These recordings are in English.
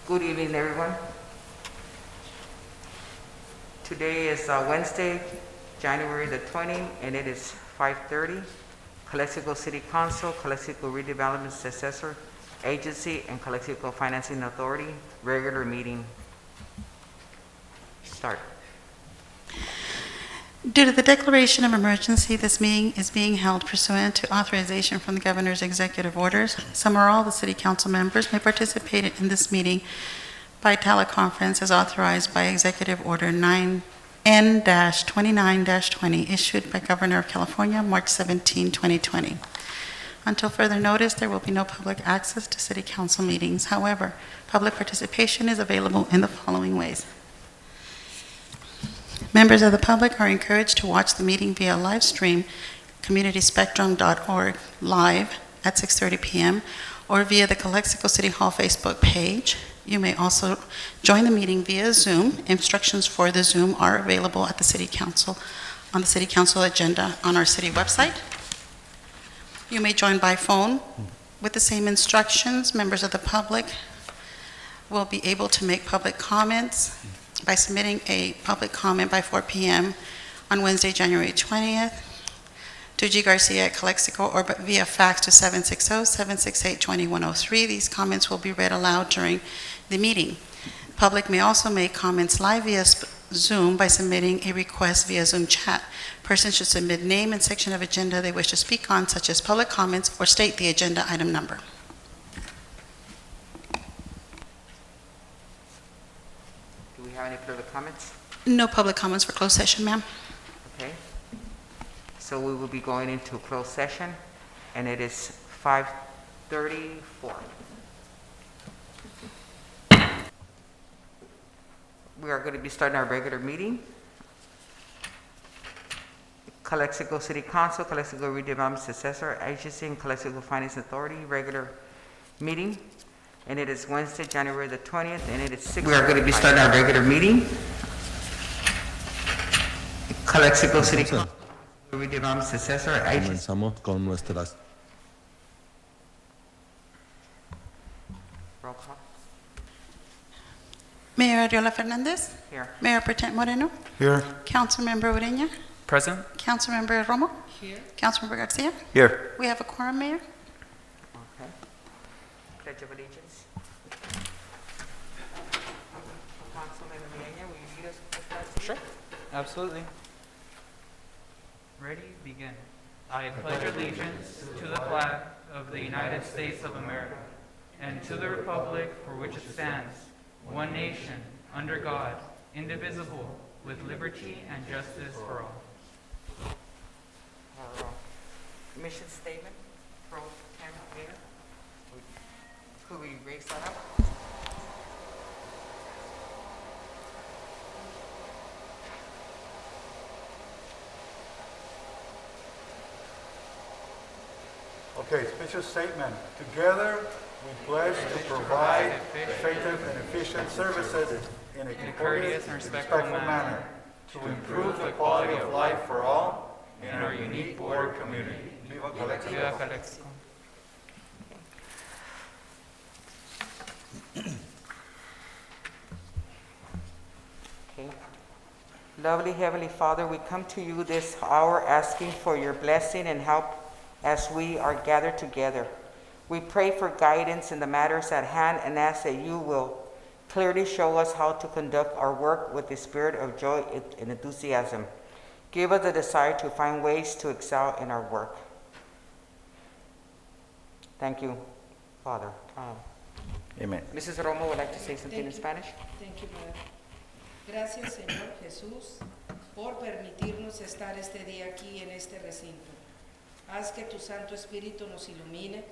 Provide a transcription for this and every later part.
Good evening, everyone. Today is Wednesday, January the 20th, and it is 5:30. Calexico City Council, Calexico Redevelopment Successor Agency, and Calexico Financing Authority regular meeting. Start. Due to the declaration of emergency, this meeting is being held pursuant to authorization from the governor's executive orders. Some or all the city council members may participate in this meeting by teleconference as authorized by Executive Order N-29-20 issued by Governor of California, March 17, 2020. Until further notice, there will be no public access to city council meetings. However, public participation is available in the following ways. Members of the public are encouraged to watch the meeting via live stream, communityspectrum.org live at 6:30 p.m. or via the Calexico City Hall Facebook page. You may also join the meeting via Zoom. Instructions for the Zoom are available at the City Council on the City Council agenda on our city website. You may join by phone with the same instructions. Members of the public will be able to make public comments by submitting a public comment by 4 p.m. on Wednesday, January 20th to G. Garcia at Calexico or via fax to 760-768-2103. These comments will be read aloud during the meeting. Public may also make comments live via Zoom by submitting a request via Zoom chat. Persons should submit name and section of agenda they wish to speak on, such as public comments, or state the agenda item number. Do we have any further comments? No public comments for closed session, ma'am. Okay. So we will be going into closed session, and it is 5:34. We are going to be starting our regular meeting. Calexico City Council, Calexico Redevelopment Successor Agency, and Calexico Finance Authority regular meeting. And it is Wednesday, January the 20th, and it is 6:00. We are going to be starting our regular meeting. Calexico City Council, Redevelopment Successor Agency. Comenzamos con nuestras Roll call. Mayor Ariola Fernandez. Here. Mayor President Moreno. here. Councilmember Ureña. Present. Councilmember Romo. Here. Councilmember Garcia. Here. We have a quorum, Mayor. Okay. Pledge of Allegiance. Councilman Ureña, will you lead us with that? Sure. Absolutely. Ready? Begin. I pledge allegiance to the flag of the United States of America and to the republic for which it stands, one nation, under God, indivisible, with liberty and justice for all. Our mission statement, Pro Tem Mayor. Could we raise that up? Okay, special statement. Together, we pledge to provide effective and efficient services in a courteous and respectful manner to improve the quality of life for all in our unique border community. Viva Calexico. Viva Calexico. Okay. Lovely Heavenly Father, we come to you this hour asking for your blessing and help as we are gathered together. We pray for guidance in the matters at hand and ask that you will clearly show us how to conduct our work with the spirit of joy and enthusiasm. Give us the desire to find ways to excel in our work. Thank you, Father. Amen. Mrs. Romo would like to say something in Spanish. Thank you, Mother. Gracias, Señor Jesús, por permitirnos estar este día aquí en este recinto. Haz que tu Santo Espíritu nos ilumine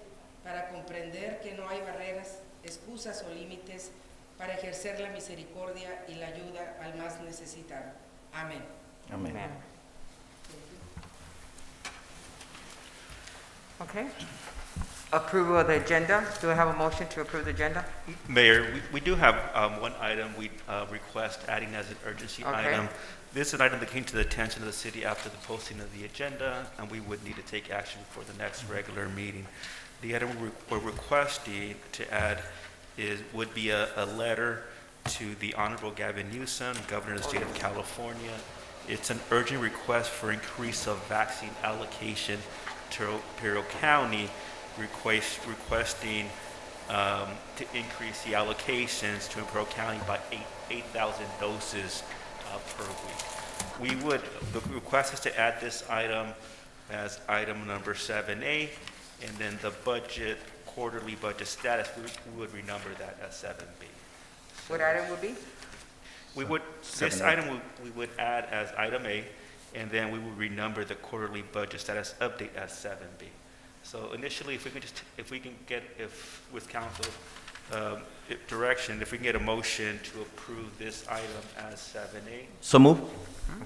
para comprender que no hay barreras, excusas o límites para ejercer la misericordia y la ayuda al más necesitado. Amén. Amen. Amen. Okay. Approval of the agenda. Do I have a motion to approve the agenda? Mayor, we do have one item we request adding as an urgency Okay. item. This is an item that came to the attention of the city after the posting of the agenda, and we would need to take action for the next regular meeting. The item we're requesting to add would be a letter to the Honorable Gavin Newsom, Governor of the State of California. It's an urgent request for increase of vaccine allocation to Imperial County, requesting to increase the allocations to Imperial County by 8,000 doses per week. The request is to add this item as item number 7A, and then the quarterly budget status, we would renumber that as 7B. What item would be? This item we would add as item A, and then we would renumber the quarterly budget status update as 7B. So initially, if we can get with council direction, if we can get a motion to approve this item as 7A. So move.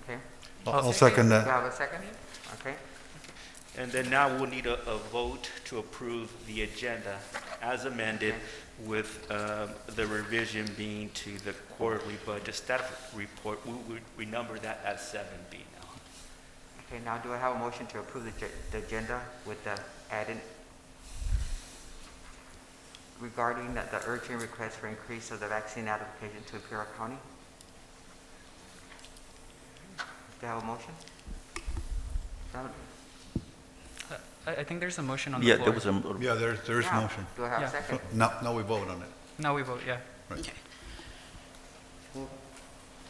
Okay. I'll second Do you that. have a second? Okay. And then now we'll need a vote to approve the agenda as amended with the revision being to the quarterly budget status report. We would renumber that as 7B now. Okay, now do I have a motion to approve the agenda with the added regarding the urgent request for increase of the vaccine allocation to Imperial County? Do you have a motion? No? I think there's a motion on the Yeah, floor. there was a, Yeah, there is Yeah. motion. Do I have Yeah. a second? Now we vote on it. Now we vote, yeah. Okay.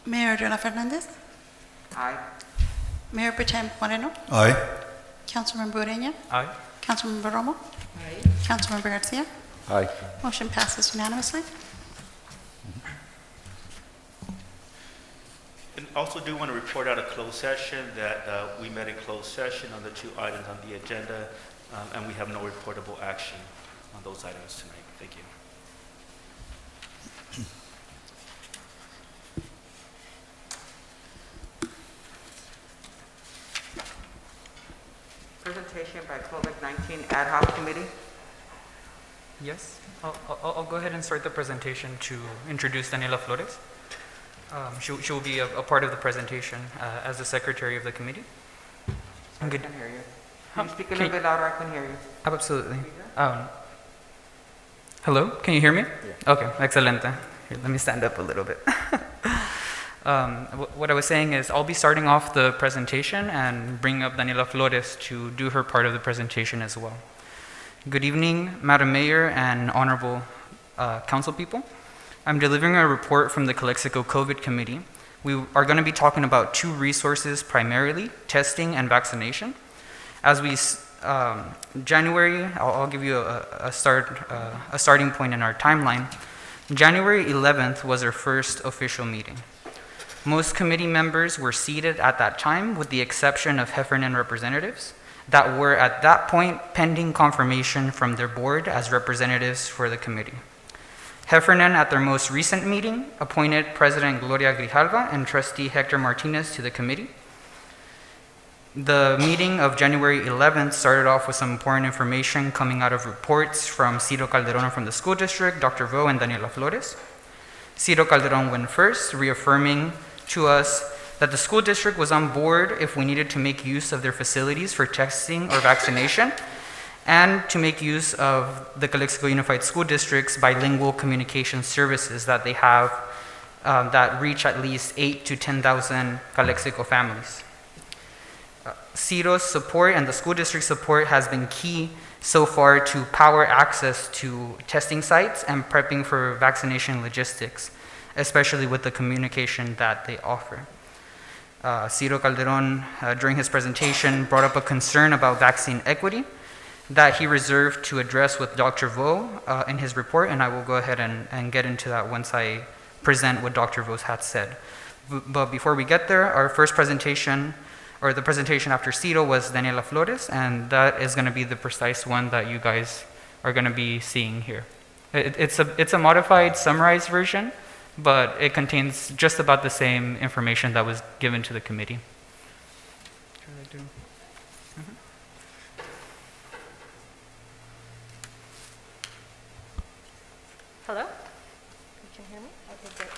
Mayor Adriana Fernandez, Aye. Mayor Pro Tem Moreno, Aye. Councilmember Ureña, Aye. Councilmember Romo, Aye. Councilmember Garcia. aye. Motion passes unanimously. And also do want to report out a closed session that we met in closed session on the two items on the agenda, and we have no reportable action on those items tonight. Thank you. Presentation by COVID-19 Ad Hoc Committee. Yes, I'll go ahead and start the presentation to introduce Daniela Flores. She will be a part of the presentation as the secretary of the committee. I Good. can hear you. Can you speak a little bit louder? I can hear you. Absolutely. Hello, can you hear me? Yeah. Okay, excelente. Here, let me stand up a little bit. What I was saying is I'll be starting off the presentation and bringing up Daniela Flores to do her part of the presentation as well. Good evening, Madam Mayor and honorable council people. I'm delivering a report from the Calexico COVID Committee. We are going to be talking about two resources primarily, testing and vaccination. As we, January, I'll give you a starting point in our timeline. January 11th was our first official meeting. Most committee members were seated at that time with the exception of Heffernan representatives that were at that point pending confirmation from their board as representatives for the committee. Heffernan, at their most recent meeting, appointed President Gloria Grijalva and Trustee Hector Martinez to the committee. The meeting of January 11th started off with some important information coming out of reports from Ciro Calderon from the school district, Dr. Vo, and Daniela Flores. Ciro Calderon went first, reaffirming to us that the school district was on board if we needed to make use of their facilities for testing or vaccination, and to make use of the Calexico Unified School District's bilingual communication services that they have that reach at least 8,000 to 10,000 Calexico families. Ciro's support and the school district support has been key so far to power access to testing sites and prepping for vaccination logistics, especially with the communication that they offer. Ciro Calderon, during his presentation, brought up a concern about vaccine equity that he reserved to address with Dr. Vo in his report, and I will go ahead and get into that once I present what Dr. Vo had said. But before we get there, our first presentation, or the presentation after Ciro, was Daniela Flores, and that is going to be the precise one that you guys are going to be seeing here. It's a modified, summarized version, but it contains just about the same information that was given to the committee. Hello? You can hear me? Okay, great.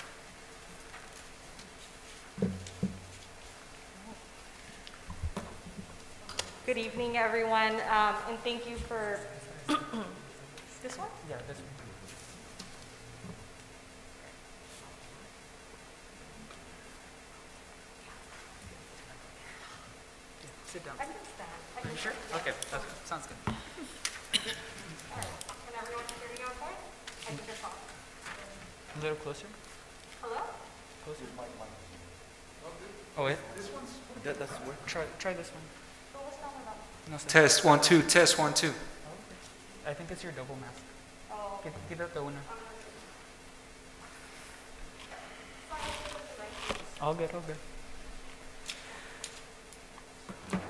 Good evening, everyone, and thank you for, this one? Yeah, this one. sit down. I can stand. I Are can you sure? stand. Okay, sounds good. All right. Can everyone hear me okay? I think it's off. A little closer. Hello? Closer. Oh, wait. That's where. Try this one. What was wrong with that? No, sir. Test 1 2, test 1 2. I think it's your double mask. Oh. Quítate una. All good, all good. Okay.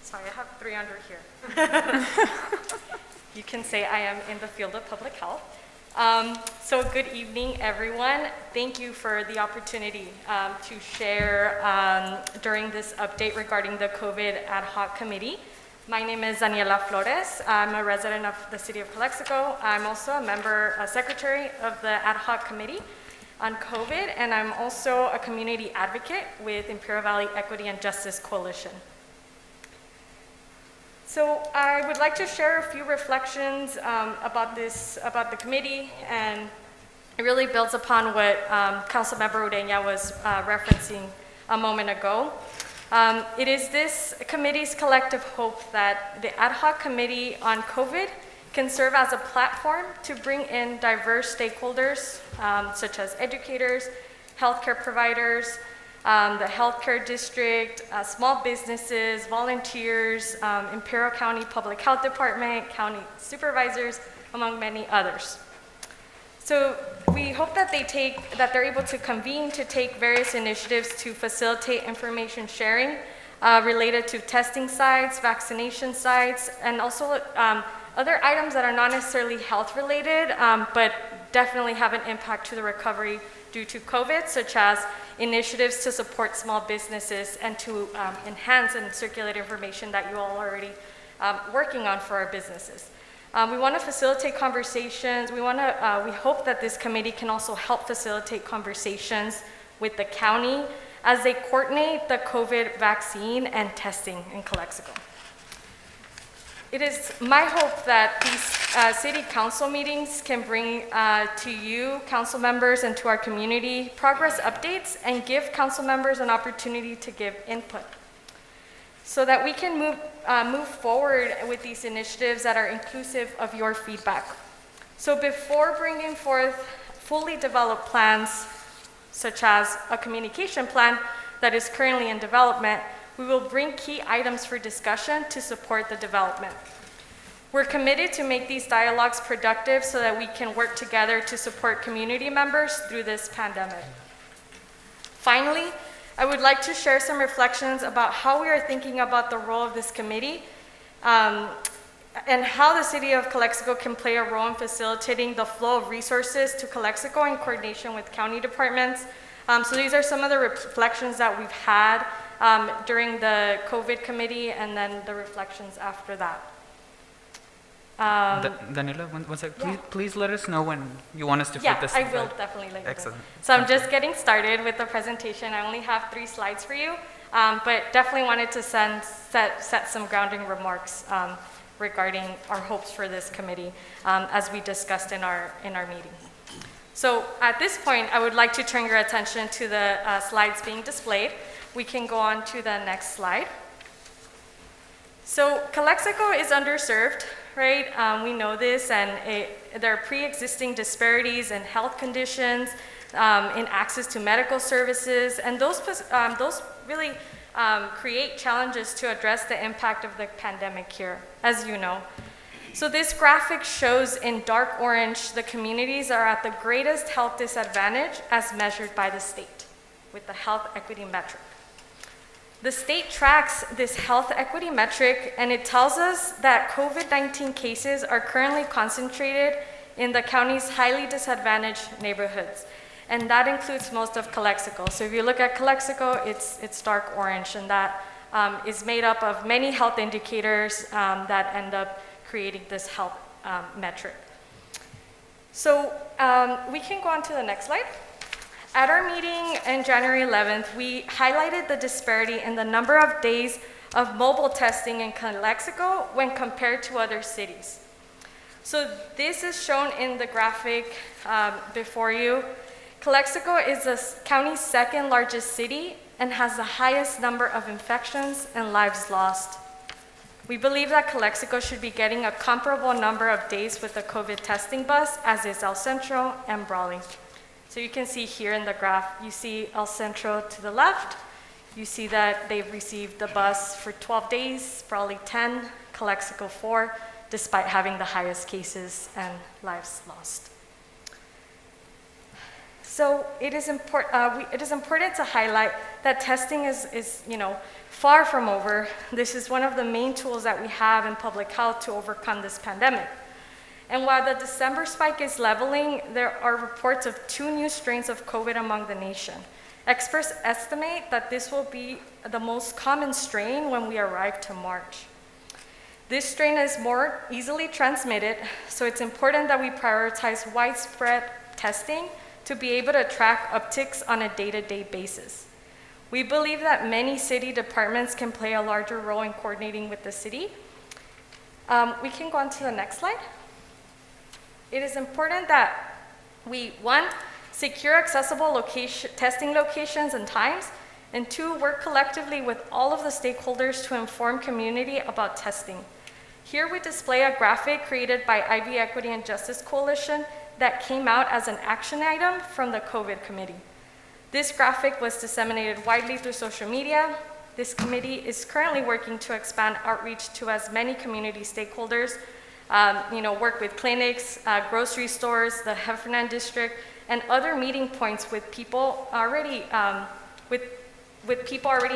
Sorry, I have 3 under here. You can say I am in the field of public health. So good evening, everyone. Thank you for the opportunity to share during this update regarding the COVID ad hoc committee. My name is Daniela Flores. I'm a resident of the city of Calexico. I'm also a secretary of the ad hoc committee on COVID, and I'm also a community advocate with Imperial Valley Equity and Justice Coalition. So I would like to share a few reflections about the committee, and it really builds upon what Councilmember Ureña was referencing a moment ago. It is this committee's collective hope that the ad hoc committee on COVID can serve as a platform to bring in diverse stakeholders, such as educators, healthcare providers, the healthcare district, small businesses, volunteers, Imperial County Public Health Department, county supervisors, among many others. So we hope that they're able to convene to take various initiatives to facilitate information sharing related to testing sites, vaccination sites, and also other items that are not necessarily health related, but definitely have an impact to the recovery due to COVID, such as initiatives to support small businesses and to enhance and circulate information that you all are already working on for our businesses. We want to facilitate conversations. We hope that this committee can also help facilitate conversations with the county as they coordinate the COVID vaccine and testing in Calexico. It is my hope that these city council meetings can bring to you, council members, and to our community progress updates and give council members an opportunity to give input so that we can move forward with these initiatives that are inclusive of your feedback. So before bringing forth fully developed plans, such as a communication plan that is currently in development, we will bring key items for discussion to support the development. We're committed to make these dialogues productive so that we can work together to support community members through this pandemic. Finally, I would like to share some reflections about how we are thinking about the role of this committee and how the city of Calexico can play a role in facilitating the flow of resources to Calexico in coordination with county departments. So these are some of the reflections that we've had during the COVID committee and then the reflections after that. Daniela, one sec. Please let us know when you want us to flip this. Yeah, I will definitely let you know. Excellent. So I'm just getting started with the presentation. I only have 3 slides for you, but definitely wanted to set some grounding remarks regarding our hopes for this committee as we discussed in our meeting. So at this point, I would like to turn your attention to the slides being displayed. We can go on to the next slide. So Calexico is underserved, right? We know this, and there are pre-existing disparities in health conditions, in access to medical services, and those really create challenges to address the impact of the pandemic here, as you know. So this graphic shows in dark orange the communities that are at the greatest health disadvantage as measured by the state with the health equity metric. The state tracks this health equity metric, and it tells us that COVID-19 cases are currently concentrated in the county's highly disadvantaged neighborhoods, and that includes most of Calexico. So if you look at Calexico, it's dark orange, and that is made up of many health indicators that end up creating this health metric. So we can go on to the next slide. At our meeting on January 11th, we highlighted the disparity in the number of days of mobile testing in Calexico when compared to other cities. So this is shown in the graphic before you. Calexico is the county's second largest city and has the highest number of infections and lives lost. We believe that Calexico should be getting a comparable number of days with the COVID testing bus as is El Centro and Brawley. So you can see here in the graph, you see El Centro to the left. You see that they've received the bus for 12 days, Brawley 10, Calexico 4, despite having the highest cases and lives lost. So it is important to highlight that testing is far from over. This is one of the main tools that we have in public health to overcome this pandemic. And while the December spike is leveling, there are reports of 2 new strains of COVID among the nation. Experts estimate that this will be the most common strain when we arrive to March. This strain is more easily transmitted, so it's important that we prioritize widespread testing to be able to track upticks on a day-to-day basis. We believe that many city departments can play a larger role in coordinating with the city. We can go on to the next slide. It is important that we, 1, secure accessible testing locations and times, and 2, work collectively with all of the stakeholders to inform community about testing. Here we display a graphic created by Ivy Equity and Justice Coalition that came out as an action item from the COVID committee. This graphic was disseminated widely through social media. This committee is currently working to expand outreach to as many community stakeholders, work with clinics, grocery stores, the Heffernan District, and other meeting points with people already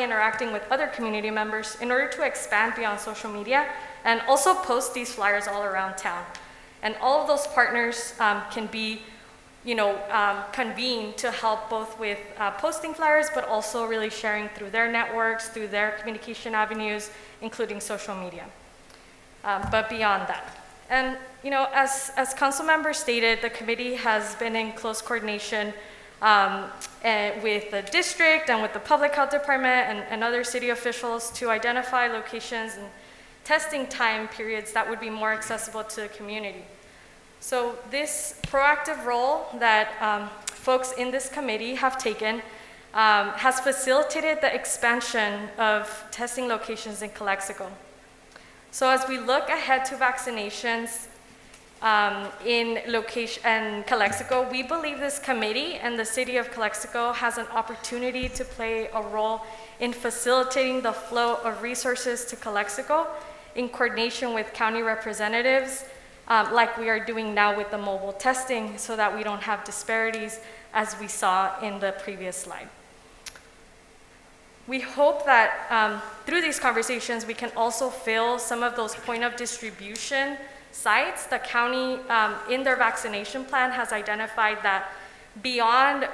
interacting with other community members in order to expand beyond social media and also post these flyers all around town. And all of those partners can be, convened to help both with posting flyers, but also really sharing through their networks, through their communication avenues, including social media. But beyond that. And, as council members stated, the committee has been in close coordination with the district and with the public health department and other city officials to identify locations and testing time periods that would be more accessible to the community. So this proactive role that folks in this committee have taken has facilitated the expansion of testing locations in Calexico. So as we look ahead to vaccinations in Calexico, we believe this committee and the city of Calexico has an opportunity to play a role in facilitating the flow of resources to Calexico in coordination with county representatives, like we are doing now with the mobile testing, so that we don't have disparities as we saw in the previous slide. We hope that through these conversations, we can also fill some of those point of distribution sites. The county, in their vaccination plan, has identified that beyond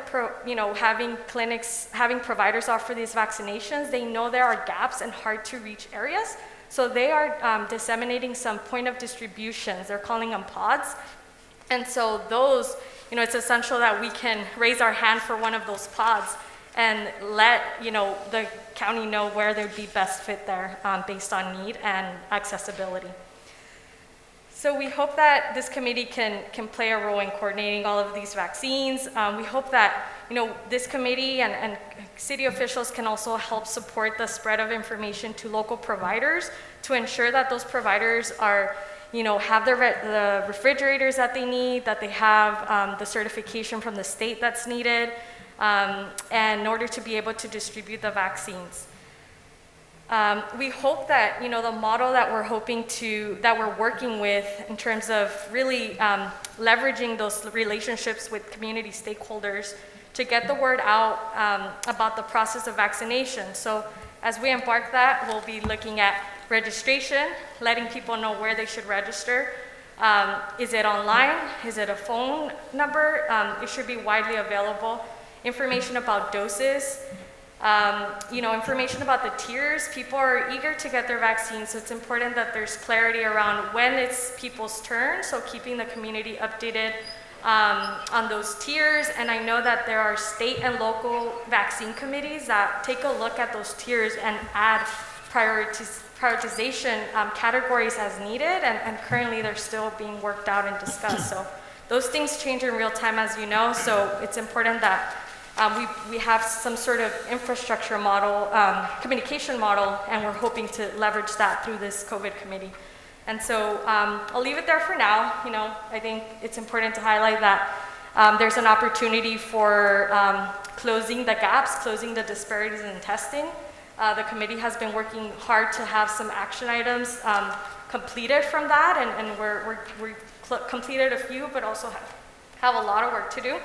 having clinics, having providers offer these vaccinations, they know there are gaps in hard to reach areas. So they are disseminating some point of distributions. They're calling them pods. And so those, it's essential that we can raise our hand for one of those pods and let the county know where they would be best fit there based on need and accessibility. So we hope that this committee can play a role in coordinating all of these vaccines. We hope that this committee and city officials can also help support the spread of information to local providers to ensure that those providers are, have the refrigerators that they need, that they have the certification from the state that's needed, and in order to be able to distribute the vaccines. We hope that, the model that we're working with in terms of really leveraging those relationships with community stakeholders to get the word out about the process of vaccination. So as we embark that, we'll be looking at registration, letting people know where they should register. Is it online? Is it a phone number? It should be widely available. Information about doses, information about the tiers. People are eager to get their vaccines, so it's important that there's clarity around when it's people's turn, so keeping the community updated on those tiers. And I know that there are state and local vaccine committees that take a look at those tiers and add prioritization categories as needed, and currently they're still being worked out and discussed. So those things change in real time, as you know, so it's important that we have some sort of infrastructure model, communication model, and we're hoping to leverage that through this COVID committee. And so I'll leave it there for now. You know, I think it's important to highlight that there's an opportunity for closing the gaps, closing the disparities in testing. The committee has been working hard to have some action items completed from that, and we've completed a few, but also have a lot of work to do.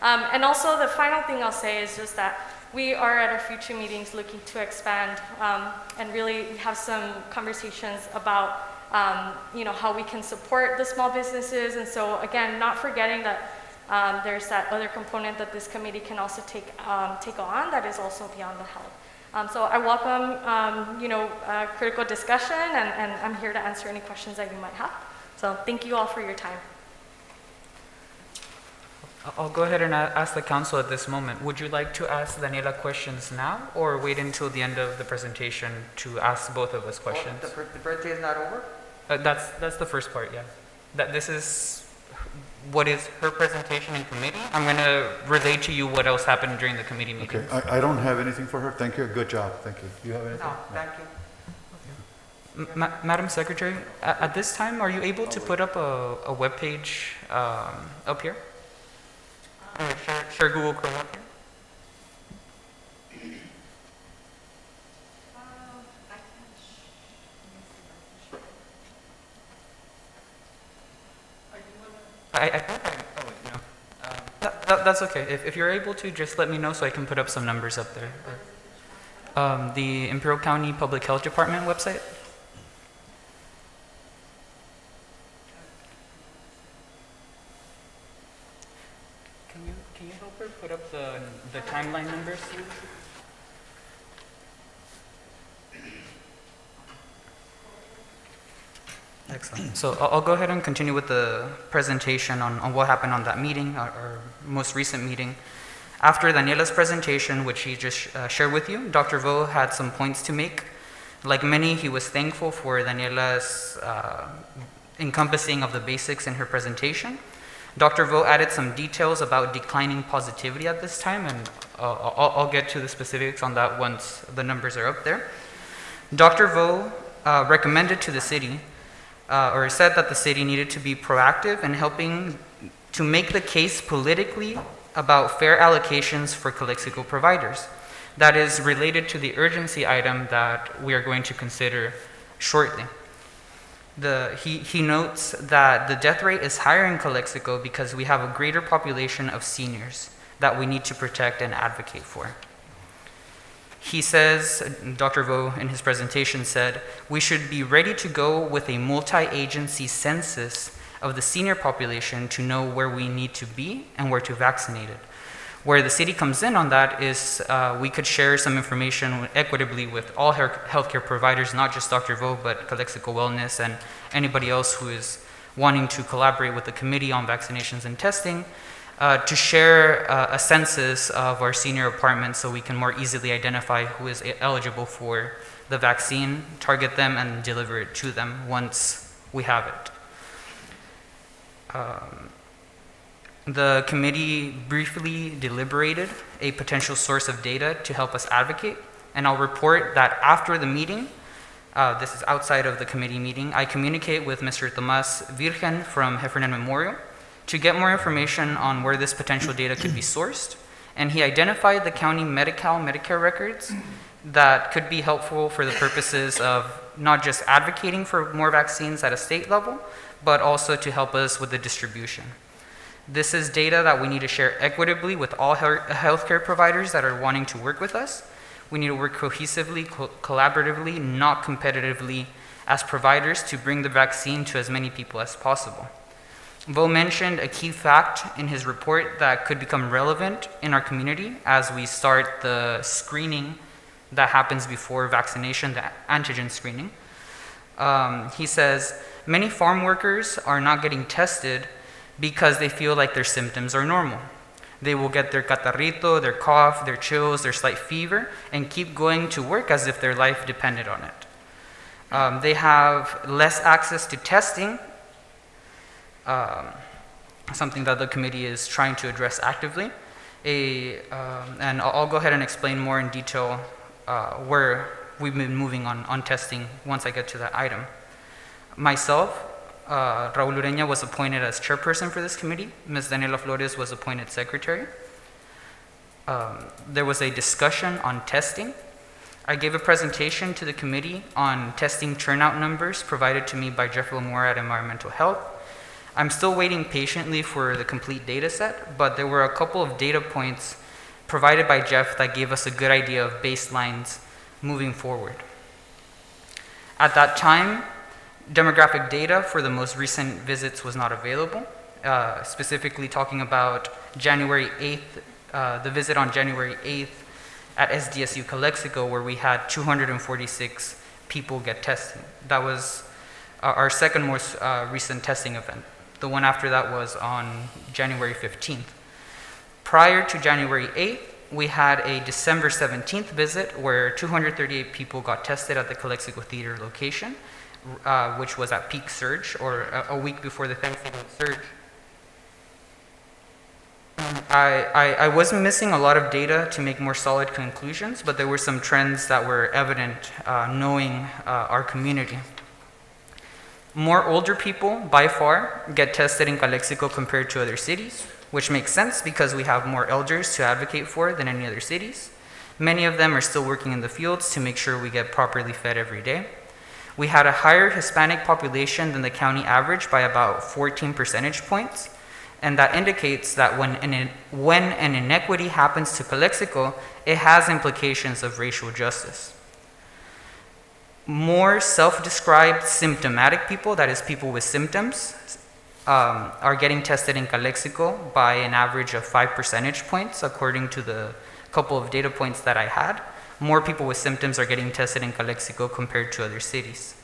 And also the final thing I'll say is just that we are at our future meetings looking to expand and really have some conversations about you know, how we can support the small businesses. And so again, not forgetting that there's that other component that this committee can also take on that is also beyond the health. So I welcome you know, critical discussion, and I'm here to answer any questions that you might have. So thank you all for your time. I'll go ahead and ask the council at this moment. Would you like to ask Daniela questions now, or wait until the end of the presentation to ask both of us questions? Oh, the birthday is not over? That's the first part, yeah. This is what is her presentation in committee. I'm going to relay to you what else happened during the committee meeting. Okay, I don't have anything for her. Thank you. Good job. Thank you. Do you have anything? No, thank you. Madam Secretary, at this time, are you able to put up a web page up here? Share Google Chrome up here. I think oh wait, no. That's okay. If you're able to, just let me know so I can put up some numbers up there. The Imperial County Public Health Department website. Can you help her put up the timeline numbers? Excellent. So I'll go ahead and continue with the presentation on what happened on that meeting, our most recent meeting. After Daniela's presentation, which he just shared with you, Dr. Vo had some points to make. Like many, he was thankful for Daniela's encompassing of the basics in her presentation. Dr. Vo added some details about declining positivity at this time, and I'll get to the specifics on that once the numbers are up there. Dr. Vo recommended to the city or said that the city needed to be proactive in helping to make the case politically about fair allocations for Calexico providers. That is related to the urgency item that we are going to consider shortly. He notes that the death rate is higher in Calexico because we have a greater population of seniors that we need to protect and advocate for. He says, Dr. Vo in his presentation said, we should be ready to go with a multi-agency census of the senior population to know where we need to be and where to vaccinate it. Where the city comes in on that is we could share some information equitably with all healthcare providers, not just Dr. Vo, but Calexico Wellness and anybody else who is wanting to collaborate with the Committee on Vaccinations and Testing to share a census of our senior apartments so we can more easily identify who is eligible for the vaccine, target them, and deliver it to them once we have it. The committee briefly deliberated a potential source of data to help us advocate, and I'll report that after the meeting, this is outside of the committee meeting, I communicate with Mr. Tomas Virgen from Heffernan Memorial to get more information on where this potential data could be sourced, and he identified the county Medi-Cal Medicare records that could be helpful for the purposes of not just advocating for more vaccines at a state level, but also to help us with the distribution. This is data that we need to share equitably with all healthcare providers that are wanting to work with us. We need to work cohesively, collaboratively, not competitively as providers to bring the vaccine to as many people as possible. Vo mentioned a key fact in his report that could become relevant in our community as we start the screening that happens before vaccination, the antigen screening. He says, many farm workers are not getting tested because they feel like their symptoms are normal. They will get their catarrito, their cough, their chills, their slight fever, and keep going to work as if their life depended on it. They have less access to testing, something that the committee is trying to address actively. And I'll go ahead and explain more in detail where we've been moving on testing once I get to that item. Myself, Raul Ureña was appointed as chairperson for this committee. Ms. Daniela Flores was appointed secretary. There was a discussion on testing. I gave a presentation to the committee on testing turnout numbers provided to me by Jeff Lamore at Environmental Health. I'm still waiting patiently for the complete data set, but there were a couple of data points provided by Jeff that gave us a good idea of baselines moving forward. At that time, demographic data for the most recent visits was not available, specifically talking about January 8th, the visit on January 8th at SDSU Calexico, where we had 246 people get tested. That was our second most recent testing event. The one after that was on January 15th. Prior to January 8th, we had a December 17th visit where 238 people got tested at the Calexico Theater location, which was at peak surge, or a week before the Thanksgiving surge. I was missing a lot of data to make more solid conclusions, but there were some trends that were evident knowing our community. More older people, by far, get tested in Calexico compared to other cities, which makes sense because we have more elders to advocate for than any other cities. Many of them are still working in the fields to make sure we get properly fed every day. We had a higher Hispanic population than the county average by about 14 percentage points, and that indicates that when an inequity happens to Calexico, it has implications of racial justice. More self-described symptomatic people, that is people with symptoms, are getting tested in Calexico by an average of 5 percentage points, according to the couple of data points that I had. More people with symptoms are getting tested in Calexico compared to other cities.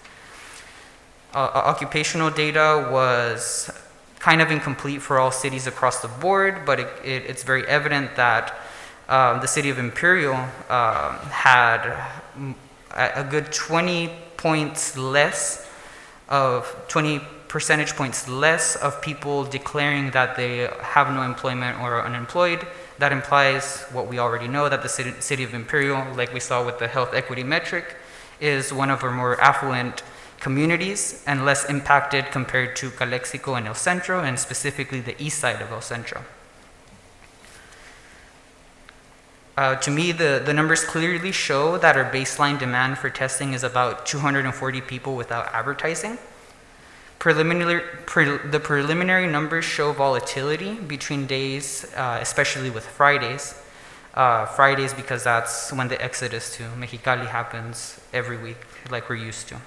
Occupational data was kind of incomplete for all cities across the board, but it's very evident that the city of Imperial had a good 20 percentage points less of people declaring that they have no employment or are unemployed. That implies what we already know, that the city of Imperial, like we saw with the health equity metric, is one of our more affluent communities and less impacted compared to Calexico and El Centro, and specifically the east side of El Centro. To me, the numbers clearly show that our baseline demand for testing is about 240 people without advertising. The preliminary numbers show volatility between days, especially with Fridays. Fridays because that's when the exodus to Mexicali happens every week, like we're used to.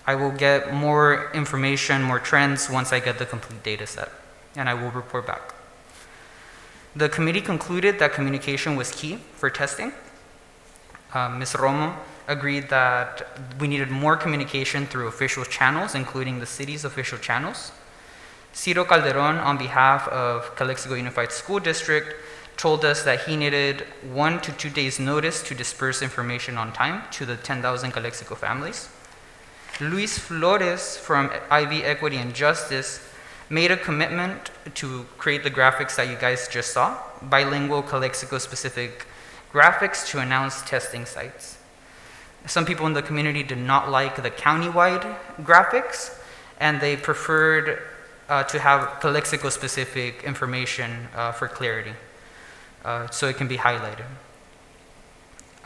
I will get more information, more trends once I get the complete data set, and I will report back. The committee concluded that communication was key for testing. Ms. Romo agreed that we needed more communication through official channels, including the city's official channels. Ciro Calderon, on behalf of Calexico Unified School District, told us that he needed 1 to 2 days notice to disperse information on time to the 10,000 Calexico families. Luis Flores from IV Equity and Justice made a commitment to create the graphics that you guys just saw, bilingual Calexico-specific graphics to announce testing sites. Some people in the community did not like the county-wide graphics, and they preferred to have Calexico-specific information for clarity, so it can be highlighted.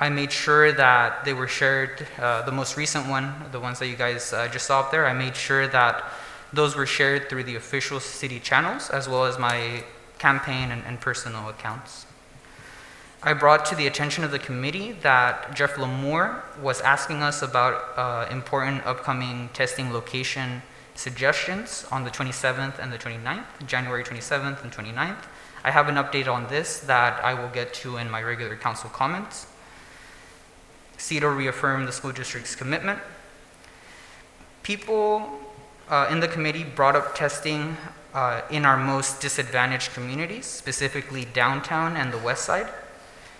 I made sure that they were shared, the most recent one, the ones that you guys just saw up there, I made sure that those were shared through the official city channels, as well as my campaign and personal accounts. I brought to the attention of the committee that Jeff Lamore was asking us about important upcoming testing location suggestions on the 27th and the 29th, January 27th and 29th. I have an update on this that I will get to in my regular council comments. CEDO reaffirmed the school district's commitment. People in the committee brought up testing in our most disadvantaged communities, specifically downtown and the west side.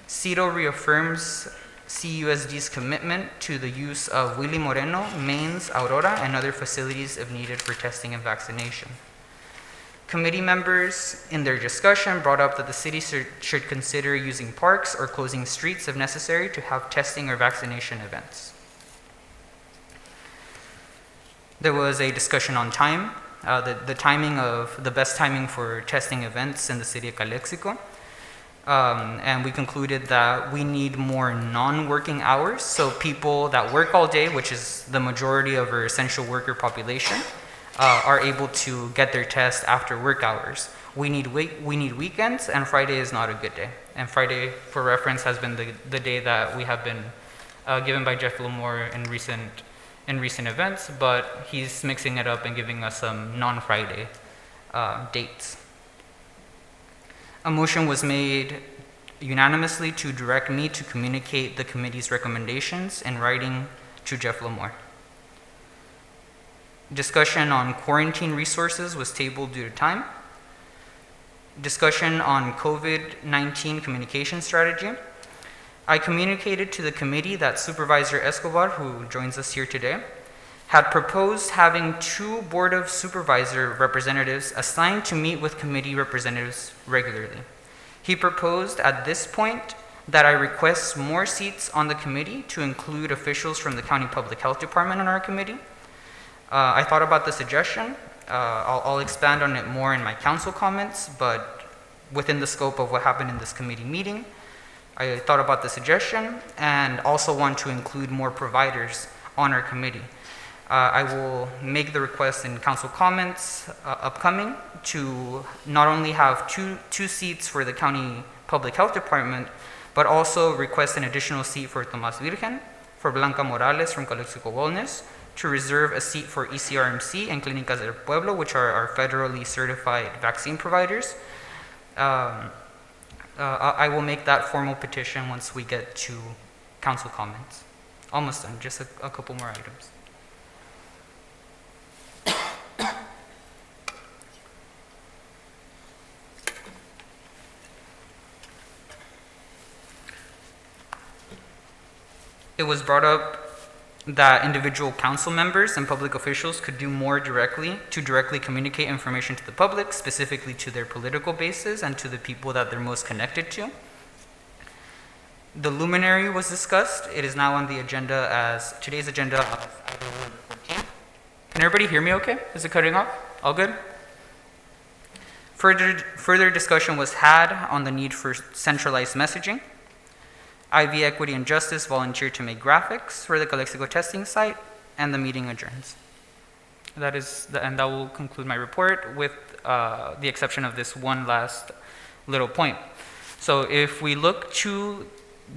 CEDO reaffirms CUSD's commitment to the use of Willy Moreno, Mains, Aurora, and other facilities if needed for testing and vaccination. Committee members, in their discussion, brought up that the city should consider using parks or closing streets if necessary to have testing or vaccination events. There was a discussion on time, the timing of the best timing for testing events in the city of Calexico. And we concluded that we need more non-working hours, so people that work all day, which is the majority of our essential worker population, are able to get their test after work hours. We need weekends, and Friday is not a good day. And Friday, for reference, has been the day that we have been given by Jeff Lamore in recent events, but he's mixing it up and giving us some non-Friday dates. A motion was made unanimously to direct me to communicate the committee's recommendations in writing to Jeff Lamore. Discussion on quarantine resources was tabled due to time. Discussion on COVID-19 communication strategy. I communicated to the committee that Supervisor Escobar, who joins us here today, had proposed having 2 Board of Supervisor representatives assigned to meet with committee representatives regularly. He proposed at this point that I request more seats on the committee to include officials from the County Public Health Department on our committee. I thought about the suggestion. I'll expand on it more in my council comments, but within the scope of what happened in this committee meeting, I thought about the suggestion and also want to include more providers on our committee. I will make the request in council comments upcoming to not only have two seats for the County Public Health Department, but also request an additional seat for Tomas Virgen, for Blanca Morales from Calexico Wellness, to reserve a seat for ECRMC and Clínicas del Pueblo, which are our federally certified vaccine providers. I will make that formal petition once we get to council comments. Almost done, just a couple more items. It was brought up that individual council members and public officials could do more directly communicate information to the public, specifically to their political bases and to the people that they're most connected to. The luminary was discussed. It is now on the agenda as today's agenda of item number 14. Can everybody hear me okay? Is it cutting off? All good? Further discussion was had on the need for centralized messaging. IV Equity and Justice volunteered to make graphics for the Calexico testing site, and the meeting adjourns. And that will conclude my report with the exception of this one last little point. So if we look to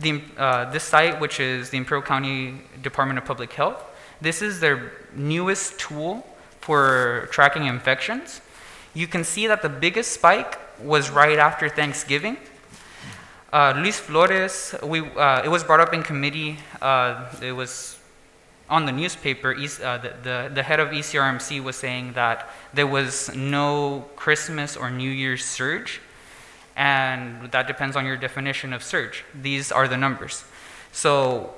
this site, which is the Imperial County Department of Public Health, this is their newest tool for tracking infections. You can see that the biggest spike was right after Thanksgiving. Luis Flores, it was brought up in committee, it was on the newspaper, the head of ECRMC was saying that there was no Christmas or New Year's surge, and that depends on your definition of surge. These are the numbers. So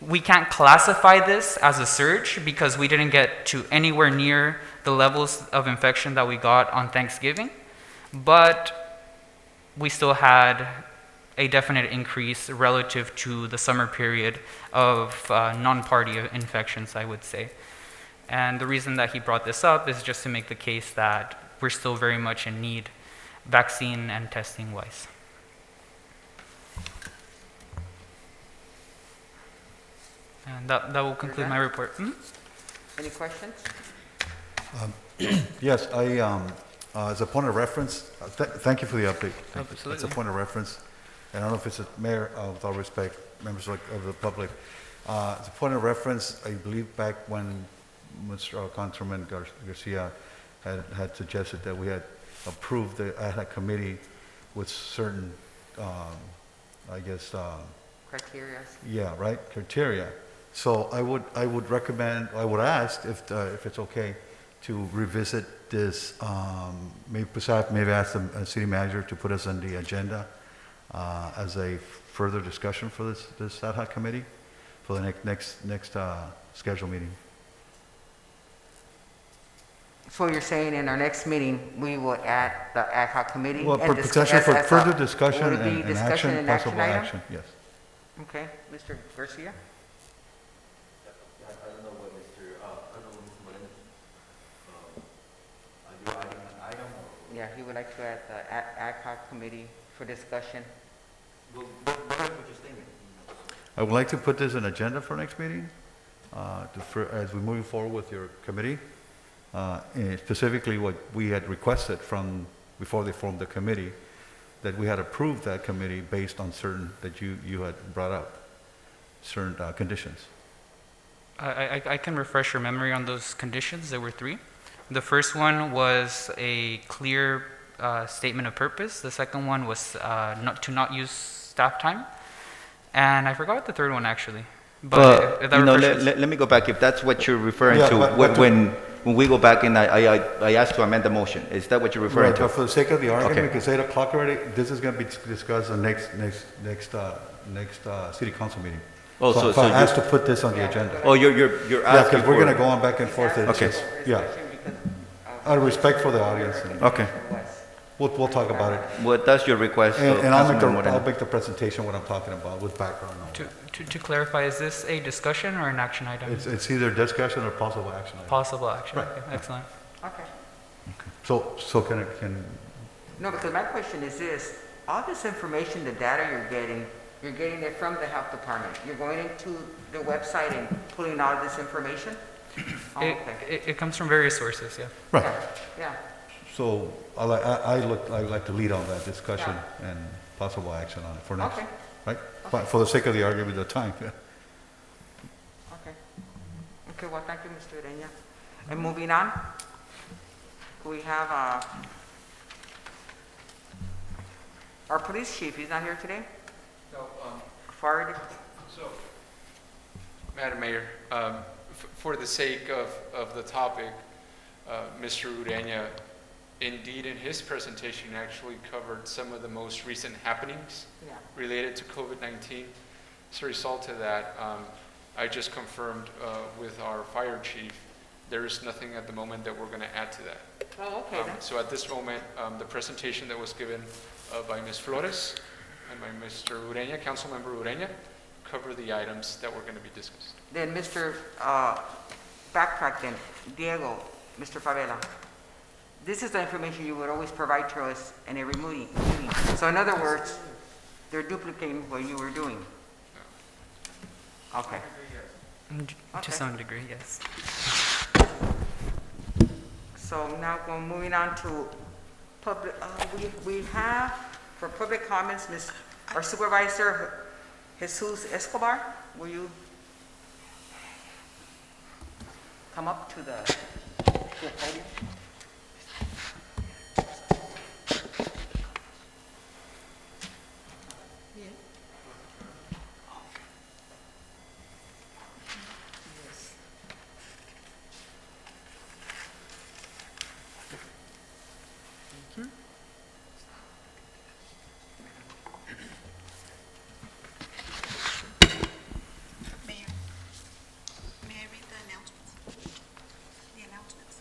we can't classify this as a surge because we didn't get to anywhere near the levels of infection that we got on Thanksgiving, but we still had a definite increase relative to the summer period of non-party infections, I would say. And the reason that he brought this up is just to make the case that we're still very much in need, vaccine and testing wise. And that will conclude my report. Any questions? Yes, as a point of reference, thank you for the update. Absolutely. As a point of reference, and I don't know if it's a mayor, with all respect, members of the public. As a point of reference, I believe back when Mr. Councilman Garcia had suggested that we had approved the ad hoc committee with certain, Criteria. yeah, right, criteria. So I would recommend, I would ask if it's okay to revisit this, maybe ask the city manager to put us on the agenda as a further discussion for this ad hoc committee for the next scheduled meeting. So you're saying in our next meeting, we will add the ad hoc committee? Well, and potential for as a- further discussion would it be and discussion action, and possible item? action, yes. Okay, Mr. Garcia? I don't know what Mr. Moreno, are you adding an item or? Yeah, he would like to add the ad hoc committee for discussion. What you're saying? I would like to put this on agenda for next meeting, as we move forward with your committee. And specifically what we had requested from, before they formed the committee, that we had approved that committee based on certain, that you had brought up, certain conditions. I can refresh your memory on those conditions. There were 3. The first one was a clear statement of purpose. The second one was not use staff time. And I forgot the third one, actually. But if that refreshes- let me go back. If that's what you're referring Yeah, to, but when we go back and I asked to amend the motion, is that what you're referring Right, to? but for the sake of the argument, Okay. because 8 o'clock already, this is going to be discussed in next city council meeting. Oh, So so I you- asked to put this on the agenda. Oh, you're Yeah, asking because we're for- going to go on back and forth. It's Okay. just- Yeah, out of respect for the audience. And Okay. we'll talk about it. Well, that's your request. so And I'll Councilman Moreno. make the presentation what I'm talking about with background. and all that. To clarify, is this a discussion or an action item? It's either discussion or possible action. item. Possible action. Right. Okay, excellent. Okay. So can, No, because my question is this, all this information, the data you're getting it from the health department. You're going into the website and pulling all this information? Oh, okay. It comes from various sources, yeah. right. Yeah, So I'd like to lead on that discussion and possible action on it for next, Okay. right? But for the sake of the argument, the time. okay. Okay, well, thank you, Mr. Ureña. And moving on, we have our police chief, he's not here today? No, Fire, so, Madam Mayor, for the sake of the topic, Mr. Ureña, indeed in his presentation actually covered some of the most recent happenings yeah. related to COVID-19. As a result of that, I just confirmed with our fire chief, there is nothing at the moment that we're going to add to that. Oh, okay then. So at this moment, the presentation that was given by Ms. Flores and by Mr. Ureña, Councilmember Ureña, cover the items that were going to be discussed. Then Mr. Backtrack then, Diego, Mr. Favela. This is the information you would always provide to us in every meeting. So in other words, they're duplicating what you were doing. Okay. To Okay. some degree, yes. So now moving on to public, we have for public comments, our supervisor, Jesus Escobar, will you come up to the podium? Mayor, may I read the announcements? The announcements.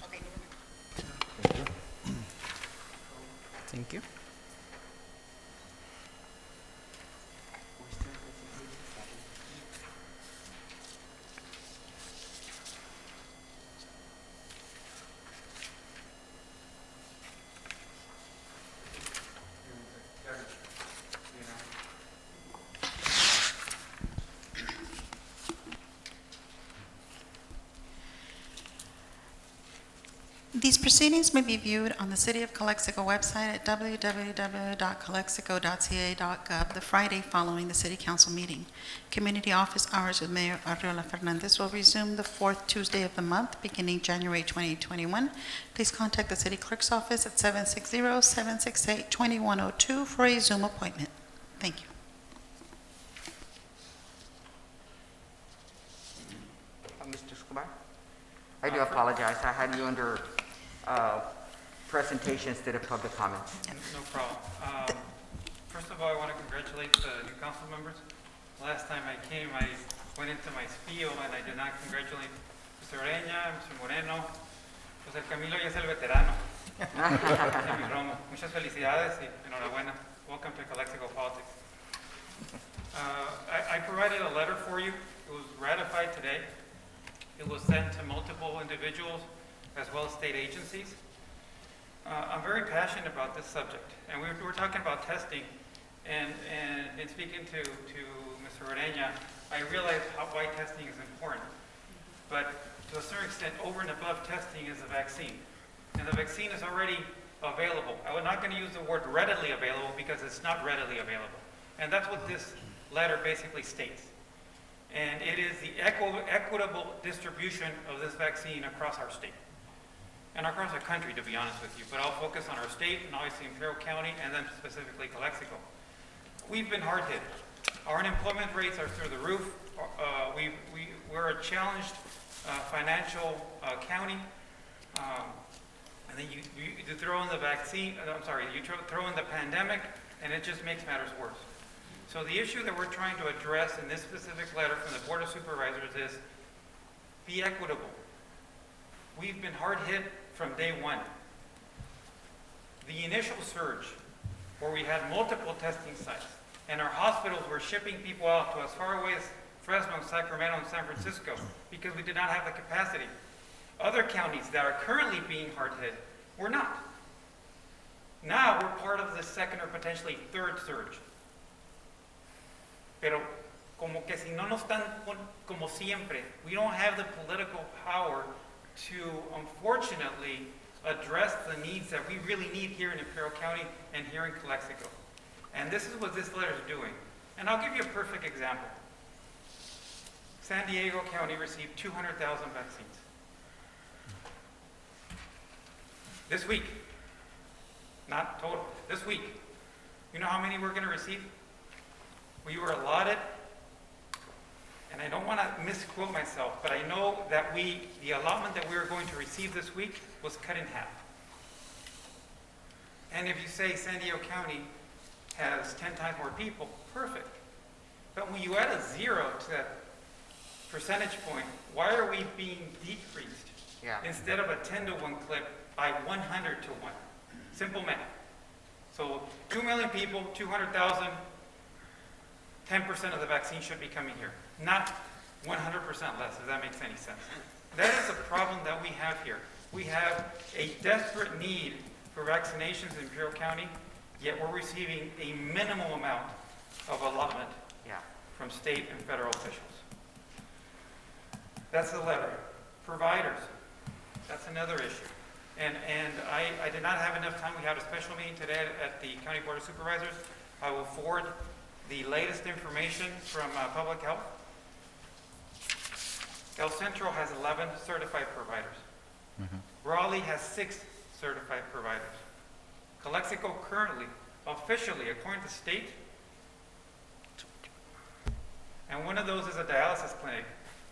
Okay, never mind. Thank you. These proceedings may be viewed on the City of Calexico website at www.calexico.ca.gov the Friday following the City Council meeting. Community office hours with Mayor Arriola Fernandez will resume the fourth Tuesday of the month, beginning January 2021. Please contact the City Clerk's office at 760-768-2102 for a Zoom appointment. Thank you. Escobar? I do apologize, I had you under presentation instead of public comments. No problem. First of all, I want to congratulate the new council members. Last time I came, I went into my spiel and I did not congratulate Mr. Ureña, Mr. Moreno. Pues el Camilo ya es el veterano. De mi romo. Muchas felicidades y enhorabuena. Welcome to Calexico Politics. I provided a letter for you. It was ratified today. It was sent to multiple individuals as well as state agencies. I'm very passionate about this subject, and we're talking about testing, and in speaking to Mr. Ureña, I realize why testing is important. But to a certain extent, over and above testing is the vaccine. And the vaccine is already available. I'm not going to use the word readily available because it's not readily available. And that's what this letter basically states. And it is the equitable distribution of this vaccine across our state. And across the country, to be honest with you. But I'll focus on our state and obviously Imperial County and then specifically Calexico. We've been hard hit. Our unemployment rates are through the roof. We're a challenged financial county. And then you throw in the vaccine, you throw in the pandemic, and it just makes matters worse. So the issue that we're trying to address in this specific letter from the Board of Supervisors is be equitable. We've been hard hit from day one. The initial surge, where we had multiple testing sites, and our hospitals were shipping people out to as far away as Fresno, Sacramento, and San Francisco because we did not have the capacity. Other counties that are currently being hard hit were not. Now we're part of the second or potentially third surge. Pero como que si no nos están como siempre, we don't have the political power to, unfortunately, address the needs that we really need here in Imperial County and here in Calexico. And this is what this letter is doing. And I'll give you a perfect example. San Diego County received 200,000 vaccines. This week, not total, this week. You know how many we're going to receive? We were allotted, and I don't want to misquote myself, but I know that the allotment that we were going to receive this week was cut in half. And if you say San Diego County has 10 times more people, perfect. But when you add a zero to that percentage point, why are we being decreased? Yeah. Instead of a 10-to-1 clip by 100-to-1. Simple math. So 2 million people, 200,000, 10% of the vaccine should be coming here. Not 100% less, if that makes any sense. That is a problem that we have here. We have a desperate need for vaccinations in Imperial County, yet we're receiving a minimal amount of allotment from state and federal officials. That's the letter. Providers, that's another issue. And I did not have enough time. We had a special meeting today at the County Board of Supervisors. I will forward the latest information from Public Health. El Centro has 11 certified providers. Raleigh has 6 certified providers. Calexico currently, officially, according to state, and one of those is a dialysis clinic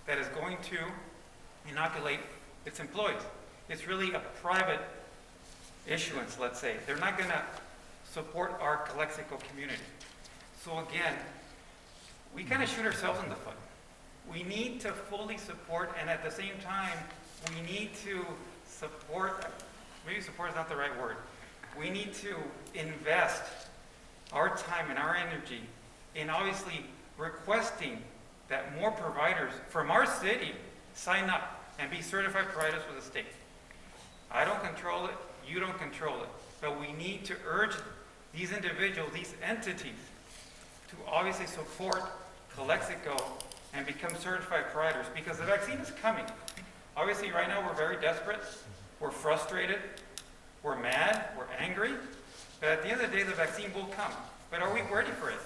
that is going to inoculate its employees. It's really a private issuance, let's say. They're not going to support our Calexico community. So again, we kind of shoot ourselves in the foot. We need to fully support, and at the same time, we need to support, maybe support is not the right word. We need to invest our time and our energy in obviously requesting that more providers from our city sign up and be certified providers with the state. I don't control it, you don't control it, but we need to urge these individuals, these entities, to obviously support Calexico and become certified providers because the vaccine is coming. Obviously right now we're very desperate, we're frustrated, we're mad, we're angry, but at the end of the day the vaccine will come. But are we ready for it?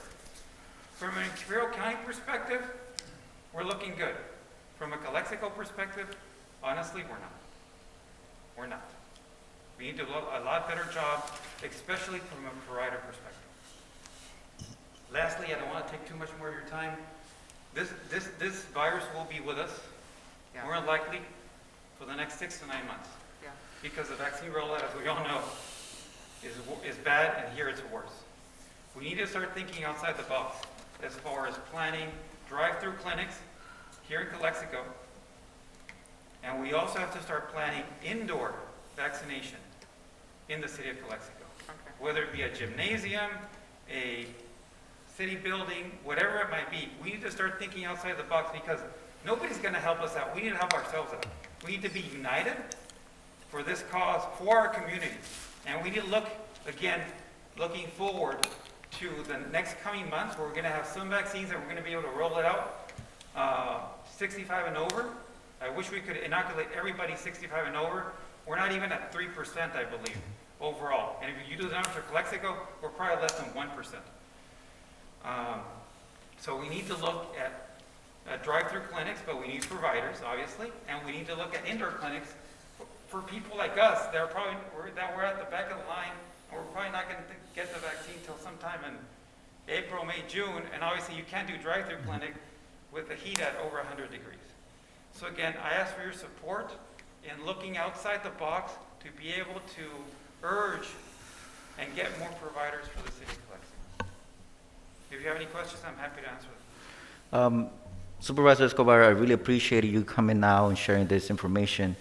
From an Imperial County perspective, we're looking good. From a Calexico perspective, honestly, we're not. We're not. We need to do a lot better job, especially from a provider perspective. Lastly, I don't want to take too much more of your time. This virus will be with us. Yeah. more than likely for the next 6 to 9 months. Yeah. Because the vaccine rollout, as we all know, is bad, and here it's worse. We need to start thinking outside the box as far as planning drive-through clinics here in Calexico. And we also have to start planning indoor vaccination in the city of Calexico. Okay. Whether it be a gymnasium, a city building, whatever it might be, we need to start thinking outside the box because nobody's going to help us out. We need to help ourselves out. We need to be united for this cause, for our community. And we need to look, again, looking forward to the next coming months where we're going to have some vaccines that we're going to be able to roll it out, 65 and over. I wish we could inoculate everybody 65 and over. We're not even at 3%, I believe, overall. And if you do the numbers for Calexico, we're probably less than 1%. So we need to look at drive-through clinics, but we need providers, obviously, and we need to look at indoor clinics for people like us that we're at the back of the line, and we're probably not going to get the vaccine till sometime in April, May, June, and obviously you can't do drive-through clinic with the heat at over 100 degrees. So again, I ask for your support in looking outside the box to be able to urge and get more providers for the city of Calexico. If you have any questions, I'm happy to answer them. Supervisor Escobar, I really appreciate you coming now and sharing this information.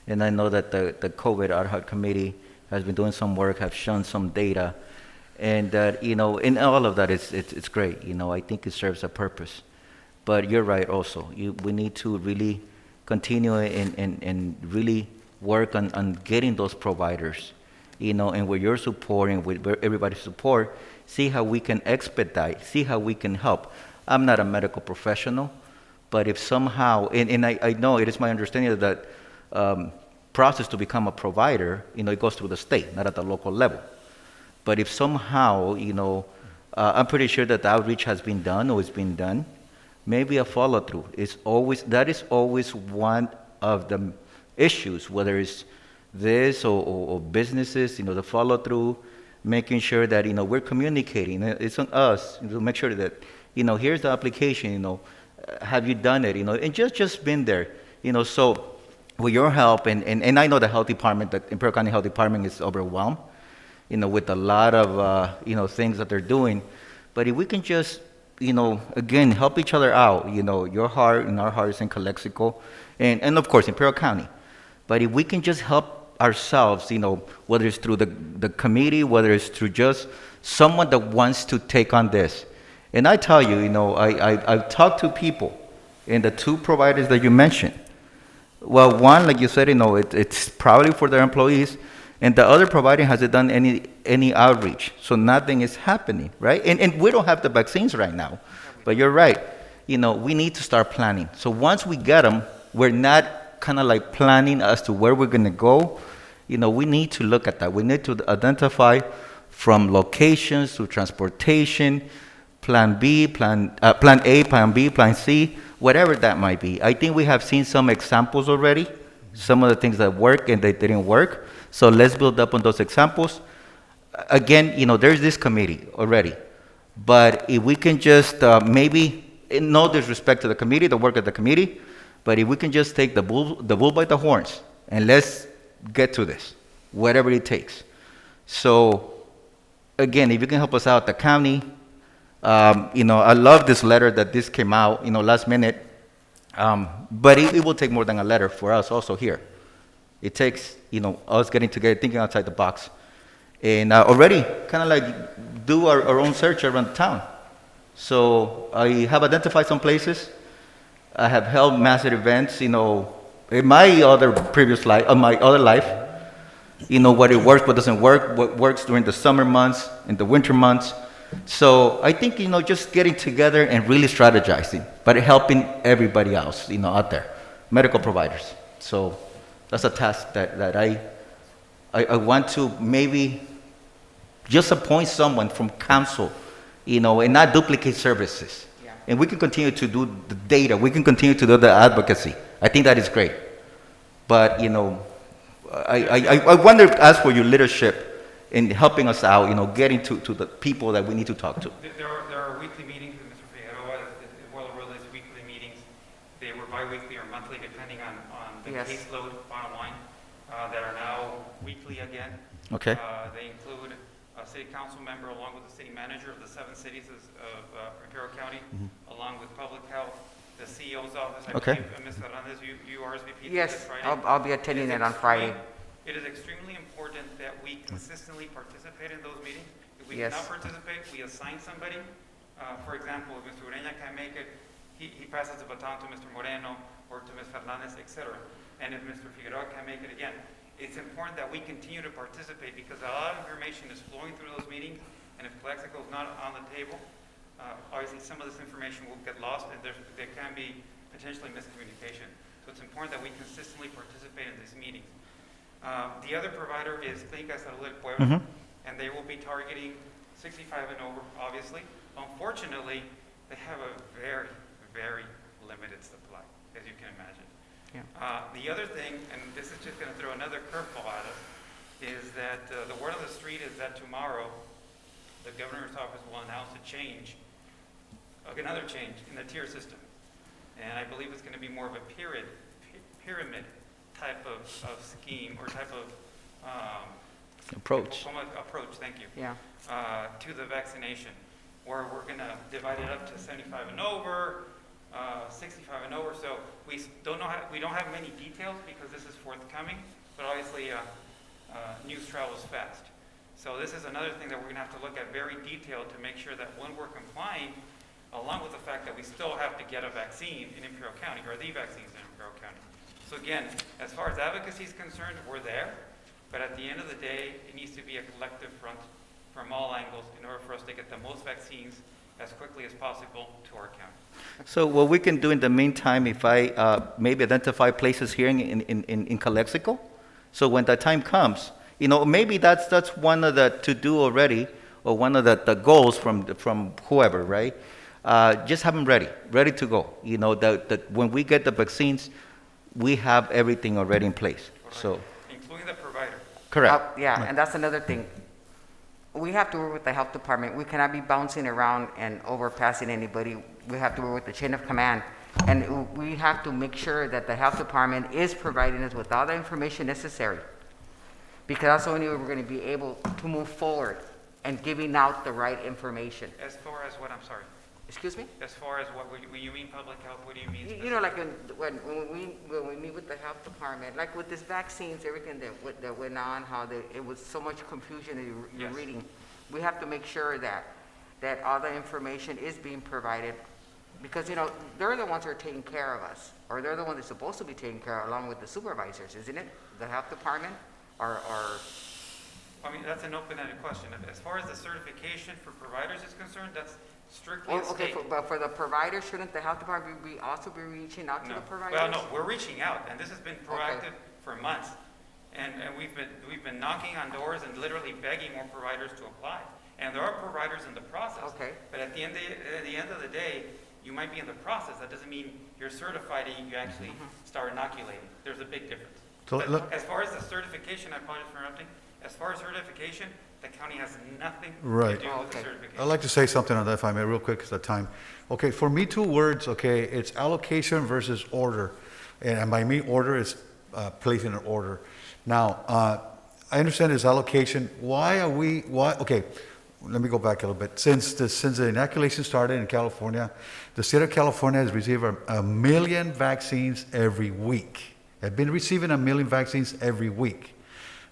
And I know that the COVID ad hoc committee has been doing some work, have shown some data, and that, in all of that, it's great. I think it serves a purpose. But you're right also. We need to really continue and really work on getting those providers, and with your support and with everybody's support, see how we can expedite, see how we can help. I'm not a medical professional, but if somehow, and I know it is my understanding that process to become a provider, it goes through the state, not at the local level. But if somehow, I'm pretty sure that the outreach has been done or is being done, maybe a follow-through that is always one of the issues, whether it's this or businesses, the follow-through, making sure that, we're communicating. It's on us to make sure that, here's the application, have you done it, and just been there, so with your help, and I know the health department, the Imperial County Health Department is overwhelmed, with a lot of, things that they're doing. But if we can just, again, help each other out, your heart and our heart is in Calexico, and of course, Imperial County. But if we can just help ourselves, whether it's through the committee, whether it's through just someone that wants to take on this. And I tell you, I've talked to people, and the two providers that you mentioned, well, one, like you said, it's probably for their employees, and the other provider hasn't done any outreach, so nothing is happening, right? And we don't have the vaccines right now, but you're right. We need to start planning. So once we get them, we're not kind of like planning as to where we're going to go. We need to look at that. We need to identify from locations to transportation, plan B, plan A, plan B, plan C, whatever that might be. I think we have seen some examples already, some of the things that work and they didn't work. So let's build up on those examples. Again, there's this committee already. But if we can just maybe, in no disrespect to the committee, the work of the committee, but if we can just take the bull by the horns and let's get to this, whatever it takes. So again, if you can help us out, the county, I love this letter that this came out, last minute. But it will take more than a letter for us also here. It takes, us getting together, thinking outside the box, and already kind of like do our own search around the town. So I have identified some places. I have held massive events, in my other previous life, my other life, what it works, what doesn't work, what works during the summer months and the winter months. So I think, just getting together and really strategizing, but helping everybody else, out there, medical providers. So that's a task that I want to maybe just appoint someone from council, and not duplicate services. Yeah. And we can continue to do the data. We can continue to do the advocacy. I think that is great. But, I want to ask for your leadership in helping us out, getting to the people that we need to talk to. There are weekly meetings, Mr. Figueroa, as well as weekly meetings. They were bi-weekly or monthly, depending on the Yes. caseload, bottom line, that are now weekly again. Okay. They include a city council member along with the city manager of the 7 cities of Imperial County, along with public health, the CEO's office. I Okay. believe, Ms. Fernandez, you RSVP this Yes, Friday. I'll be attending it on Friday. It is extremely important that we consistently participate in those meetings. If we Yes. cannot participate, we assign somebody. For example, if Mr. Ureña can't make it, he passes the baton to Mr. Moreno or to Ms. Fernandez, etc. And if Mr. Figueroa can't make it again, it's important that we continue to participate because a lot of information is flowing through those meetings, and if Calexico is not on the table, obviously some of this information will get lost, and there can be potentially miscommunication. So it's important that we consistently participate in these meetings. The other provider is Clínica Salud del Pueblo, and they will be targeting 65 and over, obviously. Unfortunately, they have a very, very limited supply, as you can imagine. Yeah. The other thing, and this is just going to throw another curveball at us, is that the word on the street is that tomorrow the governor's office will announce a change, another change in the tier system. And I believe it's going to be more of a pyramid type of scheme or type of Approach. approach, thank you, Yeah. to the vaccination, where we're going to divide it up to 75 and over, 65 and over. So we don't have many details because this is forthcoming, but obviously news travels fast. So this is another thing that we're going to have to look at very detailed to make sure that when we're complying, along with the fact that we still have to get a vaccine in Imperial County, or the vaccines in Imperial County. So again, as far as advocacy is concerned, we're there, but at the end of the day, it needs to be a collective front from all angles in order for us to get the most vaccines as quickly as possible to our county. So what we can do in the meantime, if I maybe identify places here in Calexico, so when that time comes, maybe that's one of the to-do already, or one of the goals from whoever, right? Just have them ready to go. That when we get the vaccines, we have everything already in place. So, Including the provider. correct. Yeah, and that's another thing. We have to work with the health department. We cannot be bouncing around and overpassing anybody. We have to work with the chain of command. And we have to make sure that the health department is providing us with all the information necessary. Because that's the only way we're going to be able to move forward and giving out the right information. As far as what, I'm sorry, Excuse me? as far as when you mean public health, what do you mean? You know, like when we meet with the health department, like with these vaccines, everything that went on, how it was so much confusion that you're Yes. reading. We have to make sure that all the information is being provided, because, they're the ones that are taking care of us, or they're the ones that are supposed to be taking care of, along with the supervisors, isn't it? The health department, or I mean, that's an open-ended question. As far as the certification for providers is concerned, that's strictly a okay, state. but for the providers, shouldn't the health department be also be reaching out to No. the providers? Well, no, we're reaching out, and this has been proactive for months. And we've been knocking on doors and literally begging more providers to apply. And there are providers in the process. Okay. But at the end of the day, you might be in the process. That doesn't mean you're certified and you actually start inoculating. There's a big difference. So But let- as far as the certification, I apologize for interrupting. As far as certification, the county has nothing Right. to do with the Okay. certification. I'd like to say something on that, if I may, real quick, because of time. Okay, for me, 2 words, okay, it's allocation versus order. And by me, order is placing an order. Now, I understand this allocation. Okay, let me go back a little bit. Since the inoculation started in California, the state of California has received a million vaccines every week. They've been receiving 1 million vaccines every week.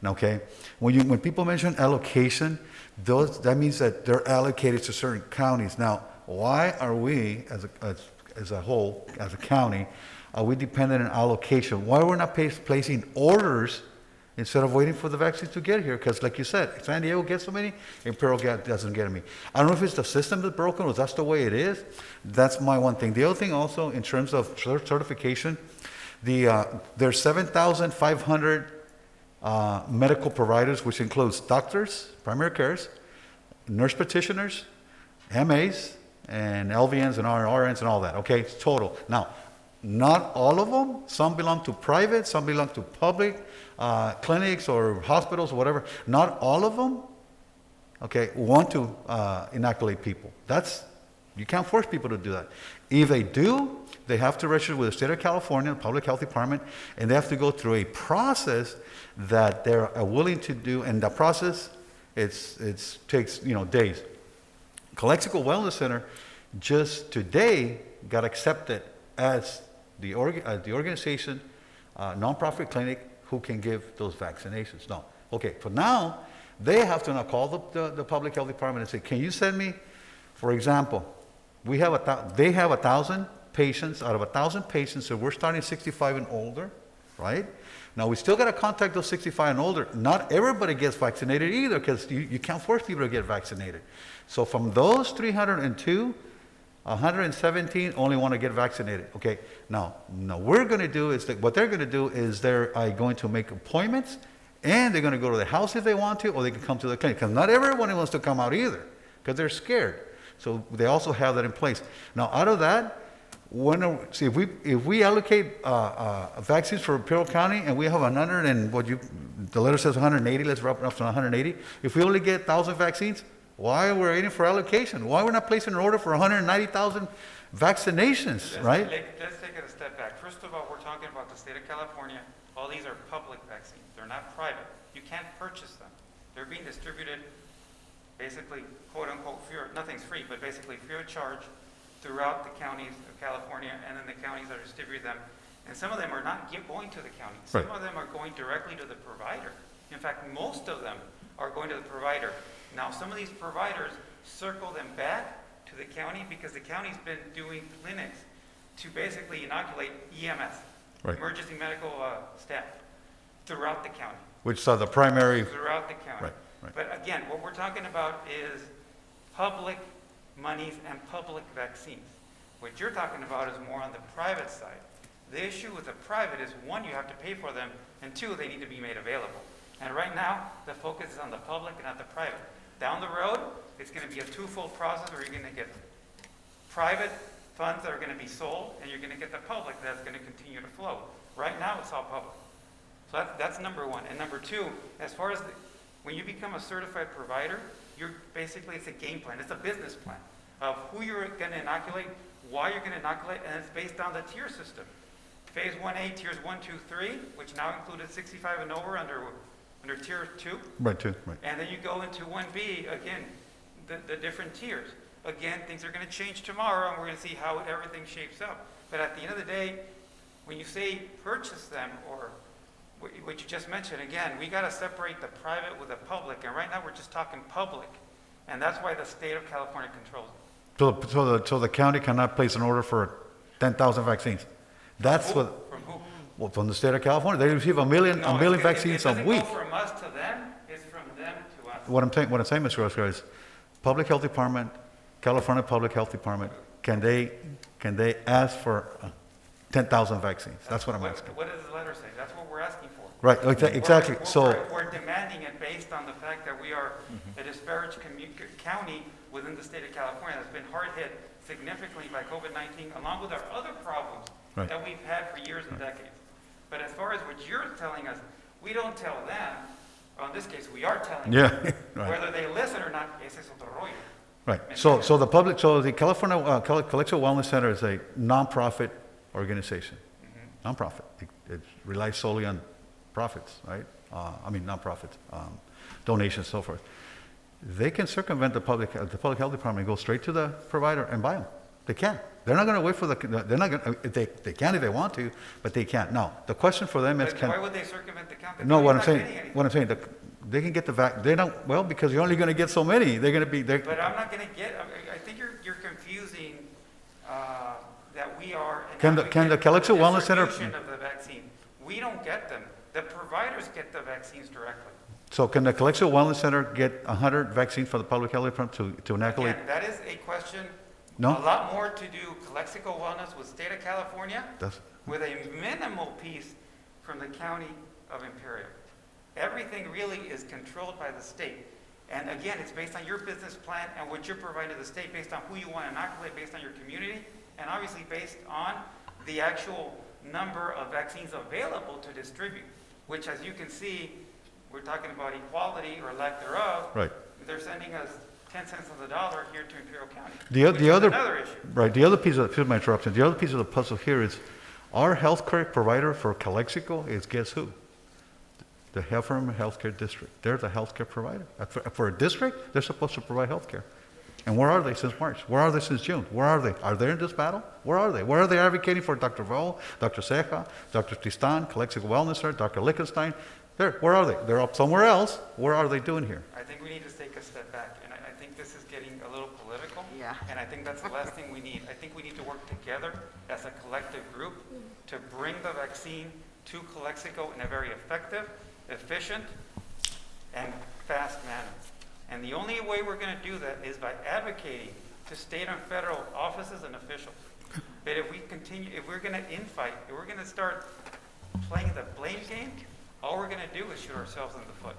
Okay, when people mention allocation, that means that they're allocated to certain counties. Now, why are we, as a whole, as a county, are we dependent on allocation? Why we're not placing orders instead of waiting for the vaccines to get here? Because, like you said, San Diego gets so many, Imperial doesn't get me. I don't know if it's the system that's broken or that's the way it is. That's my one thing. The other thing also, in terms of certification, there's 7,500 medical providers, which includes doctors, primary cares, nurse practitioners, MAs, and LVNs and RNs and all that. Okay, it's total. Now, not all of them. Some belong to private, some belong to public clinics or hospitals or whatever. Not all of them, okay, want to inoculate people. That's You can't force people to do that. If they do, they have to register with the state of California, the Public Health Department, and they have to go through a process that they're willing to do, and the process takes days. Calexico Wellness Center just today got accepted as the organization, nonprofit clinic who can give those vaccinations. Now, okay, for now, they have to now call the Public Health Department and say, can you send me, for example, they have 1,000 patients. Out of 1,000 patients, so we're starting 65 and older, right? Now, we still got to contact those 65 and older. Not everybody gets vaccinated either, because you can't force people to get vaccinated. So from those 302, 117 only want to get vaccinated. Okay, now what they're going to do is they're going to make appointments, and they're going to go to the house if they want to, or they can come to the clinic, because not everyone wants to come out either, because they're scared. So they also have that in place. Now, out of that, if we allocate vaccines for Imperial County, and we have 100 and the letter says 180, let's wrap it up to 180. If we only get 1,000 vaccines, why are we waiting for allocation? Why we're not placing an order for 190,000 vaccinations, right? Let's take it a step back. First of all, we're talking about the state of California. All these are public vaccines. They're not private. You can't purchase them. They're being distributed basically, quote unquote, nothing's free, but basically free of charge throughout the counties of California, and then the counties that distribute them. And some of them are not going to the county. Some of them are going directly to the provider. In fact, most of them are going to the provider. Now, some of these providers circle them back to the county, because the county's been doing clinics to basically inoculate EMS, emergency medical staff, throughout the county. Which are the primary. Throughout the county. Right. But again, what we're talking about is public monies and public vaccines. What you're talking about is more on the private side. The issue with the private is, one, you have to pay for them, and two, they need to be made available. And right now, the focus is on the public and not the private. Down the road, it's going to be a twofold process where you're going to get private funds that are going to be sold, and you're going to get the public that's going to continue to flow. Right now, it's all public. So that's number one. And number two, as far as when you become a certified provider, it's a game plan. It's a business plan of who you're going to inoculate, why you're going to inoculate, and it's based on the tier system. Phase 1A, tiers 1, 2, 3, which now included 65 and over under tier 2. Right, too. Right. And then you go into 1B, again, the different tiers. Again, things are going to change tomorrow, and we're going to see how everything shapes up. But at the end of the day, when you say purchase them, or what you just mentioned, again, we got to separate the private with the public, and right now we're just talking public, and that's why the state of California controls it. So the county cannot place an order for 10,000 vaccines. That's From what. who? Well, from the state of California, they receive a million vaccines a week. It doesn't go from us to them, it's from them to us. What I'm saying, Mr. Oscar, is Public Health Department, California Public Health Department, can they ask for 10,000 vaccines? That's what I'm asking. What does the letter say? That's what we're asking for. Right, exactly. We're demanding it based on the fact that we are a disparaged county within the state of California that's been hard hit significantly by COVID-19, along with our other problems that we've had for years and decades. But as far as what you're telling us, we don't tell them, or in this case, we are telling them, whether they listen or not, ese es otro rollo. Right, so the California Calexico Wellness Center is a nonprofit organization. Nonprofit. It relies solely on profits, right? Nonprofits, donations, so forth. They can circumvent the public health department and go straight to the provider and buy them. They can. They're not going to wait for they're not going to, they can if they want to, but they can't. Now, the question for them is, why would they circumvent the county? No, what I'm saying, they can get they don't, well, because you're only going to get so many. They're going to be, But I'm not going to I think you're confusing, that we are. Can the Calexico Wellness Center? Of the vaccine. We don't get them. The providers get the vaccines directly. So can the Calexico Wellness Center get 100 vaccines for the public health department to inoculate? Again, that is a question. No? A lot more to do Calexico Wellness with state of California, with a minimal piece from the county of Imperial. Everything really is controlled by the state. And again, it's based on your business plan and what you're providing to the state, based on who you want to inoculate, based on your community, and obviously based on the actual number of vaccines available to distribute, which, as you can see, we're talking about equality or lack thereof. Right. They're sending us 10 cents on the dollar here to Imperial County. The which is other, another issue. right, the other piece of, excuse my interruption, the other piece of the puzzle here is our healthcare provider for Calexico is guess who? The Heffern Healthcare District. They're the healthcare provider. For a district, they're supposed to provide healthcare. And where are they since March? Where are they since June? Where are they? Are they in this battle? Where are they? Where are they advocating for Dr. Vo, Dr. Ceja, Dr. Tristan, Calexico Wellness Center, Dr. Lichtenstein? Where are they? They're up somewhere else. What are they doing here? I think we need to take a step back, and I think this is getting a little political. Yeah. And I think that's the last thing we need. I think we need to work together as a collective group to bring the vaccine to Calexico in a very effective, efficient, and fast manner. And the only way we're going to do that is by advocating to state and federal offices and officials. But if we continue, if we're going to infight, if we're going to start playing the blame game, all we're going to do is shoot ourselves in the foot.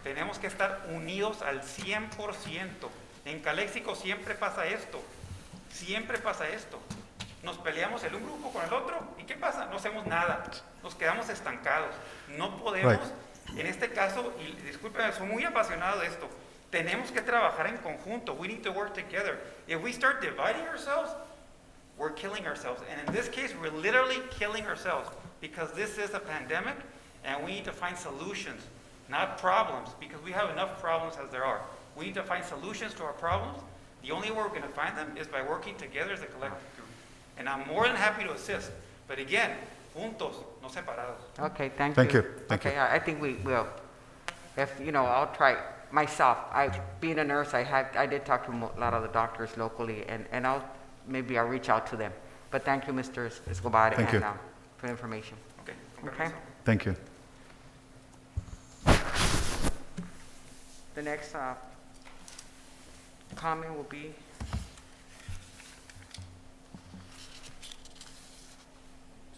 Tenemos que estar unidos al 100%. En Calexico siempre pasa esto. Siempre pasa esto. Nos peleamos el un grupo con el otro. ¿Y qué pasa? No hacemos nada. Nos quedamos estancados. No podemos, en este caso, y discúlpenme, soy muy apasionado de esto, tenemos que trabajar en conjunto. We need to work together. If we start dividing ourselves, we're killing ourselves. And in this case, we're literally killing ourselves because this is a pandemic and we need to find solutions, not problems, because we have enough problems as there are. We need to find solutions to our problems. The only way we're going to find them is by working together as a collective group. And I'm more than happy to assist. But again, juntos, no separados. Okay, thank you. Thank you. Thank Okay, you. I think we will. If, I'll try myself. Being a nurse, I did talk to a lot of the doctors locally, and I'll reach out to them. But thank you, Mr. Escobar, Thank you. for the information. Okay. Okay. Thank you. The next comment will be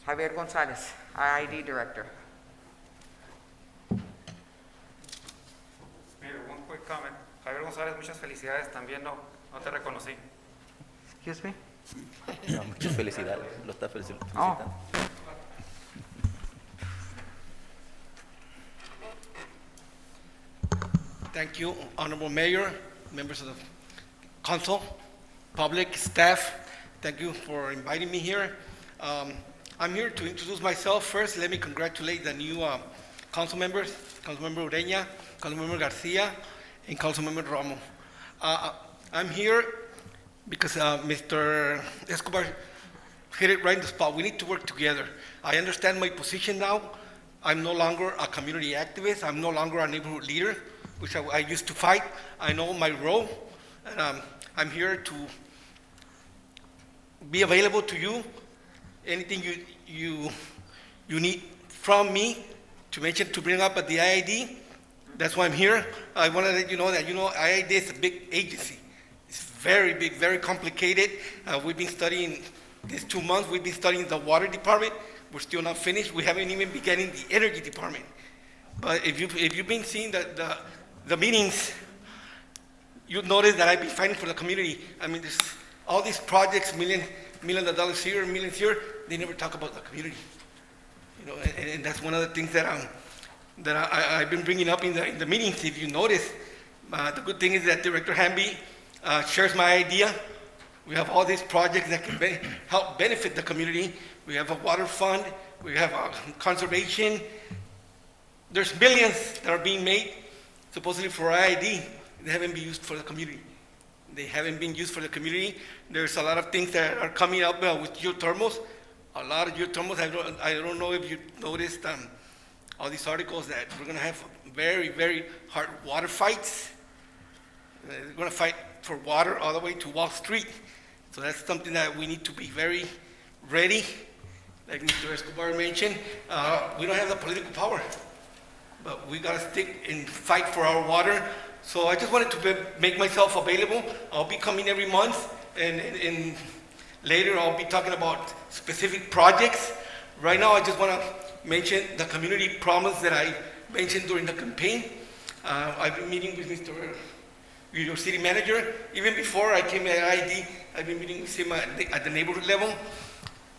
Javier Gonzalez, IID Director. Mayor, one quick comment. Javier González, muchas felicidades. También no te reconocí. Excuse me? No, muchas felicidades. Lo está Oh. felicitando. Thank you, Honorable Mayor, members of the council, public, staff. Thank you for inviting me here. I'm here to introduce myself. First, let me congratulate the new council members, Councilmember Ureña, Councilmember Garcia, and Councilmember Romo. I'm here because Mr. Escobar hit it right in the spot. We need to work together. I understand my position now. I'm no longer a community activist. I'm no longer a neighborhood leader, which I used to fight. I know my role, and I'm here to be available to you. Anything you need from me to bring up at the IID, that's why I'm here. I want to let you know that IID is a big agency. It's very big, very complicated. We've been studying these 2 months. We've been studying the water department. We're still not finished. We haven't even begun the energy department. But if you've been seeing the meetings, you'll notice that I've been fighting for the community. I mean, there's all these projects, millions of dollars here, millions here. They never talk about the community. And that's one of the things that I've been bringing up in the meetings. If you notice, the good thing is that Director Hamby shares my idea. We have all these projects that can help benefit the community. We have a water fund. We have conservation. There's millions that are being made supposedly for IID. They haven't been used for the community. They haven't been used for the community. There's a lot of things that are coming up with geothermals. A lot of geothermals. I don't know if you noticed all these articles that we're going to have very, very hard water fights. They're going to fight for water all the way to Wall Street. So that's something that we need to be very ready. Like Mr. Escobar mentioned, we don't have the political power, but we got to stick and fight for our water. So I just wanted to make myself available. I'll be coming every month, and later I'll be talking about specific projects. Right now, I just want to mention the community promise that I mentioned during the campaign. I've been meeting with your city manager. Even before I came at IID, I've been meeting with him at the neighborhood level.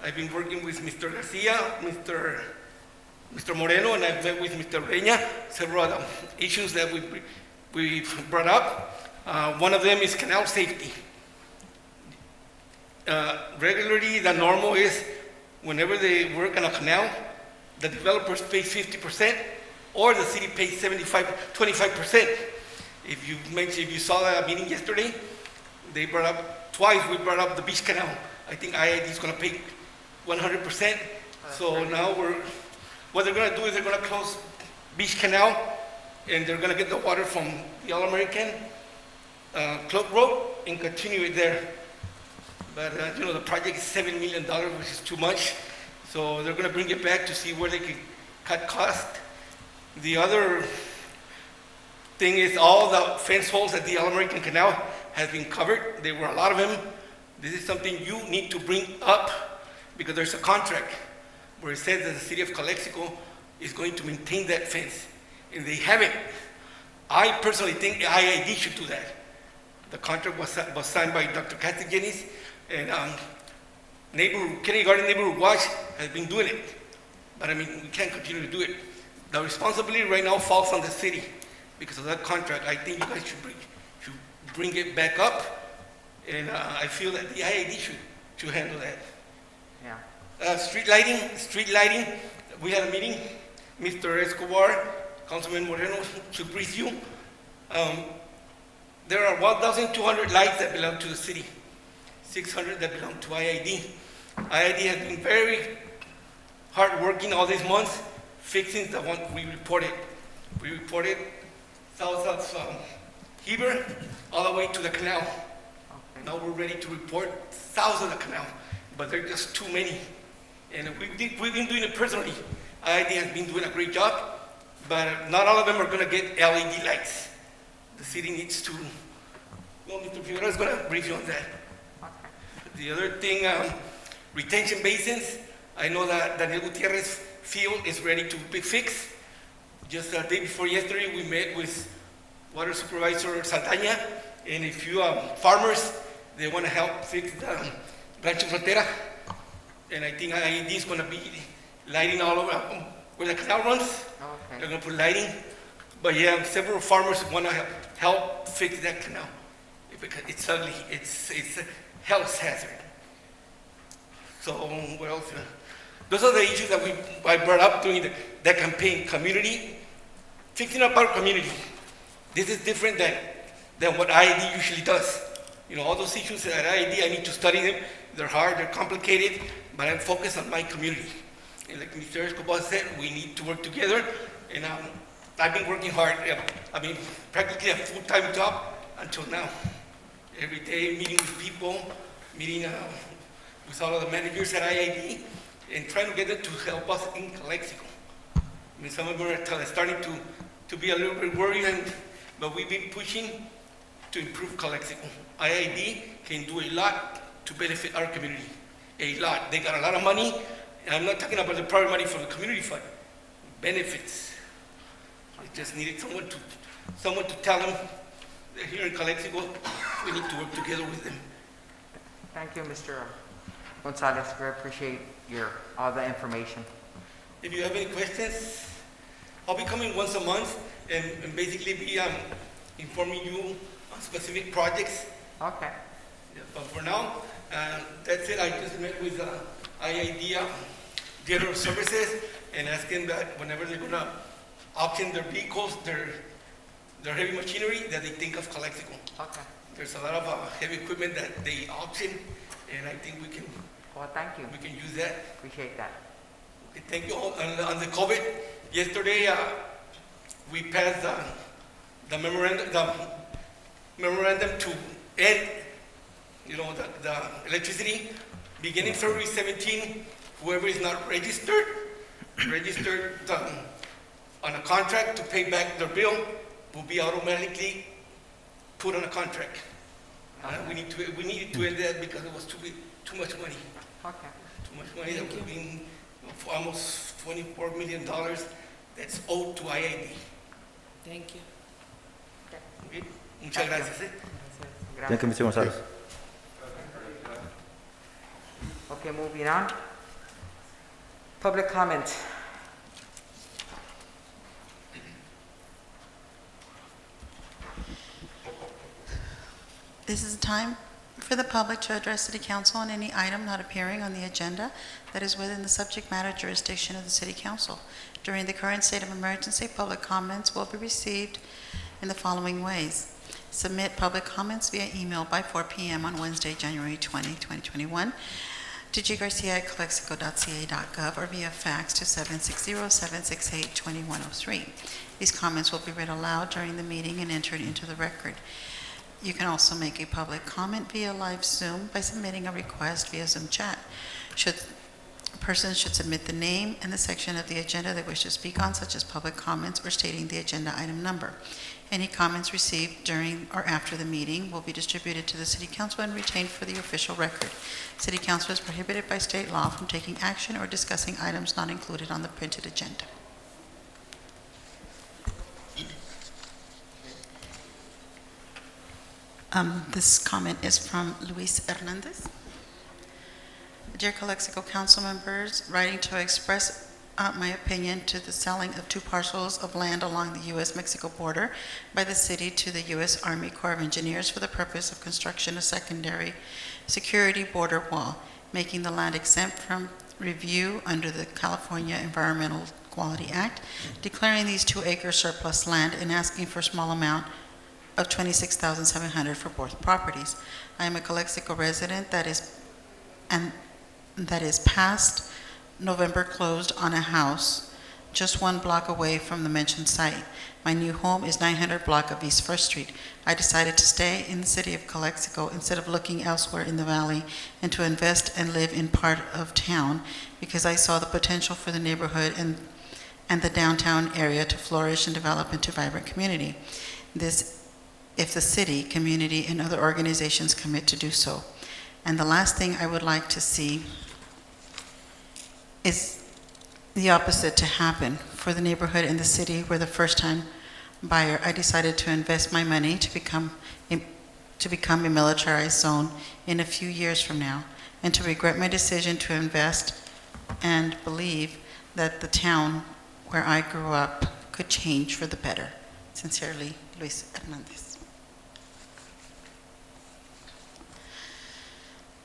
I've been working with Mr. Garcia, Mr. Moreno, and I've met with Mr. Ureña, several issues that we brought up. One of them is canal safety. Regularly, the normal is whenever they work on a canal, the developers pay 50% or the city pays 25%. If you saw that meeting yesterday, they brought up, twice we brought up the beach canal. I think IID is gonna pay 100%. So now what they're gonna do is they're gonna close Beach Canal and they're gonna get the water from the All-American Cloak Road and continue it there. But the project is $7 million, which is too much. So they're gonna bring it back to see where they can cut cost. The other thing is all the fence holes at the All-American Canal has been covered. There were a lot of them. This is something you need to bring up because there's a contract where it says that the city of Calexico is going to maintain that fence, and they haven't. I personally think the IID should do that. The contract was signed by Dr. Castiglianis, and Kindergarten Neighborhood Watch has been doing it. But I mean, we can't continue to do it. The responsibility right now falls on the city because of that contract. I think you guys should bring it back up, and I feel that the IID should handle that. Yeah. Street lighting, we had a meeting. Mr. Escobar, Councilman Moreno should brief you. There are 1,200 lights that belong to the city, 600 that belong to IID. IID has been very hard working all these months, fixing the one we reported. We reported south of Heber all the way to the canal. Okay. Now we're ready to report south of the canal, but there are just too many. And we've been doing it personally. IID has been doing a great job, but not all of them are going to get LED lights. The city needs to, well, Mr. Figueroa is going to brief you on that. Okay. The other thing, retention basins. I know that Daniel Gutierrez field is ready to be fixed. Just the day before yesterday, we met with Water Supervisor Saldaña and a few farmers. They want to help fix the Rancho Frontera. And I think IID is going to be lighting all over where the canal runs. Okay. They're going to put lighting. But yeah, several farmers want to help fix that canal because it's ugly. It's a health hazard. So what else? Those are the issues that I brought up during that campaign. Community, fixing up our community. This is different than what IID usually does. All those issues at IID, I need to study them. They're hard, they're complicated, but I'm focused on my community. And like Mr. Escobar said, we need to work together. And I've been working hard. I mean, practically a full-time job until now. Every day, meeting with people, meeting with all of the managers at IID, and trying to get them to help us in Calexico. I mean, some of them are starting to be a little bit worried, but we've been pushing to improve Calexico. IID can do a lot to benefit our community. A lot. They got a lot of money. And I'm not talking about the private money from the community fund. Benefits. I just needed someone to tell them that here in Calexico, we need to work together with them. Thank you, Mr. Gonzalez. We appreciate all the information. If you have any questions, I'll be coming once a month and basically be informing you on specific projects. Okay. Yeah, but for now, that's it. I just met with IID General Services and asking that whenever they're going to auction their vehicles, their heavy machinery, that they think of Calexico. Okay. There's a lot of heavy equipment that they auction, and I think we can Well, thank you. use that. Appreciate that. Okay, thank you all. On the COVID, yesterday we passed the memorandum to end, the electricity beginning February 17. Whoever is not registered on a contract to pay back their bill will be automatically put on a contract. We needed to end that because it was too much money. Okay. Too much money that would be almost $24 million that's owed to IID. Thank you. Okay? Muchas gracias. Thank you, Mr. Gonzalez. Okay, moving on. Public comment. This is a time for the public to address City Council on any item not appearing on the agenda that is within the subject matter jurisdiction of the City Council. During the current state of emergency, public comments will be received in the following ways. Submit public comments via email by 4 p.m. on Wednesday, January 20, 2021, to ggarcia@calexico.ca.gov or via fax to 760-768-2103. These comments will be read aloud during the meeting and entered into the record. You can also make a public comment via live Zoom by submitting a request via Zoom chat. Persons should submit the name and the section of the agenda they wish to speak on, such as public comments or stating the agenda item number. Any comments received during or after the meeting will be distributed to the City Council and retained for the official record. City Council is prohibited by state law from taking action or discussing items not included on the printed agenda. This comment is from Luis Hernandez. Dear Calexico Council members, writing to express my opinion to the selling of 2 parcels of land along the U.S.-Mexico border by the city to the U.S. Army Corps of Engineers for the purpose of construction of secondary security border wall, making the land exempt from review under the California Environmental Quality Act, declaring these 2 acres surplus land and asking for a small amount of $26,700 for both properties. I am a Calexico resident that is past November closed on a house just 1 block away from the mentioned site. My new home is 900 block of East First Street. I decided to stay in the city of Calexico instead of looking elsewhere in the valley and to invest and live in part of town because I saw the potential for the neighborhood and the downtown area to flourish and develop into a vibrant community. This if the city, community, and other organizations commit to do so. And the last thing I would like to see is the opposite to happen for the neighborhood and the city where the first-time buyer, I decided to invest my money to become a militarized zone in a few years from now, and to regret my decision to invest and believe that the town where I grew up could change for the better. Sincerely, Luis Hernandez.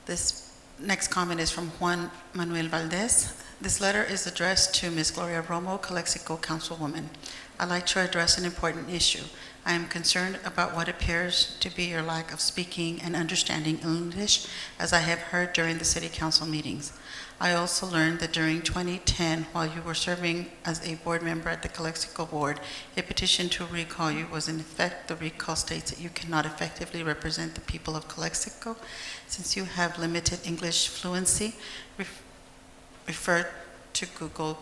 This next comment is from Juan Manuel Valdez. This letter is addressed to Ms. Gloria Romo, Calexico Councilwoman. I'd like to address an important issue. I am concerned about what appears to be your lack of speaking and understanding English, as I have heard during the City Council meetings. I also learned that during 2010, while you were serving as a board member at the Calexico Board, a petition to recall you was in effect. The recall states that you cannot effectively represent the people of Calexico since you have limited English fluency. Refer to Google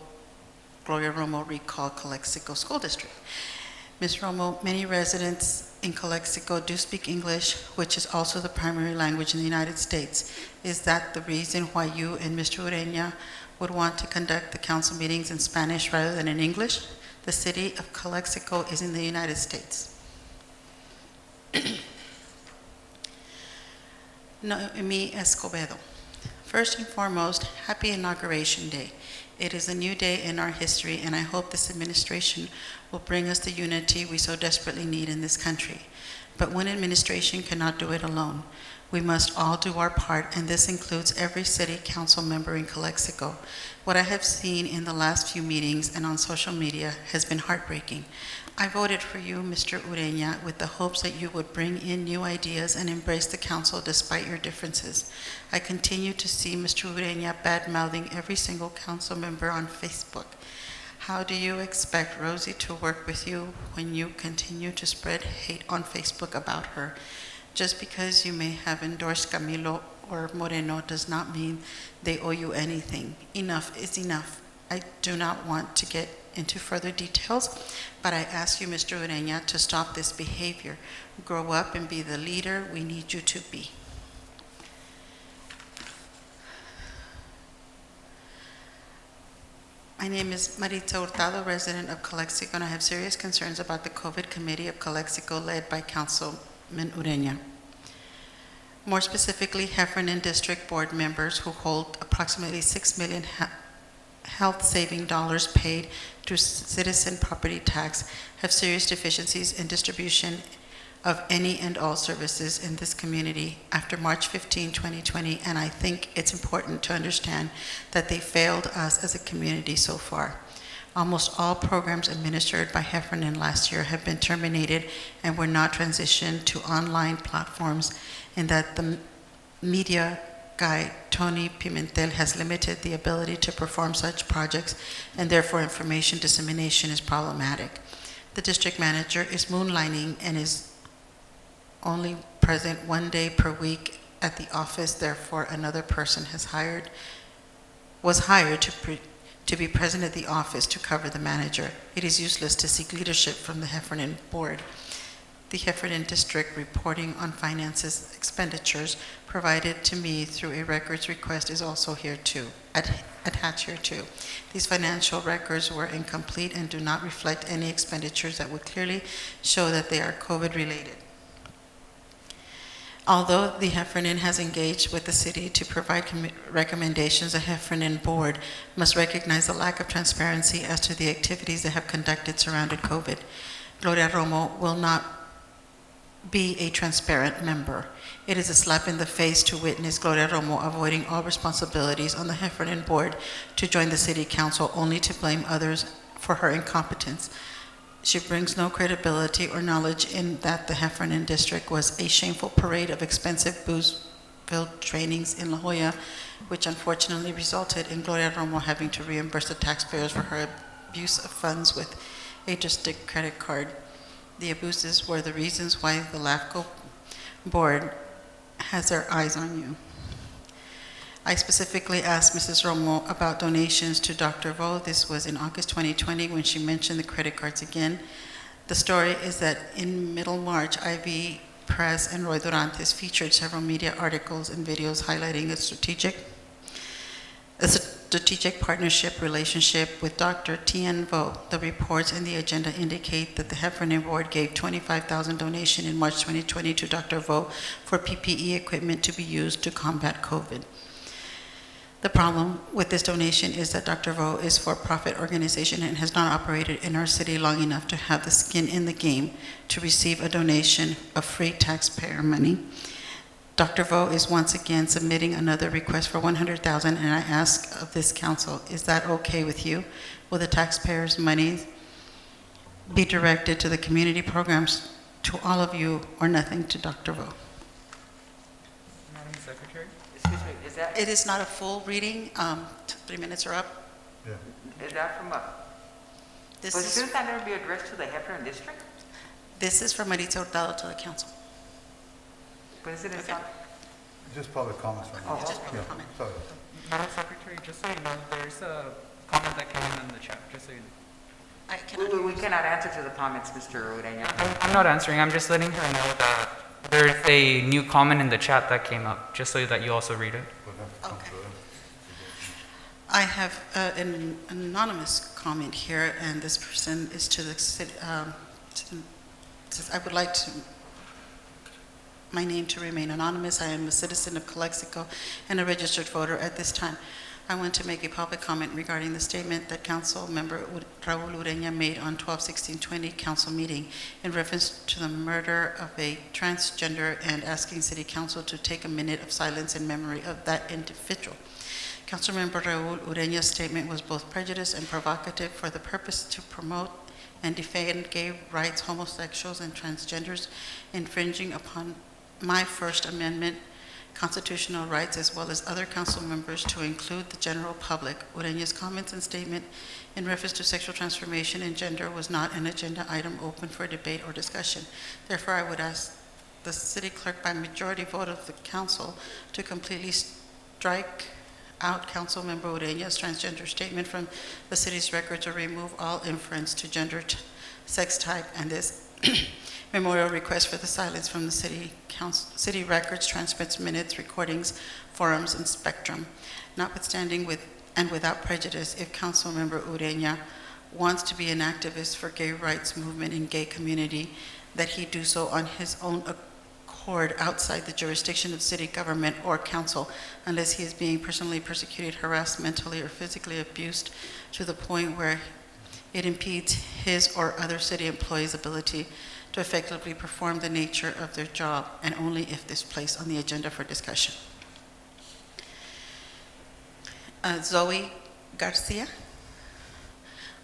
Gloria Romo Recall Calexico School District. Ms. Romo, many residents in Calexico do speak English, which is also the primary language in the United States. Is that the reason why you and Mr. Ureña would want to conduct the council meetings in Spanish rather than in English? The city of Calexico is in the United States. Noemi Escobedo. First and foremost, happy Inauguration Day. It is a new day in our history, and I hope this administration will bring us the unity we so desperately need in this country. But one administration cannot do it alone. We must all do our part, and this includes every city council member in Calexico. What I have seen in the last few meetings and on social media has been heartbreaking. I voted for you, Mr. Ureña, with the hopes that you would bring in new ideas and embrace the council despite your differences. I continue to see Mr. Ureña bad-mouthing every single council member on Facebook. How do you expect Rosie to work with you when you continue to spread hate on Facebook about her? Just because you may have endorsed Camilo or Moreno does not mean they owe you anything. Enough is enough. I do not want to get into further details, but I ask you, Mr. Ureña, to stop this behavior. Grow up and be the leader we need you to be. My name is Maritza Hurtado, resident of Calexico, and I have serious concerns about the COVID committee of Calexico led by Councilman Ureña. More specifically, Heffernan District Board members who hold approximately $6 million health-saving dollars paid through citizen property tax have serious deficiencies in distribution of any and all services in this community after March 15, 2020, and I think it's important to understand that they failed us as a community so far. Almost all programs administered by Heffernan last year have been terminated and were not transitioned to online platforms, in that the media guy, Tony Pimentel, has limited the ability to perform such projects, and therefore information dissemination is problematic. The district manager is moonlighting and is only present 1 day per week at the office. Therefore, another person was hired to be present at the office to cover the manager. It is useless to seek leadership from the Heffernan board. The Heffernan district reporting on finances expenditures provided to me through a records request is also here too, attached here too. These financial records were incomplete and do not reflect any expenditures that would clearly show that they are COVID related. Although the Heffernan has engaged with the city to provide recommendations, the Heffernan board must recognize the lack of transparency as to the activities they have conducted surrounding COVID. Gloria Romo will not be a transparent member. It is a slap in the face to witness Gloria Romo avoiding all responsibilities on the Heffernan board to join the city council, only to blame others for her incompetence. She brings no credibility or knowledge in that the Heffernan district was a shameful parade of expensive booze-filled trainings in La Jolla, which unfortunately resulted in Gloria Romo having to reimburse the taxpayers for her abuse of funds with a district credit card. The abuses were the reasons why the LAFCO board has their eyes on you. I specifically asked Mrs. Romo about donations to Dr. Vo. This was in August 2020 when she mentioned the credit cards again. The story is that in middle March, IV Press and Roy Durantes featured several media articles and videos highlighting a strategic partnership relationship with Dr. Tien Vo. The reports in the agenda indicate that the Heffernan board gave $25,000 donation in March 2020 to Dr. Vo for PPE equipment to be used to combat COVID. The problem with this donation is that Dr. Vo is a for-profit organization and has not operated in our city long enough to have the skin in the game to receive a donation of free taxpayer money. Dr. Vo is once again submitting another request for $100,000, and I ask of this council, is that okay with you? Will the taxpayers' money be directed to the community programs to all of you or nothing to Dr. Vo? Madam Secretary? Excuse me, is that, It is not a full reading. 3 minutes are up. Yeah. is that from a, This but is, shouldn't that never be addressed to the Heffernan district? this is from Maritza Hurtado to the council. But isn't it Okay. not? Just public comments right now. Oh, Just okay. public comment. Sorry. Madam Secretary, just so you know, there's a comment that came in the chat, just so you know. I cannot We cannot answer to the comments, Mr. Ureña. I'm not answering, I'm just letting her know that there's a new comment in the chat that came up, just so that you also read it. We'll have to come Okay. to it. I have an anonymous comment here, and this person is to the city. Says, I would like my name to remain anonymous. I am a citizen of Calexico and a registered voter at this time. I want to make a public comment regarding the statement that Council Member Raul Ureña made on 12/16/20 council meeting in reference to the murder of a transgender, and asking City Council to take a minute of silence in memory of that individual. Councilmember Raul Ureña's statement was both prejudiced and provocative for the purpose to promote and defend gay rights, homosexuals, and transgenders, infringing upon my First Amendment constitutional rights, as well as other council members, to include the general public. Ureña's comments and statement in reference to sexual transformation and gender was not an agenda item open for debate or discussion. Therefore, I would ask the city clerk by majority vote of the council to completely strike out Councilmember Ureña's transgender statement from the city's records, or remove all inference to gender, sex type, and this memorial request for the silence from the city records, transcripts, minutes, recordings, forums, and spectrum. Notwithstanding and without prejudice, if Councilmember Ureña wants to be an activist for gay rights movement in gay community, that he do so on his own accord outside the jurisdiction of city government or council, unless he is being personally persecuted, harassed, mentally or physically abused to the point where it impedes his or other city employees' ability to effectively perform the nature of their job, and only if this placed on the agenda for discussion. Zoe García.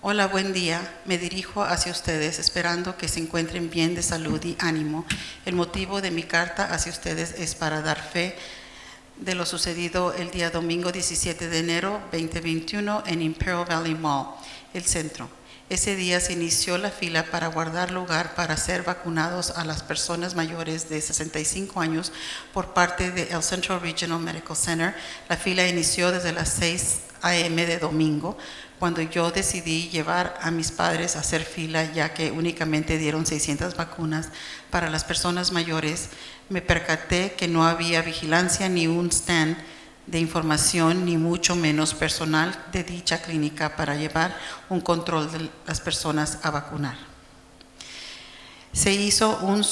Hola, buen día. Me dirijo hacia ustedes esperando que se encuentren bien de salud y ánimo. El motivo de mi carta hacia ustedes es para dar fe de lo sucedido el día domingo 17 de enero 2021 en Imperial Valley Mall, el centro. Ese día se inició la fila para guardar lugar para ser vacunados a las personas mayores de 65 años por parte de El Central Regional Medical Center. La fila inició desde las 6 a.m. de domingo, cuando yo decidí llevar a mis padres a hacer fila, ya que únicamente dieron 600 vacunas para las personas mayores. Me percaté que no había vigilancia ni un stand de información, ni mucho menos personal de dicha clínica para llevar un control de las personas a vacunar. Se hizo un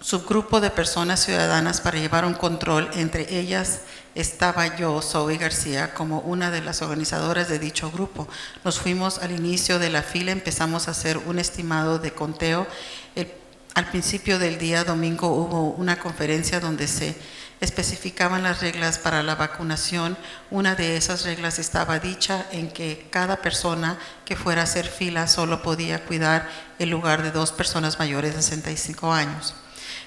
subgrupo de personas ciudadanas para llevar un control. Entre ellas estaba yo, Zoe García, como una de las organizadoras de dicho grupo. Nos fuimos al inicio de la fila, empezamos a hacer un estimado de conteo. Al principio del día domingo hubo una conferencia donde se especificaban las reglas para la vacunación. Una de esas reglas estaba dicha en que cada persona que fuera a hacer fila solo podía cuidar el lugar de 2 personas mayores de 65 años.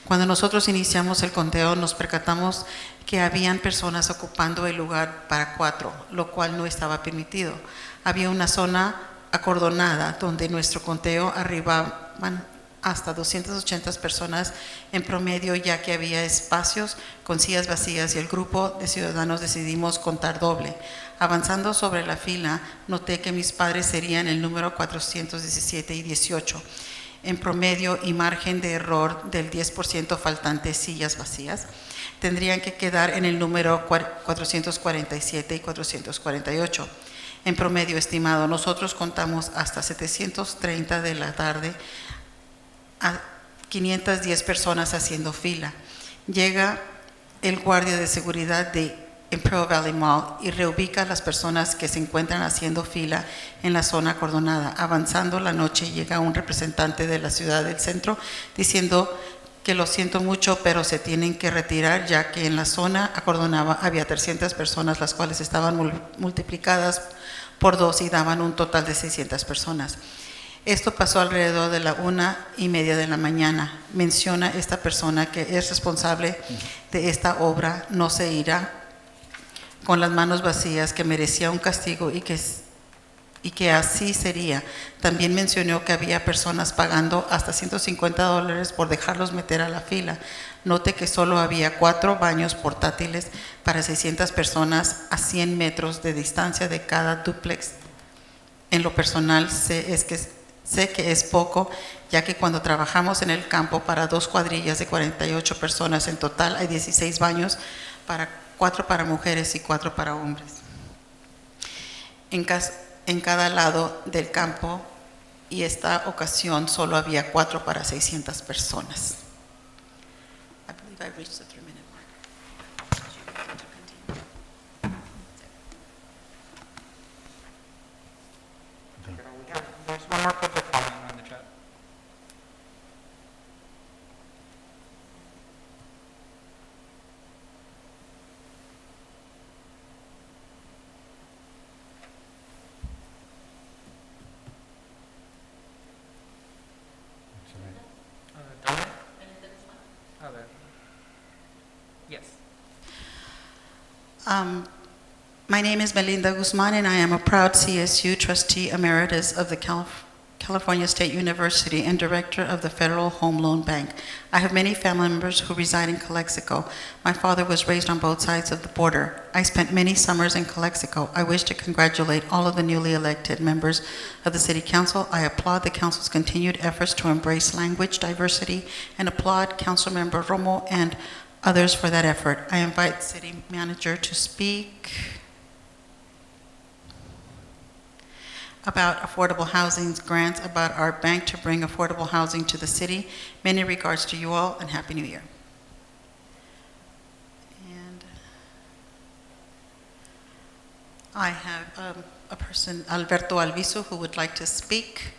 Cuando nosotros iniciamos el conteo, nos percatamos que habían personas ocupando el lugar para 4, lo cual no estaba permitido. Había una zona acordonada donde nuestro conteo arribaban hasta 280 personas en promedio, ya que había espacios con sillas vacías y el grupo de ciudadanos decidimos contar doble. Avanzando sobre la fila, noté que mis padres serían el número 417 y 18. En promedio y margen de error del 10% faltantes sillas vacías, tendrían que quedar en el número 447 y 448. En promedio estimado, nosotros contamos hasta 730 de la tarde a 510 personas haciendo fila. Llega el guardia de seguridad de Imperial Valley Mall y reubica a las personas que se encuentran haciendo fila en la zona acordonada. Avanzando la noche, llega un representante de la ciudad del centro diciendo que lo siento mucho, pero se tienen que retirar, ya que en la zona acordonada había 300 personas, las cuales estaban multiplicadas por 2 y daban un total de 600 personas. Esto pasó alrededor de la 1:30 de la mañana. Menciona esta persona que es responsable de esta obra, no se irá con las manos vacías, que merecía un castigo y que así sería. También mencionó que había personas pagando hasta $150 por dejarlos meter a la fila. Note que solo había 4 baños portátiles para 600 personas a 100 metros de distancia de cada dúplex. En lo personal, sé que es poco, ya que cuando trabajamos en el campo para 2 cuadrillas de 48 personas en total, hay 16 baños, 4 para mujeres y 4 para hombres. En cada lado del campo, y esta ocasión solo había 4 para 600 personas. I believe I've reached the 3-minute mark. There's one more public comment on the chat. Donna? A ver. Yes. My name is Melinda Guzman, and I am a proud CSU trustee emeritus of the California State University and director of the Federal Home Loan Bank. I have many family members who reside in Calexico. My father was raised on both sides of the border. I spent many summers in Calexico. I wish to congratulate all of the newly elected members of the City Council. I applaud the Council's continued efforts to embrace language diversity and applaud Councilmember Romo and others for that effort. I invite the City Manager to speak about affordable housing grants, about our bank to bring affordable housing to the city. Many regards to you all, and Happy New Year. And I have a person, Alberto Alviso, who would like to speak.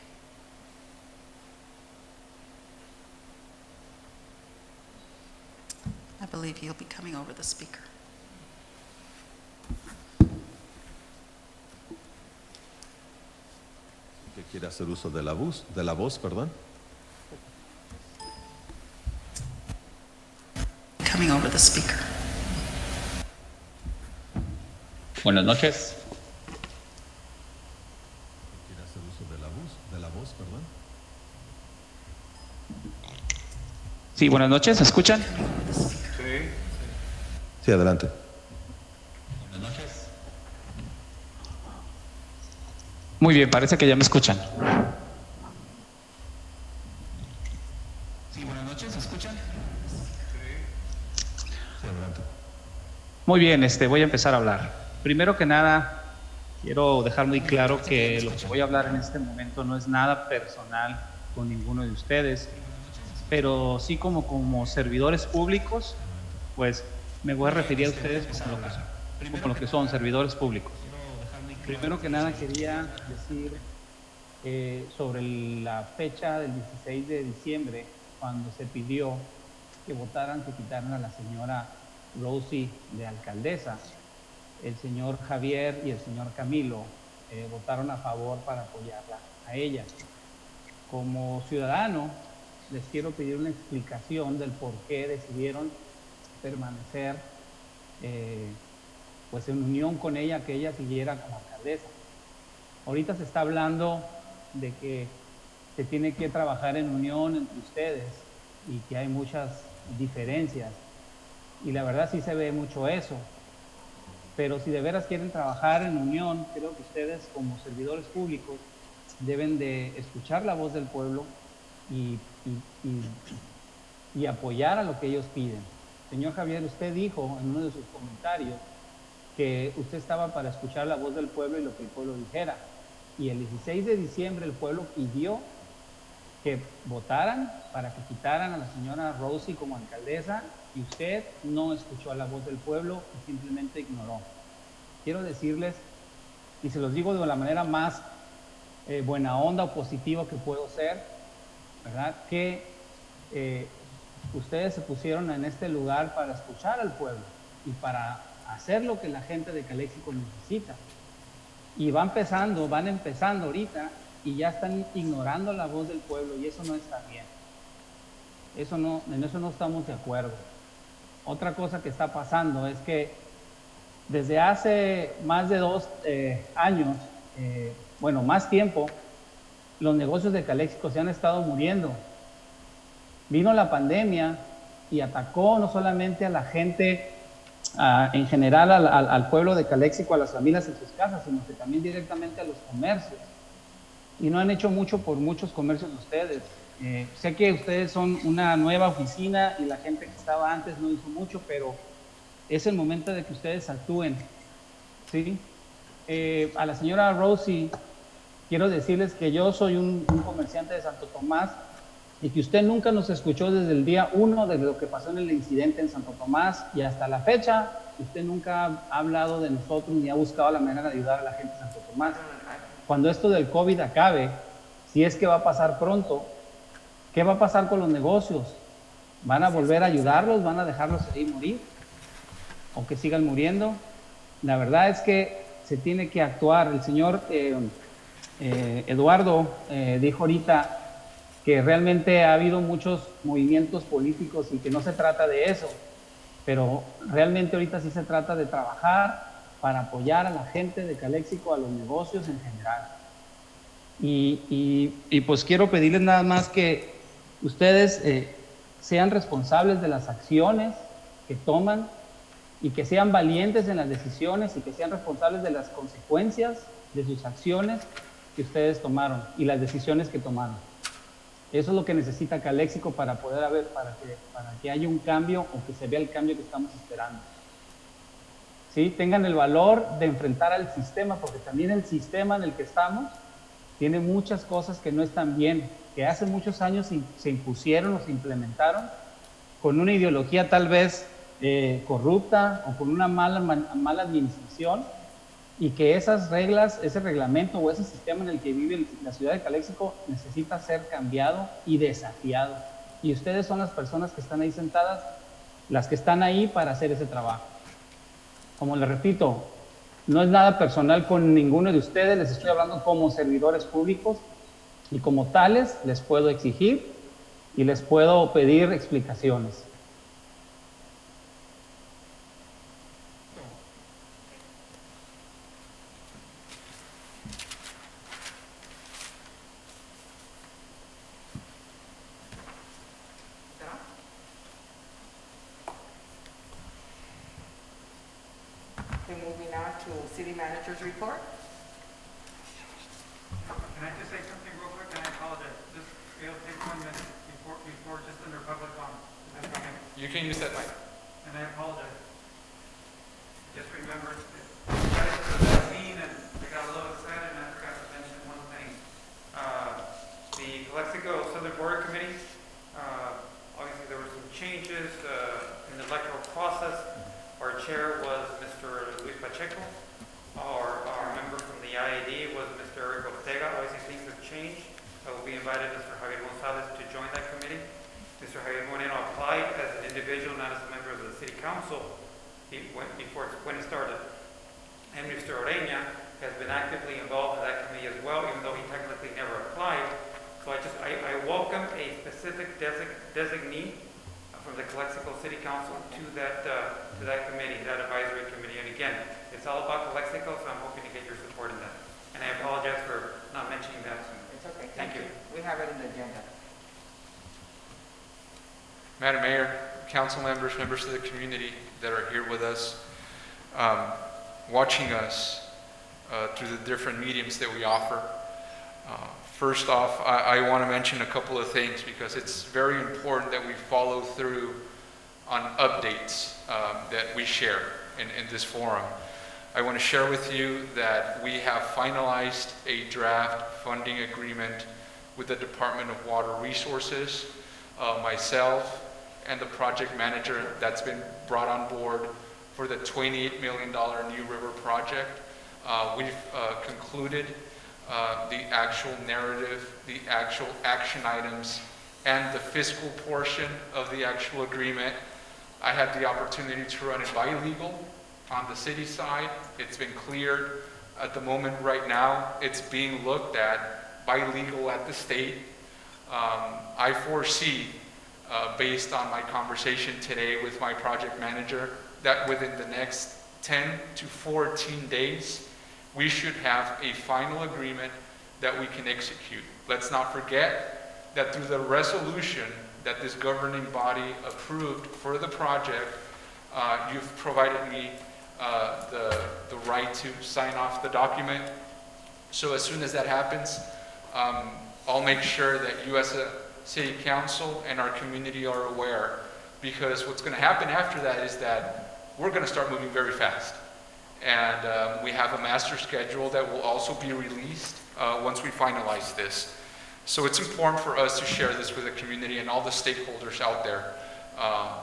believe he'll be coming over the speaker. Que quiere hacer uso de la voz, perdón. Coming over the speaker. Buenas noches. Quiere hacer uso de la voz, perdón. Sí, buenas noches, ¿se escuchan? Sí, adelante. Buenas noches. Muy bien, parece que ya me escuchan. Sí, buenas noches, ¿se escuchan? Sí, adelante. Muy bien, voy a empezar a hablar. Primero que nada, quiero dejar muy claro que lo que voy a hablar en este momento no es nada personal con ninguno de ustedes, pero sí como servidores públicos, pues me voy a referir a ustedes como lo que son servidores públicos. Primero que nada quería decir sobre la fecha del 16 de diciembre, cuando se pidió que votaran, que quitaran a la señora Rosie de alcaldesa. El señor Javier y el señor Camilo votaron a favor para apoyarla a ella. Como ciudadano, les quiero pedir una explicación del por qué decidieron permanecer pues en unión con ella, que ella siguiera como alcaldesa. Ahorita se está hablando de que se tiene que trabajar en unión entre ustedes y que hay muchas diferencias. Y la verdad sí se ve mucho eso. Pero si de veras quieren trabajar en unión, creo que ustedes como servidores públicos deben de escuchar la voz del pueblo y apoyar a lo que ellos piden. Señor Javier, usted dijo en uno de sus comentarios que usted estaba para escuchar la voz del pueblo y lo que el pueblo dijera. Y el 16 de diciembre el pueblo pidió que votaran para que quitaran a la señora Rosie como alcaldesa, y usted no escuchó a la voz del pueblo y simplemente ignoró. Quiero decirles, y se los digo de la manera más buena onda o positiva que puedo ser, ¿verdad? Que ustedes se pusieron en este lugar para escuchar al pueblo y para hacer lo que la gente de Calexico necesita. Y van empezando ahorita y ya están ignorando la voz del pueblo, y eso no está bien. En eso no estamos de acuerdo. Otra cosa que está pasando es que desde hace más de 2 años, más tiempo, los negocios de Calexico se han estado muriendo. Vino la pandemia y atacó no solamente a la gente, en general al pueblo de Calexico, a las familias en sus casas, sino que también directamente a los comercios. Y no han hecho mucho por muchos comercios de ustedes. Sé que ustedes son una nueva oficina y la gente que estaba antes no hizo mucho, pero es el momento de que ustedes actúen, ¿sí? A la señora Rosie, quiero decirles que yo soy un comerciante de Santo Tomás y que usted nunca nos escuchó desde el día 1 de lo que pasó en el incidente en Santo Tomás, y hasta la fecha usted nunca ha hablado de nosotros ni ha buscado la manera de ayudar a la gente de Santo Tomás. Cuando esto del COVID acabe, si es que va a pasar pronto, ¿qué va a pasar con los negocios? ¿Van a volver a ayudarlos? ¿Van a dejarlos ahí morir? ¿O que sigan muriendo? La verdad es que se tiene que actuar. El señor Eduardo dijo ahorita que realmente ha habido muchos movimientos políticos y que no se trata de eso, pero realmente ahorita sí se trata de trabajar para apoyar a la gente de Calexico, a los negocios en general. Y pues quiero pedirles nada más que ustedes sean responsables de las acciones que toman y que sean valientes en las decisiones y que sean responsables de las consecuencias de sus acciones que ustedes tomaron y las decisiones que tomaron. Eso es lo que necesita Calexico para poder haber, para que haya un cambio o que se vea el cambio que estamos esperando. ¿Sí? Tengan el valor de enfrentar al sistema, porque también el sistema en el que estamos tiene muchas cosas que no están bien, que hace muchos años se impusieron o se implementaron con una ideología tal vez corrupta o con una mala administración, y que esas reglas, ese reglamento o ese sistema en el que vive la ciudad de Calexico necesita ser cambiado y desafiado. Y ustedes son las personas que están ahí sentadas las que están ahí para hacer ese trabajo. Como les repito, no es nada personal con ninguno de ustedes, les estoy hablando como servidores públicos y como tales les puedo exigir y les puedo pedir explicaciones. Okay, moving on to city manager's report. Can I just say something real quick? And I apologize. It'll take 1 minute before just under public comment. Is that okay? You can use that mic. And I apologize. Just remember, I was the vaccine and I got a little excited and I forgot to mention one thing. The Calexico Southern Border Committee, obviously there were some changes in the electoral process. Our chair was Mr. Luis Pacheco. Our member from the IAD was Mr. Eric Ortega. Obviously things have changed. We invited Mr. Javier Gonzalez to join that committee. Mr. Javier Moreno applied as an individual, not as a member of the city council before when it started. And Mr. Oreña has been actively involved in that committee as well, even though he technically never applied. So I welcome a specific designee from the Calexico City Council to that committee, that advisory committee. And again, it's all about Calexico, so I'm hoping to get your support in that. And I apologize for not mentioning that sooner. It's okay, thank you. We have it in the agenda. Madam Mayor, council members, members of the community that are here with us, watching us through the different mediums that we offer. First off, I want to mention a couple of things because it's very important that we follow through on updates that we share in this forum. I want to share with you that we have finalized a draft funding agreement with the Department of Water Resources, myself, and the project manager that's been brought on board for the $28 million New River project. We've concluded the actual narrative, the actual action items, and the fiscal portion of the actual agreement. I had the opportunity to run it by legal on the city side. It's been cleared. At the moment right now, it's being looked at by legal at the state. I foresee, based on my conversation today with my project manager, that within the next 10 to 14 days, we should have a final agreement that we can execute. Let's not forget that through the resolution that this governing body approved for the project, you've provided me the right to sign off the document. So as soon as that happens, I'll make sure that you as a city council and our community are aware, because what's going to happen after that is that we're going to start moving very fast. And we have a master schedule that will also be released once we finalize this. So it's important for us to share this with the community and all the stakeholders out there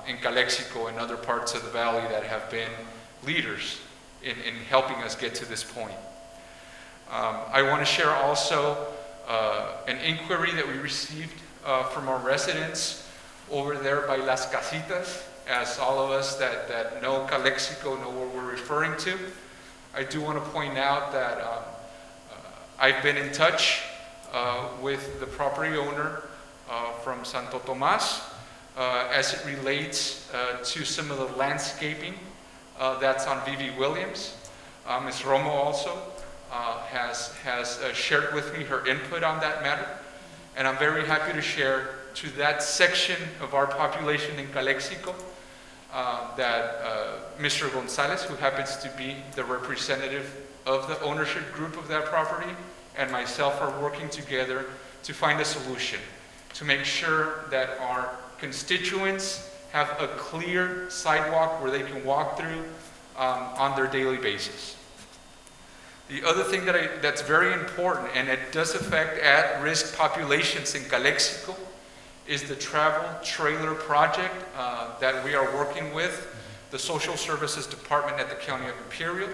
in Calexico and other parts of the valley that have been leaders in helping us get to this point. I want to share also an inquiry that we received from our residents over there by Las Casitas. As all of us that know Calexico know what we're referring to. I do want to point out that I've been in touch with the property owner from Santo Tomas as it relates to some of the landscaping that's on Vivi Williams. Ms. Romo also has shared with me her input on that matter, and I'm very happy to share to that section of our population in Calexico that Mr. Gonzalez, who happens to be the representative of the ownership group of that property, and myself are working together to find a solution to make sure that our constituents have a clear sidewalk where they can walk through on their daily basis. The other thing that's very important, and it does affect at-risk populations in Calexico, is the travel trailer project that we are working with the Social Services Department at the County of Imperial.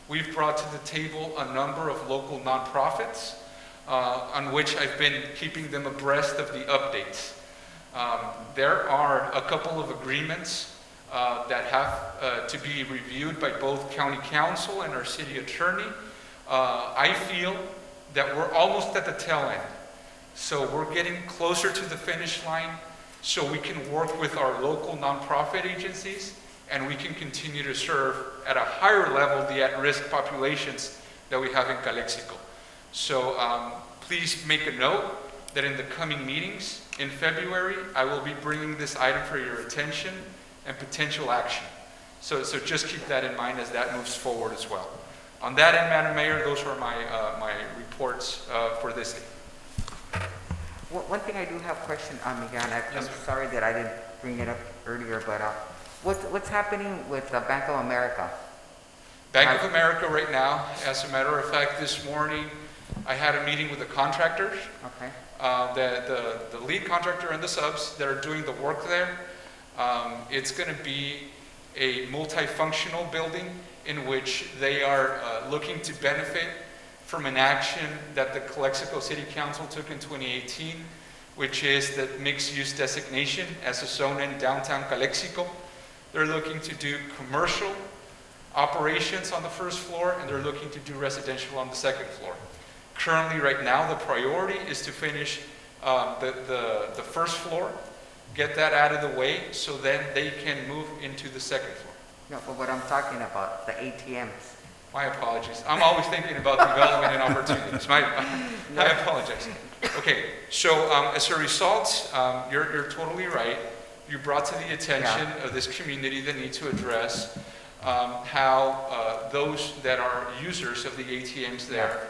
We've brought to the table a number of local nonprofits on which I've been keeping them abreast of the updates. There are a couple of agreements that have to be reviewed by both county council and our city attorney. I feel that we're almost at the tail end. So we're getting closer to the finish line so we can work with our local nonprofit agencies and we can continue to serve at a higher level the at-risk populations that we have in Calexico. So please make a note that in the coming meetings in February, I will be bringing this item for your attention and potential action. So just keep that in mind as that moves forward as well. On that end, Madam Mayor, those are my, my reports for this day. One thing I do have a question on, Miguel, and I'm Yes, sir. sorry that I didn't bring it up earlier, but what's happening with Bank of America? Bank of America right now, as a matter of fact, this morning, I had a meeting with the contractors, Okay. the lead contractor and the subs that are doing the work there. It's going to be a multifunctional building in which they are looking to benefit from an action that the Calexico City Council took in 2018, which is the mixed-use designation as a zone in downtown Calexico. They're looking to do commercial operations on the first floor, and they're looking to do residential on the second floor. Currently, right now, the priority is to finish the first floor, get that out of the way, so then they can move into the second floor. No, but what I'm talking about, the ATMs. My apologies. I'm always thinking about development and opportunities. I apologize. Okay, so as a result, you're totally right. You brought to the attention of this community the need to address how those that are users of the ATMs there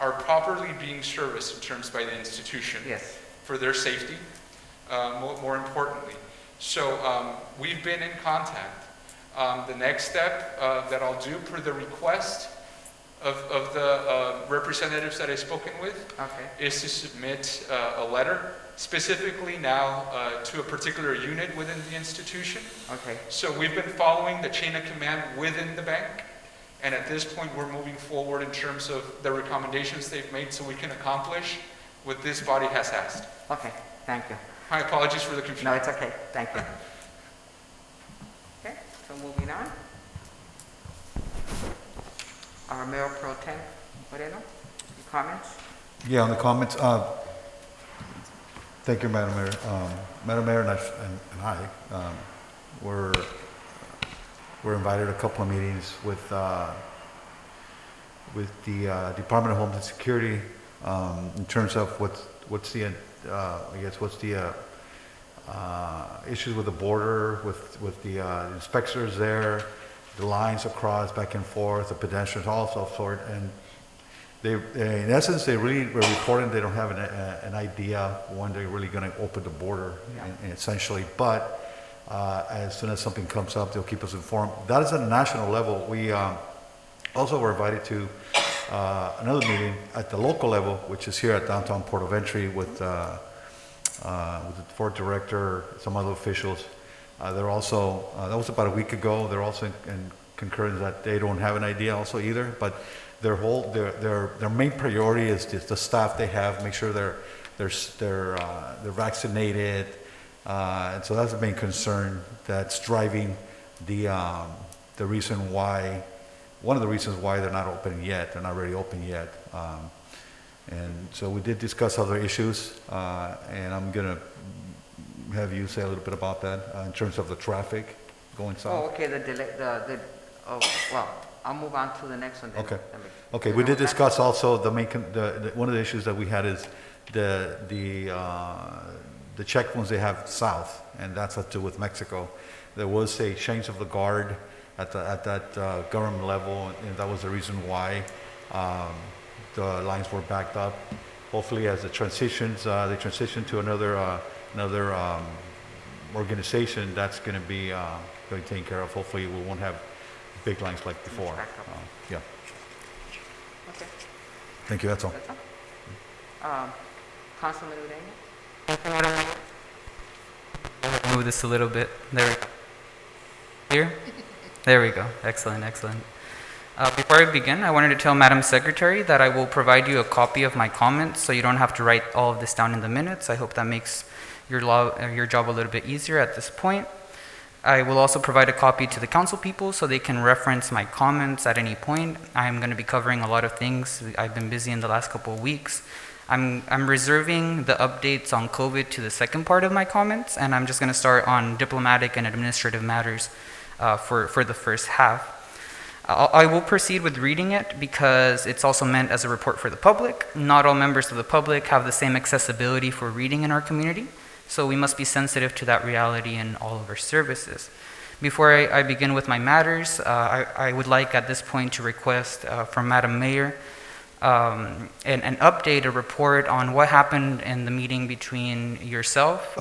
are properly being serviced in terms by the institution for their safety, more importantly. So we've been in contact. The next step that I'll do per the request of the representatives that I've spoken with is to submit a letter specifically now to a particular unit within the institution. Okay. So we've been following the chain of command within the bank, and at this point we're moving forward in terms of the recommendations they've made so we can accomplish what this body has asked. Okay, thank you. My apologies for the confusion. No, it's okay, thank you. Okay, so moving on. Our Mayor Pro Tem Moreno, your comments? Yeah, on the comments, thank you, Madam Mayor. Madam Mayor and I were invited to a couple of meetings with the Department of Homeland Security in terms of what's the issues with the border, with the inspectors there, the lines across, back and forth, the pedestrians, all sort. And they, in essence, they really were reporting they don't have an idea when they're really going to open the border, essentially. But as soon as something comes up, they'll keep us informed. That is at a national level. We also were invited to another meeting at the local level, which is here at downtown Port of Entry with the Port Director, some other officials. They're also, that was about a week ago, they're also in concurrence that they don't have an idea also either, but their main priority is just the staff they have, make sure they're vaccinated, and so that's the main concern that's driving the reason why, one of the reasons why they're not open yet, they're not really open yet. And so we did discuss other issues, and I'm gonna have you say a little bit about that in terms of the traffic going south. Oh, okay, well, I'll move on to the next one then. Okay. Okay, we did discuss also the main, one of the issues that we had is the checkpoints they have south, and that's up to with Mexico. There was a change of the guard at that government level, and that was the reason why the lines were backed up. Hopefully, as it transitions, they transition to another organization, that's going to be taken care of. Hopefully, we won't have big lines like before. Yeah. Okay. Thank you. That's all. Councilman Ureña? Move this a little bit. There we go. Here? There we go. Excellent, excellent. Before I begin, I wanted to tell Madam Secretary that I will provide you a copy of my comments so you don't have to write all of this down in the minutes. I hope that makes your job a little bit easier at this point. I will also provide a copy to the council people so they can reference my comments at any point. I'm going to be covering a lot of things. I've been busy in the last couple of weeks. I'm reserving the updates on COVID to the second part of my comments, and I'm just going to start on diplomatic and administrative matters for the first half. I will proceed with reading it because it's also meant as a report for the public. Not all members of the public have the same accessibility for reading in our community, so we must be sensitive to that reality in all of our services. Before I begin with my matters, I would like at this point to request from Madam Mayor an update, a report on what happened in the meeting between yourself,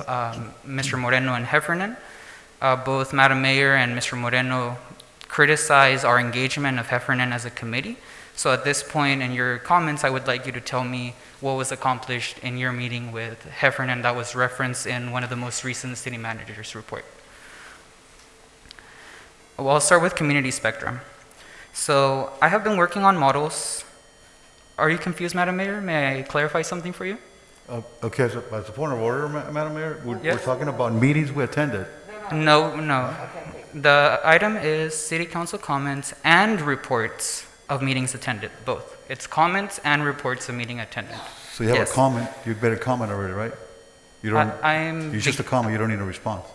Mr. Moreno, and Heffernan. Both Madam Mayor and Mr. Moreno criticize our engagement of Heffernan as a committee. So at this point in your comments, I would like you to tell me what was accomplished in your meeting with Heffernan that was referenced in one of the most recent city manager's report. Well, I'll start with community spectrum. So I have been working on models. Are you confused, Madam Mayor? May I clarify something for you? Okay, so as a point of order, Madam Mayor, we're Yes. talking about meetings we attended. No. The item is city council comments and reports of meetings attended, both. It's comments and reports of meeting attended. So you have Yes. a comment, you better comment already, right? You don't, I'm it's just a comment, you don't need a response.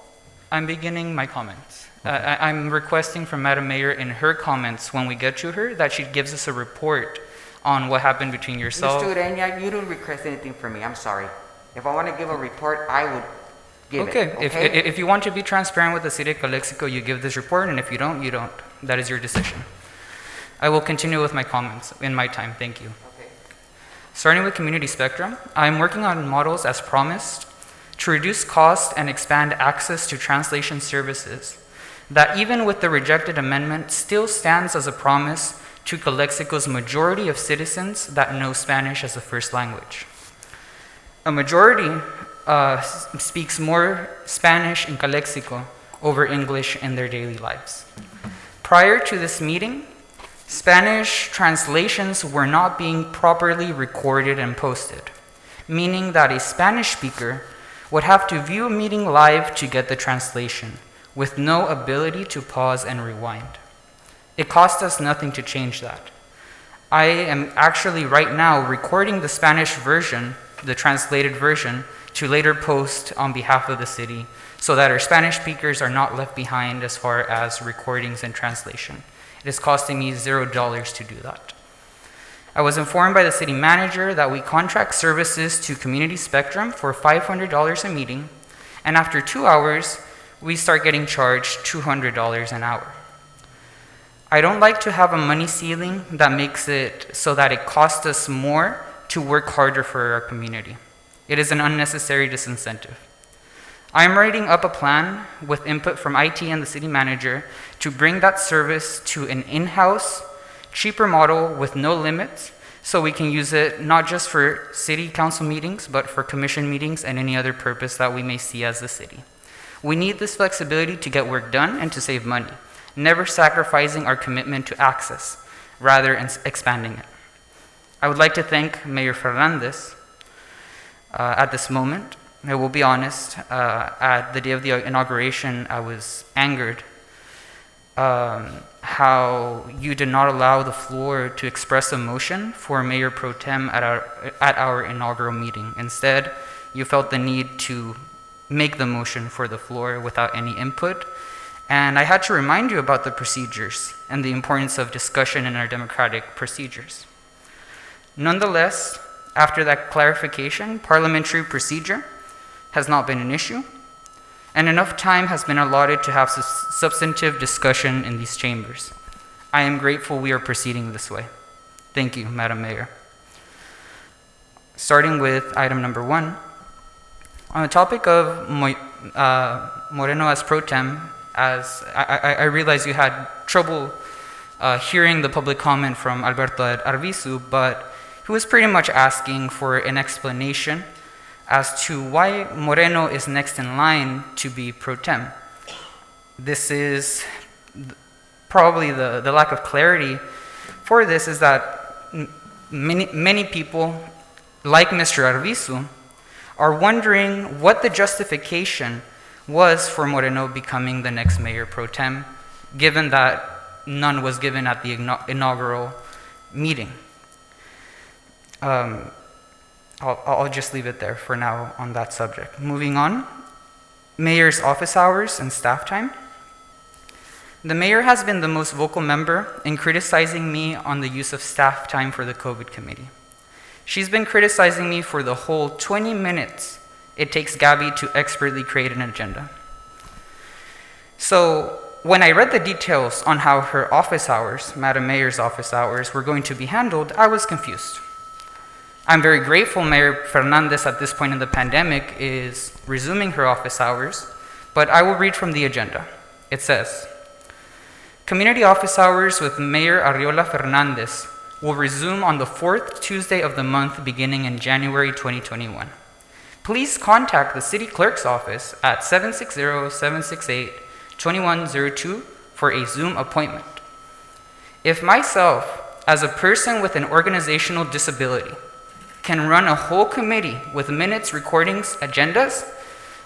I'm beginning my comments. I'm requesting from Madam Mayor in her comments when we get to her that she gives us a report on what happened between yourself. Mr. Ureña, you don't request anything from me, I'm sorry. If I want to give a report, I would give it, Okay, okay? if you want to be transparent with the city of Calexico, you give this report, and if you don't, you don't. That is your decision. I will continue with my comments in my time, thank you. Okay. Starting with community spectrum, I'm working on models as promised to reduce cost and expand access to translation services that even with the rejected amendment still stands as a promise to Calexico's majority of citizens that know Spanish as a first language. A majority speaks more Spanish in Calexico over English in their daily lives. Prior to this meeting, Spanish translations were not being properly recorded and posted, meaning that a Spanish speaker would have to view a meeting live to get the translation, with no ability to pause and rewind. It cost us nothing to change that. I am actually right now recording the Spanish version, the translated version, to later post on behalf of the city so that our Spanish speakers are not left behind as far as recordings and translation. It is costing me $0 to do that. I was informed by the city manager that we contract services to Community Spectrum for $500 a meeting, and after 2 hours, we start getting charged $200 an hour. I don't like to have a money ceiling that makes it so that it costs us more to work harder for our community. It is an unnecessary disincentive. I am writing up a plan with input from IT and the city manager to bring that service to an in-house, cheaper model with no limits, so we can use it not just for city council meetings, but for commission meetings and any other purpose that we may see as the city. We need this flexibility to get work done and to save money, never sacrificing our commitment to access, rather expanding it. I would like to thank Mayor Fernandez at this moment. I will be honest, at the day of the inauguration, I was angered how you did not allow the floor to express a motion for Mayor Pro Tem at our inaugural meeting. Instead, you felt the need to make the motion for the floor without any input. And I had to remind you about the procedures and the importance of discussion in our democratic procedures. Nonetheless, after that clarification, parliamentary procedure has not been an issue, and enough time has been allotted to have substantive discussion in these chambers. I am grateful we are proceeding this way. Thank you, Madam Mayor. Starting with item number 1, on the topic of Moreno as pro tem, as I realize you had trouble hearing the public comment from Alberto Arvizu, but he was pretty much asking for an explanation as to why Moreno is next in line to be pro tem. This is probably the lack of clarity for this is that many people, like Mr. Arvizu, are wondering what the justification was for Moreno becoming the next mayor pro tem, given that none was given at the inaugural meeting. I'll just leave it there for now on that subject. Moving on, mayor's office hours and staff time. The mayor has been the most vocal member in criticizing me on the use of staff time for the COVID committee. She's been criticizing me for the whole 20 minutes it takes Gabby to expertly create an agenda. So when I read the details on how her office hours, Madam Mayor's office hours, were going to be handled, I was confused. I'm very grateful Mayor Fernandez at this point in the pandemic is resuming her office hours, but I will read from the agenda. It says, community office hours with Mayor Arriola Fernandez will resume on the 4th Tuesday of the month beginning in January 2021. Please contact the city clerk's office at 760-768-2102 for a Zoom appointment. If myself, as a person with an organizational disability, can run a whole committee with minutes, recordings, agendas,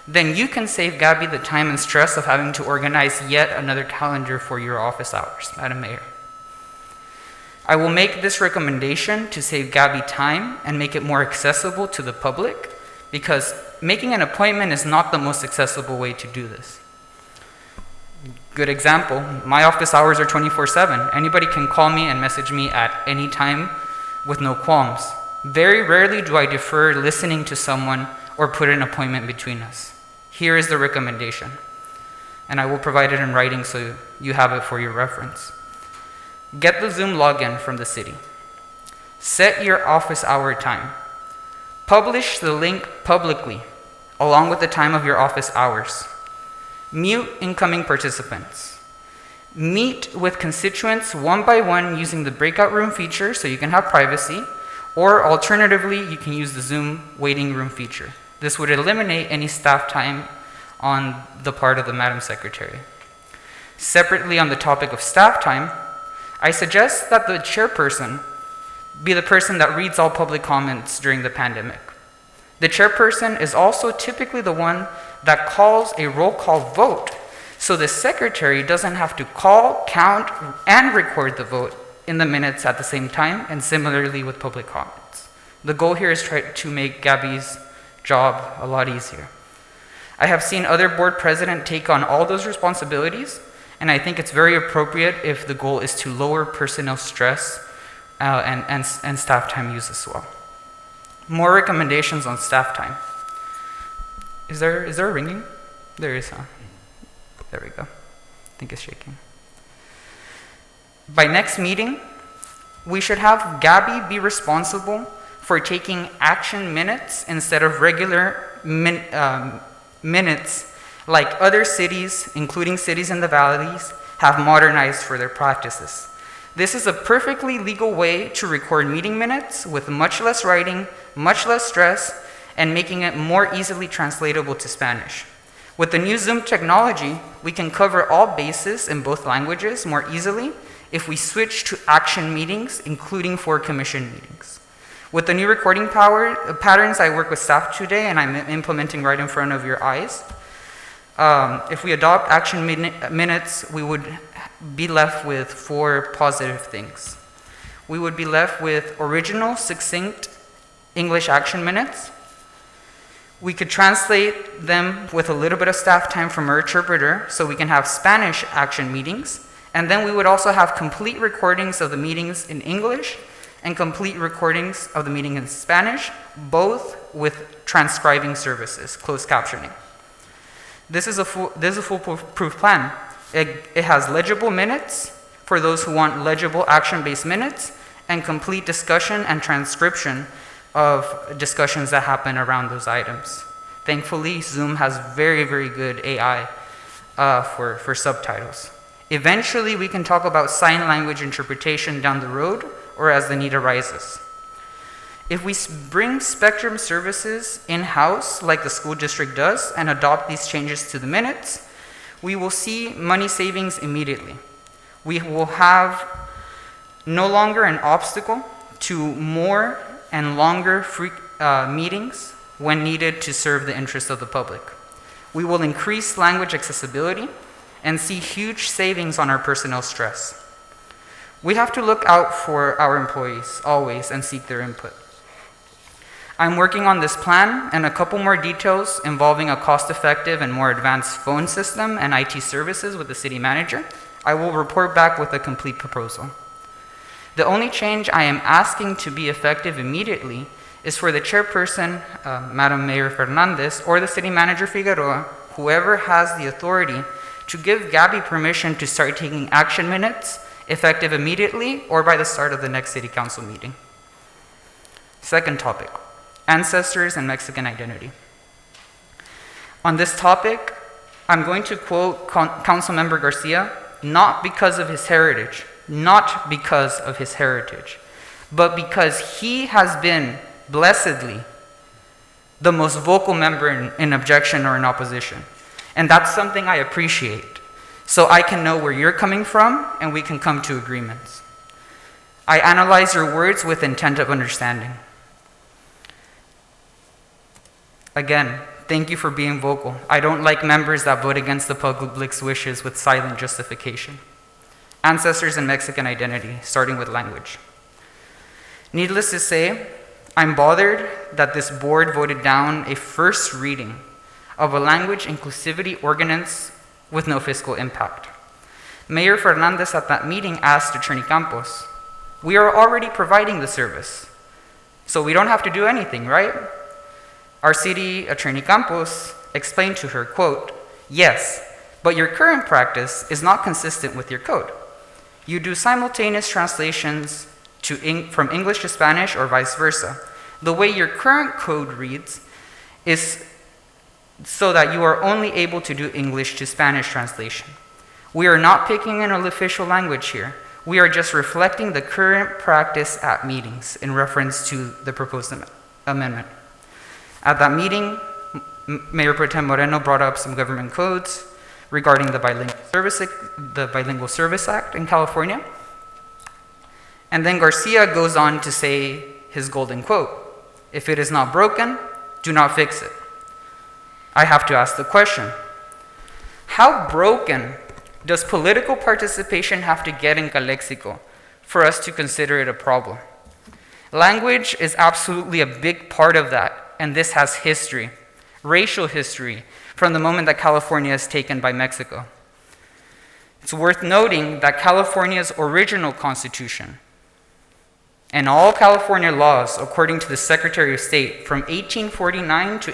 then you can save Gabby the time and stress of having to organize yet another calendar for your office hours, Madam Mayor. I will make this recommendation to save Gabby time and make it more accessible to the public, because making an appointment is not the most accessible way to do this. Good example, my office hours are 24/7. Anybody can call me and message me at any time with no qualms. Very rarely do I defer listening to someone or put an appointment between us. Here is the recommendation, and I will provide it in writing so you have it for your reference. Get the Zoom login from the city. Set your office hour time. Publish the link publicly, along with the time of your office hours. Mute incoming participants. Meet with constituents one by one using the breakout room feature so you can have privacy, or alternatively, you can use the Zoom waiting room feature. This would eliminate any staff time on the part of the Madam Secretary. Separately, on the topic of staff time, I suggest that the chairperson be the person that reads all public comments during the pandemic. The chairperson is also typically the one that calls a roll call vote, so the secretary doesn't have to call, count, and record the vote in the minutes at the same time, and similarly with public comments. The goal here is to make Gabby's job a lot easier. I have seen other board presidents take on all those responsibilities, and I think it's very appropriate if the goal is to lower personnel stress and staff time use as well. More recommendations on staff time. Is there a ringing? There is, huh? There we go. I think it's shaking. By next meeting, we should have Gabby be responsible for taking action minutes instead of regular minutes like other cities, including cities in the valleys, have modernized for their practices. This is a perfectly legal way to record meeting minutes with much less writing, much less stress, and making it more easily translatable to Spanish. With the new Zoom technology, we can cover all bases in both languages more easily if we switch to action meetings, including for commission meetings. With the new recording patterns I work with staff today and I'm implementing right in front of your eyes, if we adopt action minutes, we would be left with 4 positive things. We would be left with original, succinct English action minutes. We could translate them with a little bit of staff time from our interpreter so we can have Spanish action meetings. And then we would also have complete recordings of the meetings in English and complete recordings of the meeting in Spanish, both with transcribing services, closed captioning. This is a foolproof plan. It has legible minutes for those who want legible action-based minutes, and complete discussion and transcription of discussions that happen around those items. Thankfully, Zoom has very, very good AI for subtitles. Eventually, we can talk about sign language interpretation down the road or as the need arises. If we bring Spectrum services in-house like the school district does and adopt these changes to the minutes, we will see money savings immediately. We will have no longer an obstacle to more and longer meetings when needed to serve the interests of the public. We will increase language accessibility and see huge savings on our personnel stress. We have to look out for our employees always and seek their input. I'm working on this plan and a couple more details involving a cost-effective and more advanced phone system and IT services with the city manager. I will report back with a complete proposal. The only change I am asking to be effective immediately is for the chairperson, Madam Mayor Fernandez, or the city manager Figueroa, whoever has the authority, to give Gabby permission to start taking action minutes effective immediately or by the start of the next city council meeting. Second topic, ancestors and Mexican identity. On this topic, I'm going to quote Councilmember Garcia, not because of his heritage, but because he has been blessedly the most vocal member in objection or in opposition. And that's something I appreciate. So I can know where you're coming from and we can come to agreements. I analyze your words with intent of understanding. Again, thank you for being vocal. I don't like members that vote against the public's wishes with silent justification. Ancestors and Mexican identity, starting with language. Needless to say, I'm bothered that this board voted down a first reading of a language inclusivity ordinance with no fiscal impact. Mayor Fernandez at that meeting asked Attorney Campos, "We are already providing the service, so we don't have to do anything, right?" Our city attorney Campos explained to her, quote, "Yes, but your current practice is not consistent with your code. You do simultaneous translations from English to Spanish or vice versa. The way your current code reads is so that you are only able to do English to Spanish translation. We are not picking an official language here. We are just reflecting the current practice at meetings in reference to the proposed amendment." At that meeting, Mayor Pro Tem Moreno brought up some government codes regarding the Bilingual Service Act in California. And then Garcia goes on to say his golden quote, "If it is not broken, do not fix it." I have to ask the question, how broken does political participation have to get in Calexico for us to consider it a problem? Language is absolutely a big part of that, and this has history, racial history, from the moment that California is taken by Mexico. It's worth noting that California's original constitution and all California laws, according to the Secretary of State, from 1849 to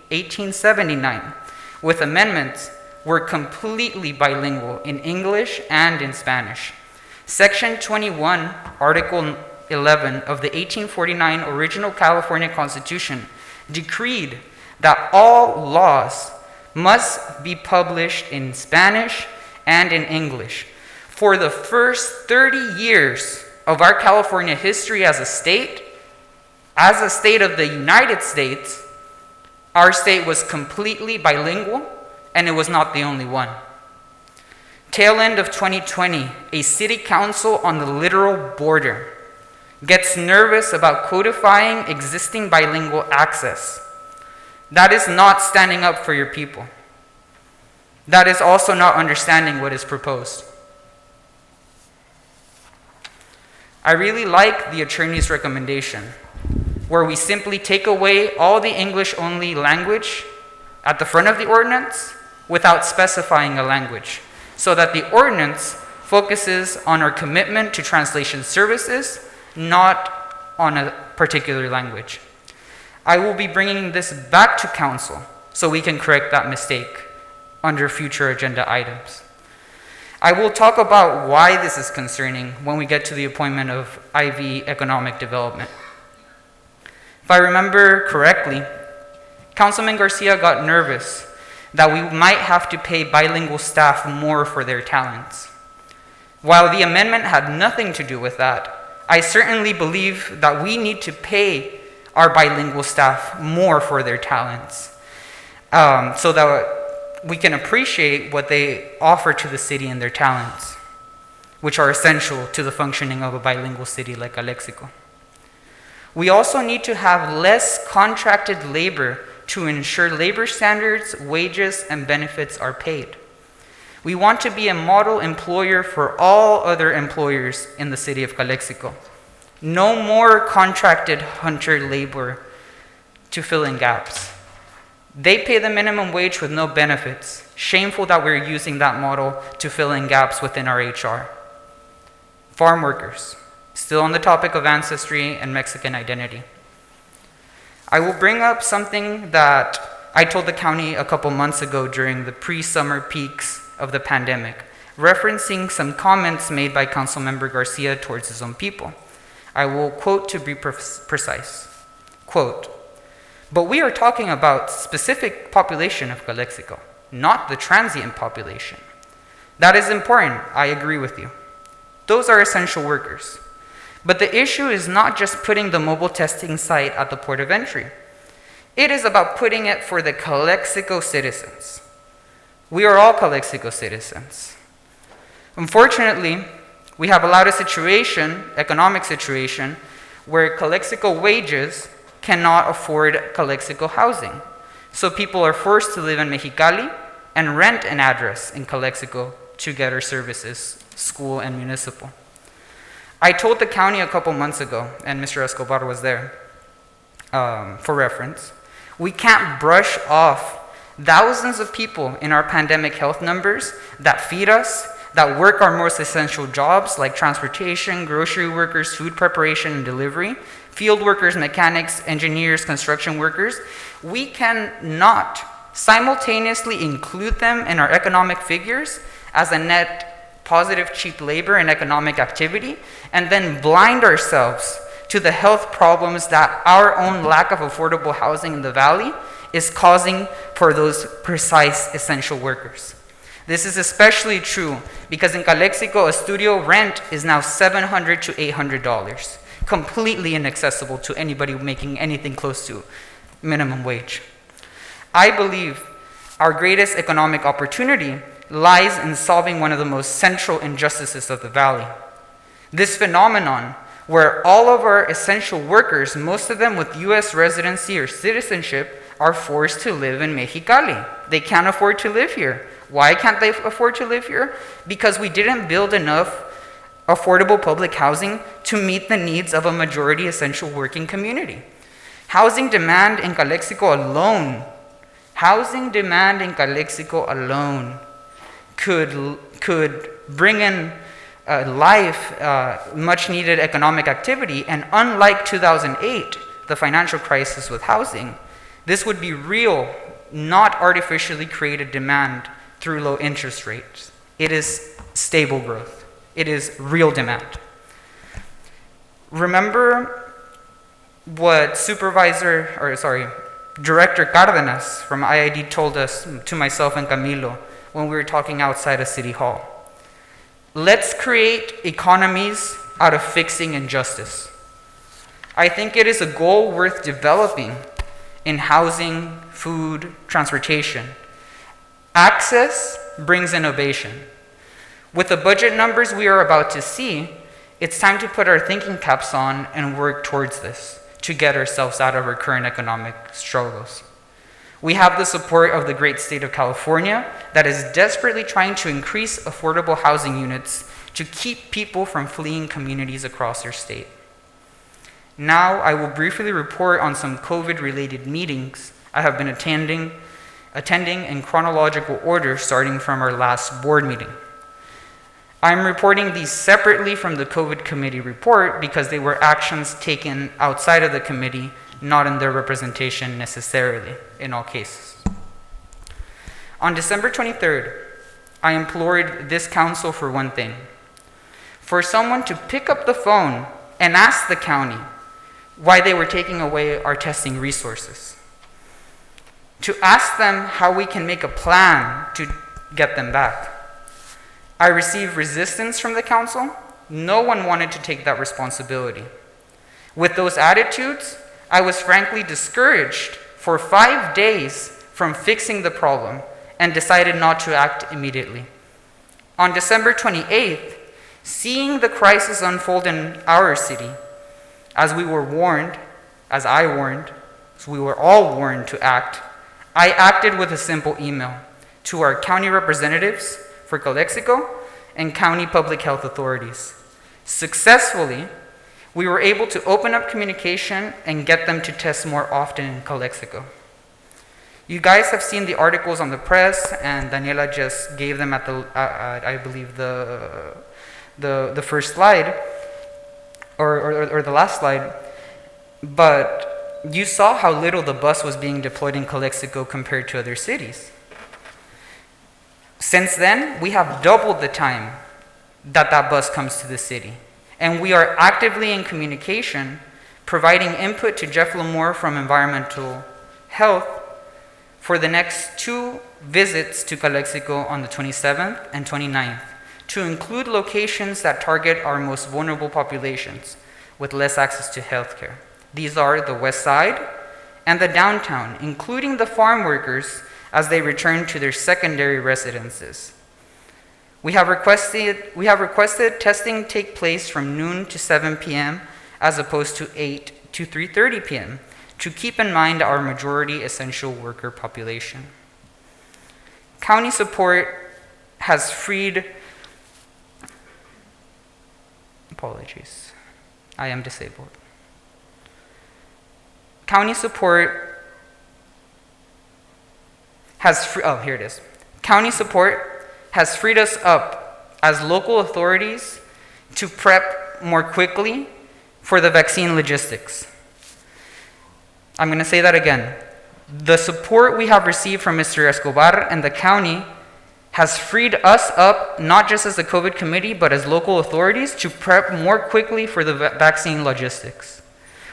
1879, with amendments, were completely bilingual in English and in Spanish. Section 21, Article 11 of the 1849 original California Constitution decreed that all laws must be published in Spanish and in English. For the first 30 years of our California history as a state of the United States, our state was completely bilingual, and it was not the only one. Tail end of 2020, a city council on the literal border gets nervous about codifying existing bilingual access. That is not standing up for your people. That is also not understanding what is proposed. I really like the attorney's recommendation, where we simply take away all the English-only language at the front of the ordinance without specifying a language, so that the ordinance focuses on our commitment to translation services, not on a particular language. I will be bringing this back to council so we can correct that mistake under future agenda items. I will talk about why this is concerning when we get to the appointment of IV Economic Development. If I remember correctly, Councilman Garcia got nervous that we might have to pay bilingual staff more for their talents. While the amendment had nothing to do with that, I certainly believe that we need to pay our bilingual staff more for their talents, so that we can appreciate what they offer to the city and their talents, which are essential to the functioning of a bilingual city like Calexico. We also need to have less contracted labor to ensure labor standards, wages, and benefits are paid. We want to be a model employer for all other employers in the city of Calexico. No more contracted hunter labor to fill in gaps. They pay the minimum wage with no benefits. Shameful that we're using that model to fill in gaps within our HR. Farm workers, still on the topic of ancestry and Mexican identity. I will bring up something that I told the county a couple months ago during the pre-summer peaks of the pandemic, referencing some comments made by Councilmember Garcia towards his own people. I will quote to be precise. Quote, "But we are talking about specific population of Calexico, not the transient population. That is important, I agree with you. Those are essential workers. But the issue is not just putting the mobile testing site at the port of entry. It is about putting it for the Calexico citizens. We are all Calexico citizens. Unfortunately, we have allowed a situation, economic situation, where Calexico wages cannot afford Calexico housing. So people are forced to live in Mexicali and rent an address in Calexico to get our services, school and municipal. I told the county a couple months ago, and Mr. Escobar was there for reference, we can't brush off thousands of people in our pandemic health numbers that feed us, that work our most essential jobs like transportation, grocery workers, food preparation and delivery, field workers, mechanics, engineers, construction workers. We cannot simultaneously include them in our economic figures as a net positive cheap labor and economic activity, and then blind ourselves to the health problems that our own lack of affordable housing in the valley is causing for those precise essential workers. This is especially true because in Calexico, a studio rent is now $700 to $800, completely inaccessible to anybody making anything close to minimum wage. I believe our greatest economic opportunity lies in solving one of the most central injustices of the valley. This phenomenon where all of our essential workers, most of them with US residency or citizenship, are forced to live in Mexicali. They can't afford to live here. Why can't they afford to live here? Because we didn't build enough affordable public housing to meet the needs of a majority essential working community. Housing demand in Calexico alone could bring in much needed economic activity, and unlike 2008, the financial crisis with housing, this would be real, not artificially created demand through low interest rates. It is stable growth. It is real demand. Remember what Director Cárdenas from IID told us, to myself and Camilo, when we were talking outside of City Hall. Let's create economies out of fixing injustice. I think it is a goal worth developing in housing, food, transportation. Access brings innovation. With the budget numbers we are about to see, it's time to put our thinking caps on and work towards this to get ourselves out of our current economic struggles. We have the support of the great state of California that is desperately trying to increase affordable housing units to keep people from fleeing communities across our state. Now, I will briefly report on some COVID-related meetings I have been attending in chronological order starting from our last board meeting. I'm reporting these separately from the COVID committee report because they were actions taken outside of the committee, not in their representation necessarily, in all cases. On December 23rd, I implored this council for one thing: for someone to pick up the phone and ask the county why they were taking away our testing resources, to ask them how we can make a plan to get them back. I received resistance from the council. No one wanted to take that responsibility. With those attitudes, I was frankly discouraged for 5 days from fixing the problem and decided not to act immediately. On December 28th, seeing the crisis unfold in our city, as I warned, so we were all warned to act, I acted with a simple email to our county representatives for Calexico and county public health authorities. Successfully, we were able to open up communication and get them to test more often in Calexico. You guys have seen the articles on the press, and Daniela just gave them at the, I believe, the first slide, or the last slide. But you saw how little the bus was being deployed in Calexico compared to other cities. Since then, we have doubled the time that bus comes to the city. And we are actively in communication, providing input to Jeff Lamore from Environmental Health for the next 2 visits to Calexico on the 27th and 29th, to include locations that target our most vulnerable populations with less access to healthcare. These are the West Side and the downtown, including the farm workers as they return to their secondary residences. We have requested testing take place from noon to 7 p.m. as opposed to 8 to 3:30 p.m. to keep in mind our majority essential worker population. County support has freed, apologies, I am disabled. County support has, here it is. County support has freed us up as local authorities to prep more quickly for the vaccine logistics. I'm going to say that again. The support we have received from Mr. Escobar and the county has freed us up, not just as the COVID committee, but as local authorities, to prep more quickly for the vaccine logistics.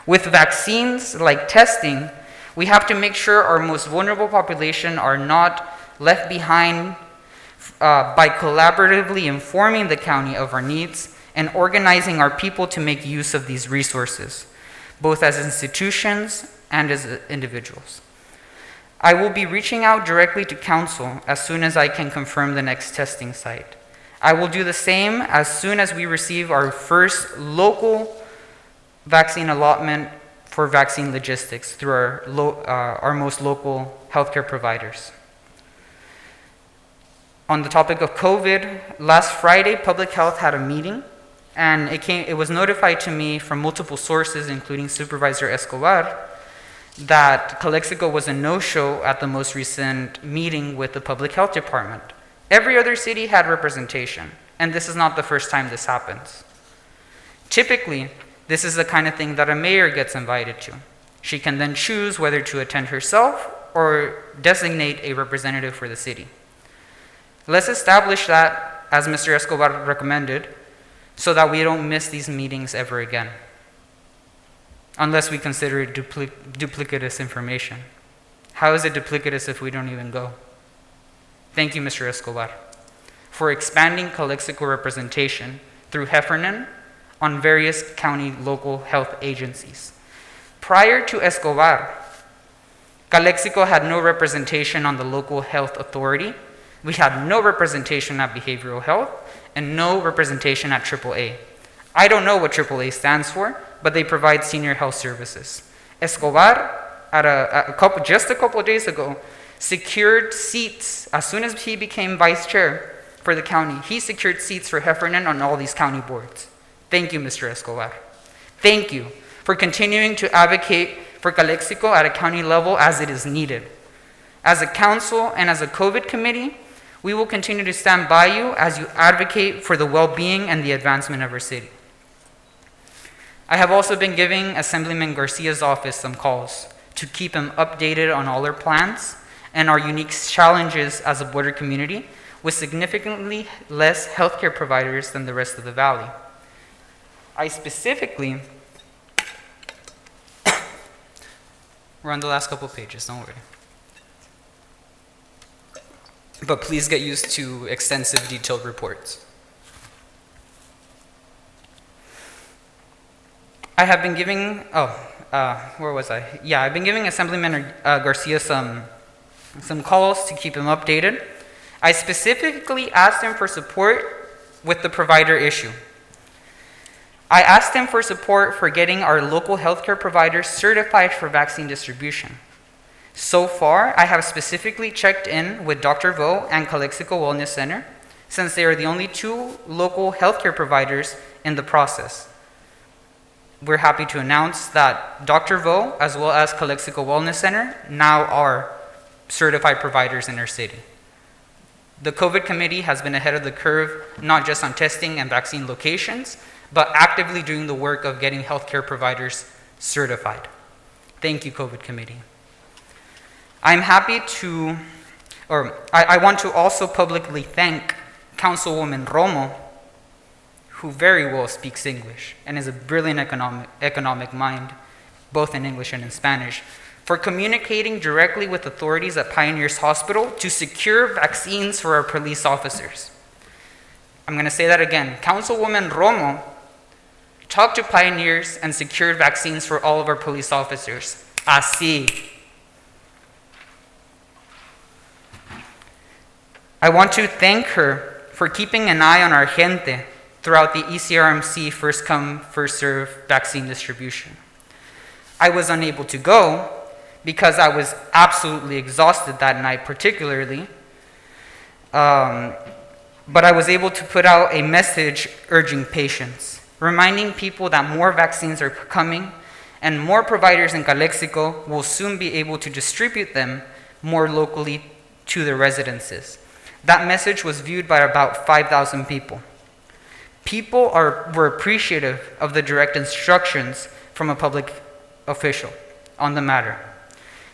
With vaccines like testing, we have to make sure our most vulnerable population are not left behind by collaboratively informing the county of our needs and organizing our people to make use of these resources, both as institutions and as individuals. I will be reaching out directly to council as soon as I can confirm the next testing site. I will do the same as soon as we receive our first local vaccine allotment for vaccine logistics through our most local healthcare providers. On the topic of COVID, last Friday, Public Health had a meeting, and it was notified to me from multiple sources, including Supervisor Escobar, that Calexico was a no-show at the most recent meeting with the Public Health Department. Every other city had representation, and this is not the first time this happens. Typically, this is the kind of thing that a mayor gets invited to. She can then choose whether to attend herself or designate a representative for the city. Let's establish that, as Mr. Escobar recommended, so that we don't miss these meetings ever again, unless we consider it duplicitous information. How is it duplicitous if we don't even go? Thank you, Mr. Escobar, for expanding Calexico representation through Heffernan on various county local health agencies. Prior to Escobar, Calexico had no representation on the local health authority. We had no representation at behavioral health and no representation at AAA. I don't know what AAA stands for, but they provide senior health services. Escobar, just a couple of days ago, secured seats as soon as he became vice chair for the county. He secured seats for Heffernan on all these county boards. Thank you, Mr. Escobar. Thank you for continuing to advocate for Calexico at a county level as it is needed. As a council and as a COVID committee, we will continue to stand by you as you advocate for the well-being and the advancement of our city. I have also been giving Assemblyman Garcia's office some calls to keep him updated on all our plans and our unique challenges as a border community with significantly less healthcare providers than the rest of the valley. I specifically, we're on the last couple pages, don't worry. But please get used to extensive detailed reports. I have been giving, where was I? Yeah, I've been giving Assemblyman Garcia some calls to keep him updated. I specifically asked him for support with the provider issue. I asked him for support for getting our local healthcare providers certified for vaccine distribution. So far, I have specifically checked in with Dr. Vo and Calexico Wellness Center, since they are the only two local healthcare providers in the process. We're happy to announce that Dr. Vo, as well as Calexico Wellness Center, now are certified providers in our city. The COVID committee has been ahead of the curve, not just on testing and vaccine locations, but actively doing the work of getting healthcare providers certified. Thank you, COVID committee. I'm happy to, I want to also publicly thank Councilwoman Romo, who very well speaks English and is a brilliant economic mind, both in English and in Spanish, for communicating directly with authorities at Pioneers Hospital to secure vaccines for our police officers. I'm going to say that again. Councilwoman Romo talked to Pioneers and secured vaccines for all of our police officers. Así. I want to thank her for keeping an eye on our gente throughout the ECRMC first come, first serve vaccine distribution. I was unable to go because I was absolutely exhausted that night particularly, but I was able to put out a message urging patience, reminding people that more vaccines are coming and more providers in Calexico will soon be able to distribute them more locally to their residences. That message was viewed by about 5,000 people. People were appreciative of the direct instructions from a public official on the matter.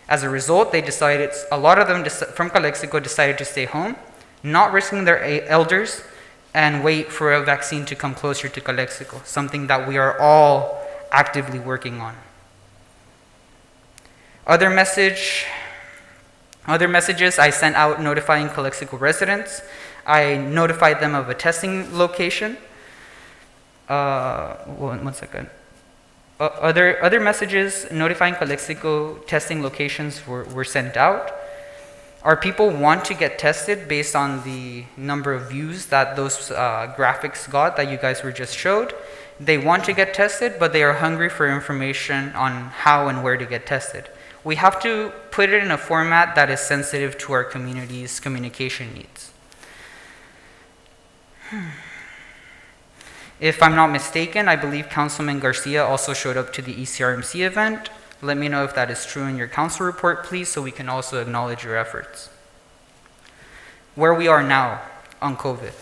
As a result, a lot of them from Calexico decided to stay home, not risking their elders, and wait for a vaccine to come closer to Calexico, something that we are all actively working on. Other messages I sent out notifying Calexico residents. I notified them of a testing location. One second. Other messages notifying Calexico testing locations were sent out. Our people want to get tested based on the number of views that those graphics got that you guys were just showed. They want to get tested, but they are hungry for information on how and where to get tested. We have to put it in a format that is sensitive to our community's communication needs. If I'm not mistaken, I believe Councilman Garcia also showed up to the ECRMC event. Let me know if that is true in your council report, please, so we can also acknowledge your efforts. Where we are now on COVID.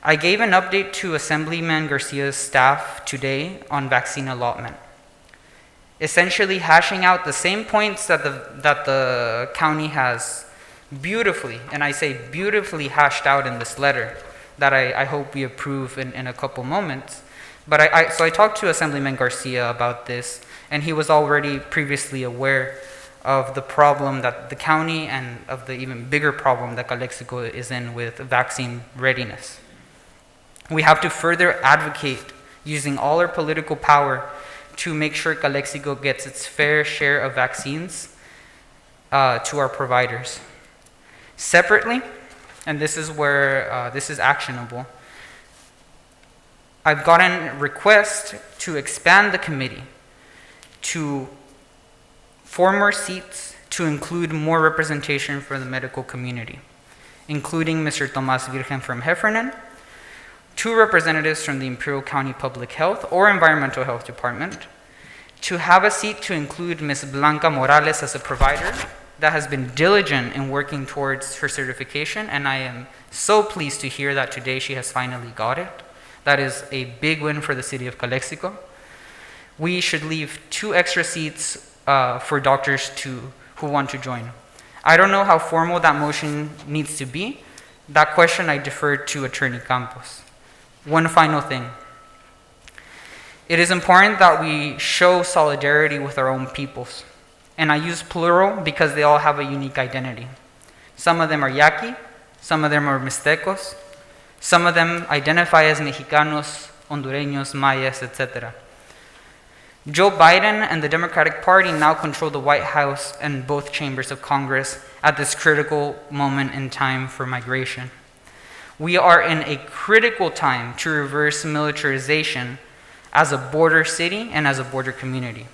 I gave an update to Assemblyman Garcia's staff today on vaccine allotment, essentially hashing out the same points that the county has beautifully, and I say beautifully, hashed out in this letter that I hope we approve in a couple moments. But so I talked to Assemblyman Garcia about this, and he was already previously aware of the problem that the county and of the even bigger problem that Calexico is in with vaccine readiness. We have to further advocate using all our political power to make sure Calexico gets its fair share of vaccines to our providers. Separately, and this is where this is actionable, I've gotten a request to expand the committee to 4 more seats to include more representation for the medical community, including Mr. Tomas Virgen from Heffernan, 2 representatives from the Imperial County Public Health or Environmental Health Department, to have a seat to include Ms. Blanca Morales as a provider that has been diligent in working towards her certification, and I am so pleased to hear that today she has finally got it. That is a big win for the city of Calexico. We should leave 2 extra seats for doctors who want to join. I don't know how formal that motion needs to be. That question I defer to Attorney Campos. One final thing. It is important that we show solidarity with our own peoples. And I use plural because they all have a unique identity. Some of them are Yaqui, some of them are Mixtecos, some of them identify as Mexicanos, Hondureños, Mayas, etc. Joe Biden and the Democratic Party now control the White House and both chambers of Congress at this critical moment in time for migration. We are in a critical time to reverse militarization as a border city and as a border community.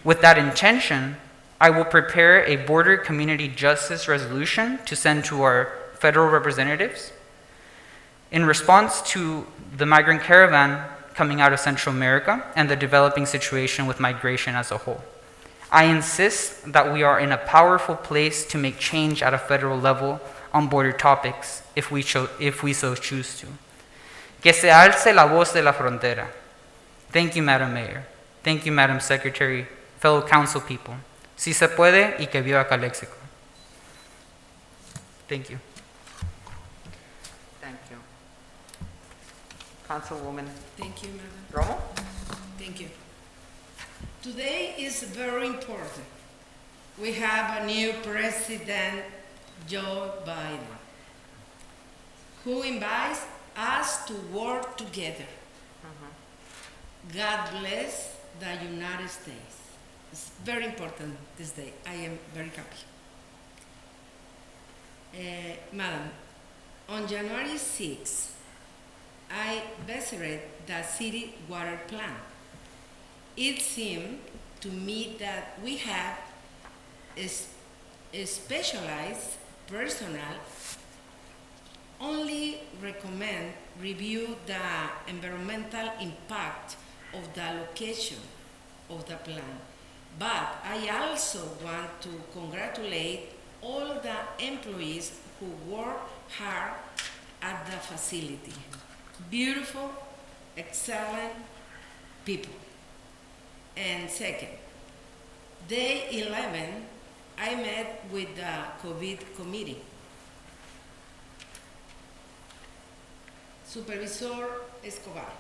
With that intention, I will prepare a border community justice resolution to send to our federal representatives in response to the migrant caravan coming out of Central America and the developing situation with migration as a whole. I insist that we are in a powerful place to make change at a federal level on border topics if we so choose to. Que se alce la voz de la frontera. Thank you, Madam Mayor. Thank you, Madam Secretary, fellow council people. Si se puede y que viva Calexico. Thank you. Thank you. Councilwoman Thank you, Madam. Romo? Thank you. Today is very important. We have a new president, Joe Biden, who invites us to work together. God bless the United States. It's very important this day. I am very happy. Madam, on January 6th, I visited the city water plant. It seemed to me that we have a specialized personnel only recommend review the environmental impact of the location of the plant. But I also want to congratulate all the employees who work hard at the facility. Beautiful, excellent people. And second, day 11, I met with the COVID committee. Supervisor Escobar,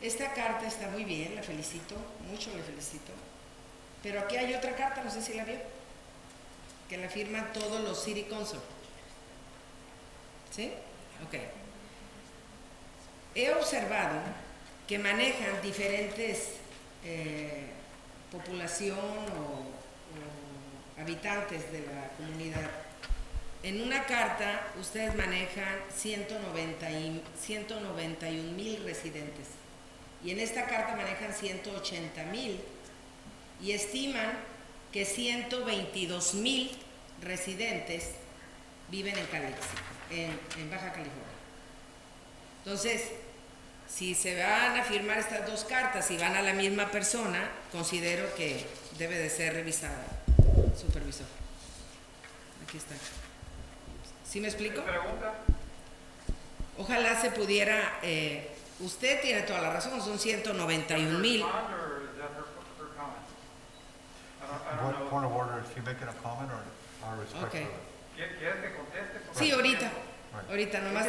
esta carta está muy bien, la felicito, mucho le felicito, pero aquí hay otra carta, no sé si la vio, que la firman todos los city council. ¿Sí? Ok. He observado que manejan diferentes población o habitantes de la comunidad. En una carta ustedes manejan 191,000 residentes y en esta carta manejan 180,000 y estiman que 122,000 residentes viven en Calexico, en Baja California. Entonces, si se van a firmar estas dos cartas y van a la misma persona, considero que debe de ser revisada. Supervisor. Aquí está. ¿Sí me explico? Ojalá se pudiera, usted tiene toda la razón, son 191,000. Point of order, is he making a comment or respect? Okay. ¿Quieres que conteste? Sí, ahorita. Ahorita nomás.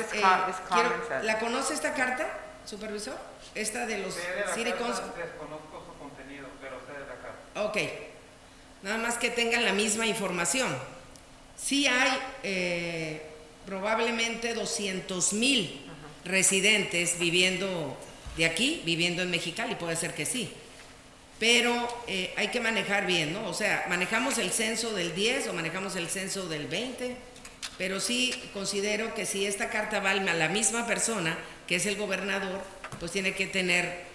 ¿La conoce esta carta, supervisor? Esta de los City Council. Desconozco su contenido, pero sé de la carta. Ok. Nada más que tengan la misma información. Sí hay probablemente 200,000 residentes viviendo de aquí, viviendo en Mexicali, puede ser que sí. Pero hay que manejar bien, ¿no? O sea, manejamos el censo del 10 o manejamos el censo del 20, pero sí considero que si esta carta va a la misma persona, que es el gobernador, pues tiene que tener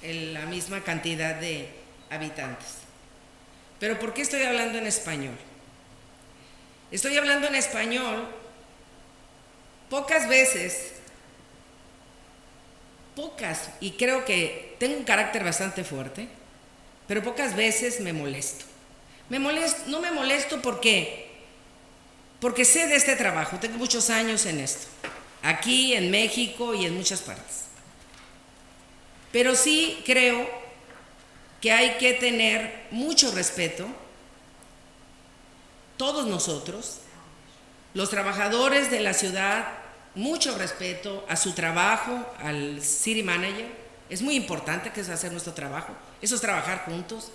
la misma cantidad de habitantes. Pero ¿por qué estoy hablando en español? Estoy hablando en español pocas veces, y creo que tengo un carácter bastante fuerte, pero pocas veces me molesto. No me molesto porque sé de este trabajo, tengo muchos años en esto, aquí en México y en muchas partes. Pero sí creo que hay que tener mucho respeto, todos nosotros, los trabajadores de la ciudad, mucho respeto a su trabajo, al city manager. Es muy importante que es hacer nuestro trabajo, eso es trabajar juntos.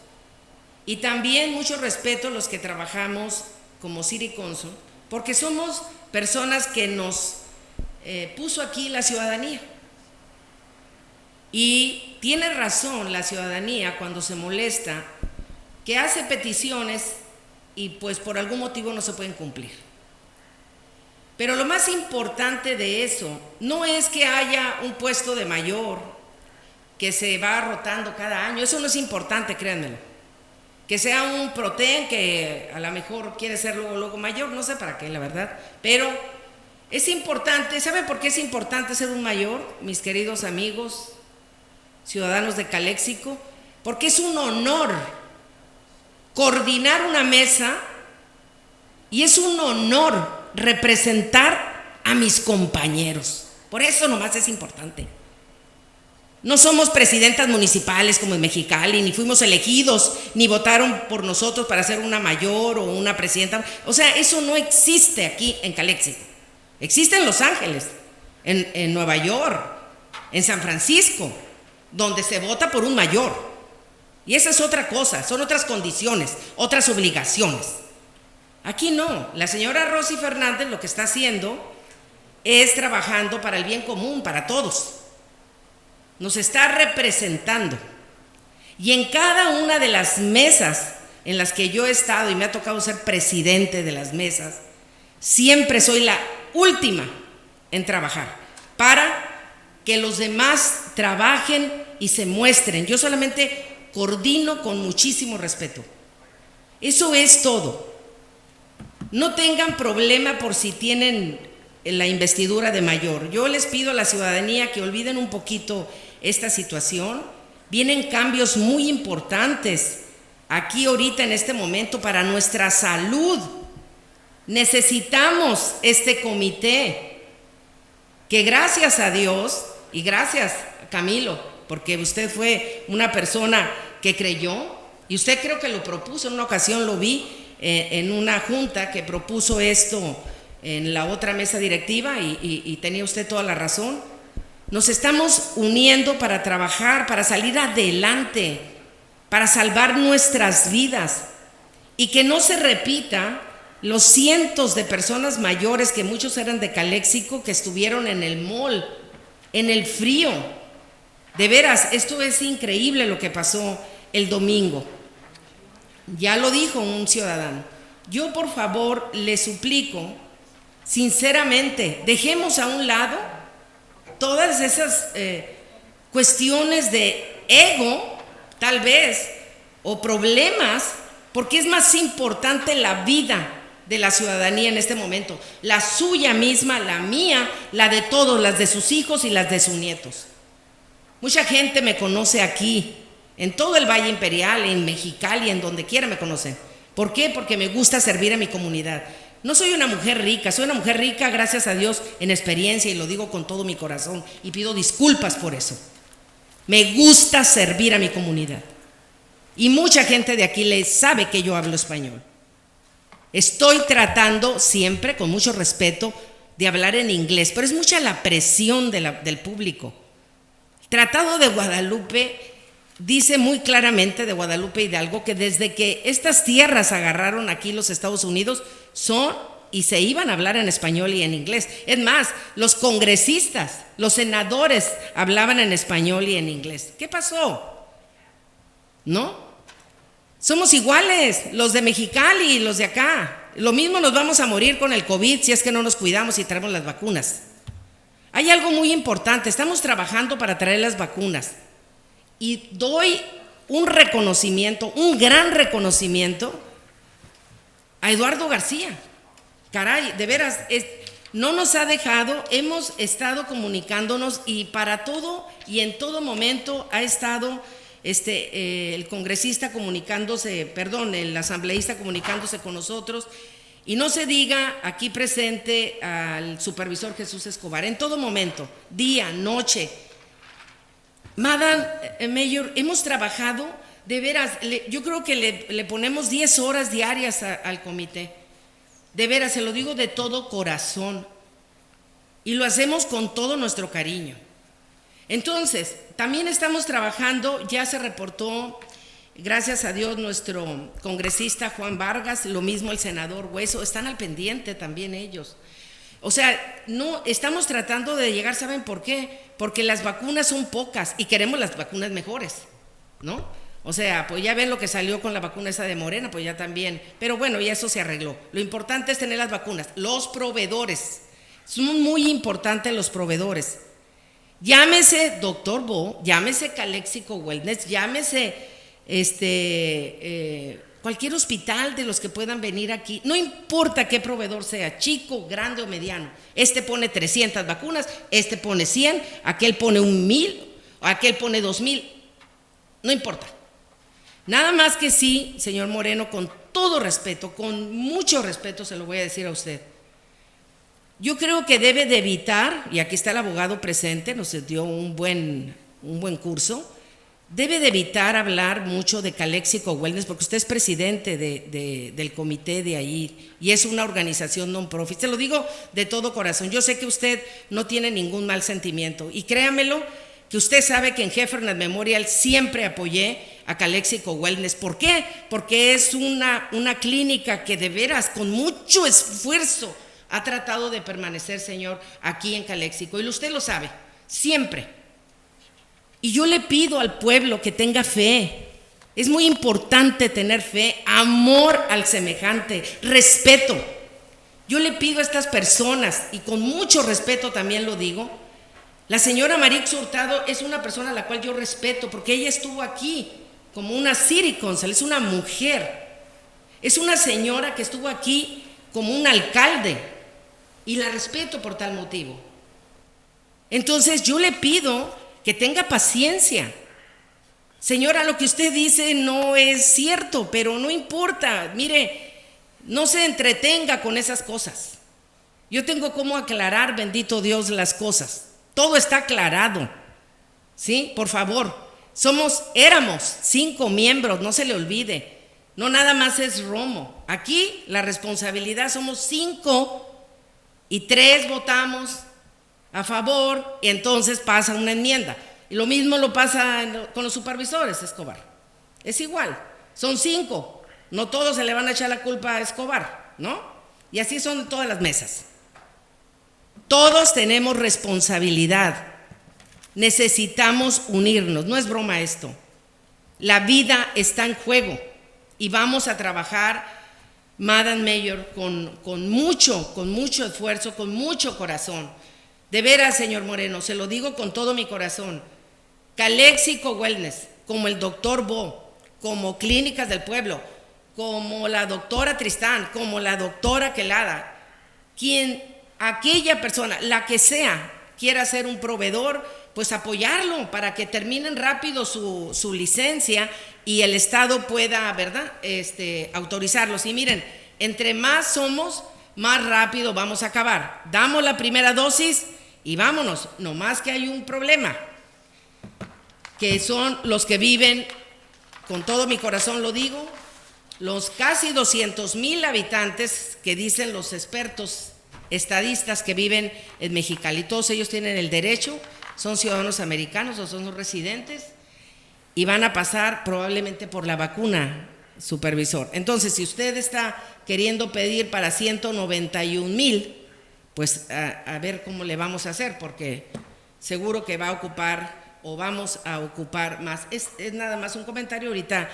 Y también mucho respeto a los que trabajamos como city council, porque somos personas que nos puso aquí la ciudadanía. Y tiene razón la ciudadanía cuando se molesta, que hace peticiones y pues por algún motivo no se pueden cumplir. Pero lo más importante de eso no es que haya un puesto de mayor que se va rotando cada año, eso no es importante, créanmelo. Que sea un protén que a lo mejor quiere ser luego mayor, no sé para qué, la verdad, pero es importante. ¿Saben por qué es importante ser un mayor, mis queridos amigos, ciudadanos de Calexico? Porque es un honor coordinar una mesa y es un honor representar a mis compañeros. Por eso nomás es importante. No somos presidentas municipales como en Mexicali, ni fuimos elegidos, ni votaron por nosotros para ser una mayor o una presidenta. O sea, eso no existe aquí en Calexico. Existe en Los Ángeles, en Nueva York, en San Francisco, donde se vota por un mayor. Y esa es otra cosa, son otras condiciones, otras obligaciones. Aquí no, la señora Rosy Fernández lo que está haciendo es trabajando para el bien común, para todos. Nos está representando. Y en cada una de las mesas en las que yo he estado, y me ha tocado ser presidente de las mesas, siempre soy la última en trabajar, para que los demás trabajen y se muestren. Yo solamente coordino con muchísimo respeto. Eso es todo. No tengan problema por si tienen la investidura de mayor. Yo les pido a la ciudadanía que olviden un poquito esta situación. Vienen cambios muy importantes aquí ahorita en este momento para nuestra salud. Necesitamos este comité que, gracias a Dios y gracias a Camilo, porque usted fue una persona que creyó y usted creo que lo propuso en una ocasión, lo vi en una junta que propuso esto en la otra mesa directiva y tenía usted toda la razón. Nos estamos uniendo para trabajar, para salir adelante, para salvar nuestras vidas y que no se repita los cientos de personas mayores, que muchos eran de Calexico, que estuvieron en el mall, en el frío. De veras, esto es increíble lo que pasó el domingo. Ya lo dijo un ciudadano. Yo, por favor, le suplico, sinceramente, dejemos a un lado todas esas cuestiones de ego, tal vez, o problemas, porque es más importante la vida de la ciudadanía en este momento, la suya misma, la mía, la de todos, las de sus hijos y las de sus nietos. Mucha gente me conoce aquí, en todo el Valle Imperial, en Mexicali, en donde quiera me conocen. ¿Por qué? Porque me gusta servir a mi comunidad. No soy una mujer rica, soy una mujer rica, gracias a Dios, en experiencia, y lo digo con todo mi corazón, y pido disculpas por eso. Me gusta servir a mi comunidad. Y mucha gente de aquí le sabe que yo hablo español. Estoy tratando siempre, con mucho respeto, de hablar en inglés, pero es mucha la presión del público. El Tratado de Guadalupe dice muy claramente, de Guadalupe Hidalgo, que desde que estas tierras agarraron aquí los Estados Unidos, son y se iban a hablar en español y en inglés. Es más, los congresistas, los senadores hablaban en español y en inglés. ¿Qué pasó? ¿No? Somos iguales, los de Mexicali y los de acá. Lo mismo nos vamos a morir con el COVID si es que no nos cuidamos y traemos las vacunas. Hay algo muy importante, estamos trabajando para traer las vacunas. Y doy un reconocimiento, un gran reconocimiento a Eduardo García. Caray, de veras, no nos ha dejado, hemos estado comunicándonos y para todo y en todo momento ha estado el congresista comunicándose, el asambleísta comunicándose con nosotros. Y no se diga aquí presente al supervisor Jesús Escobar, en todo momento, día, noche. Madam Mayor, hemos trabajado, de veras, yo creo que le ponemos 10 horas diarias al comité. De veras, se lo digo de todo corazón. Y lo hacemos con todo nuestro cariño. Entonces, también estamos trabajando, ya se reportó, gracias a Dios, nuestro congresista Juan Vargas, lo mismo el senador Hueso, están al pendiente también ellos. O sea, no estamos tratando de llegar, ¿saben por qué? Porque las vacunas son pocas y queremos las vacunas mejores, ¿no? O sea, pues ya ven lo que salió con la vacuna esa de Morena, pues ya también. Pero bueno, ya eso se arregló. Lo importante es tener las vacunas. Los proveedores Son muy importantes los proveedores. Llámese Dr. Bo, llámese Calexico Wellness, llámese cualquier hospital de los que puedan venir aquí. No importa qué proveedor sea, chico, grande o mediano. Este pone 300 vacunas, este pone 100, aquel pone 1,000, aquel pone 2,000. No importa. Nada más que sí, señor Moreno, con todo respeto, con mucho respeto se lo voy a decir a usted. Yo creo que debe de evitar, y aquí está el abogado presente, nos dio un buen curso, debe de evitar hablar mucho de Calexico Wellness, porque usted es presidente del comité de ahí, y es una organización non-profit. Se lo digo de todo corazón. Yo sé que usted no tiene ningún mal sentimiento, y créamelo, que usted sabe que en Heffernan Memorial siempre apoyé a Calexico Wellness. ¿Por qué? Porque es una clínica que de veras, con mucho esfuerzo, ha tratado de permanecer, señor, aquí en Calexico. Y usted lo sabe, siempre. Y yo le pido al pueblo que tenga fe. Es muy importante tener fe, amor al semejante, respeto. Yo le pido a estas personas, y con mucho respeto también lo digo, la señora Marix Hurtado es una persona a la cual yo respeto, porque ella estuvo aquí como una city council, es una mujer. Es una señora que estuvo aquí como un alcalde, y la respeto por tal motivo. Entonces yo le pido que tenga paciencia. Señora, lo que usted dice no es cierto, pero no importa. Mire, no se entretenga con esas cosas. Yo tengo cómo aclarar, bendito Dios, las cosas. Todo está aclarado. ¿Sí? Por favor. Éramos 5 miembros, no se le olvide. No nada más es Romo. Aquí la responsabilidad somos 5 y 3 votamos a favor, y entonces pasa una enmienda. Y lo mismo lo pasa con los supervisores, Escobar. Es igual, son 5. No todos se le van a echar la culpa a Escobar, ¿no? Y así son todas las mesas. Todos tenemos responsabilidad. Necesitamos unirnos. No es broma esto. La vida está en juego y vamos a trabajar, Madam Mayor, con mucho esfuerzo, con mucho corazón. De veras, señor Moreno, se lo digo con todo mi corazón. Calexico Wellness, como el doctor Bo, como Clínicas del Pueblo, como la doctora Tristán, como la doctora Quelada, aquella persona, la que sea, quiera ser un proveedor, pues apoyarlo para que terminen rápido su licencia y el Estado pueda, ¿verdad?, autorizarlos. Y miren, entre más somos, más rápido vamos a acabar. Damos la primera dosis y vámonos. No más que hay un problema, que son los que viven, con todo mi corazón lo digo, los casi 200,000 habitantes que dicen los expertos estadistas que viven en Mexicali. Todos ellos tienen el derecho, son ciudadanos americanos o son residentes, y van a pasar probablemente por la vacuna, supervisor. Entonces, si usted está queriendo pedir para 191,000, pues a ver cómo le vamos a hacer, porque seguro que va a ocupar o vamos a ocupar más. Es nada más un comentario ahorita,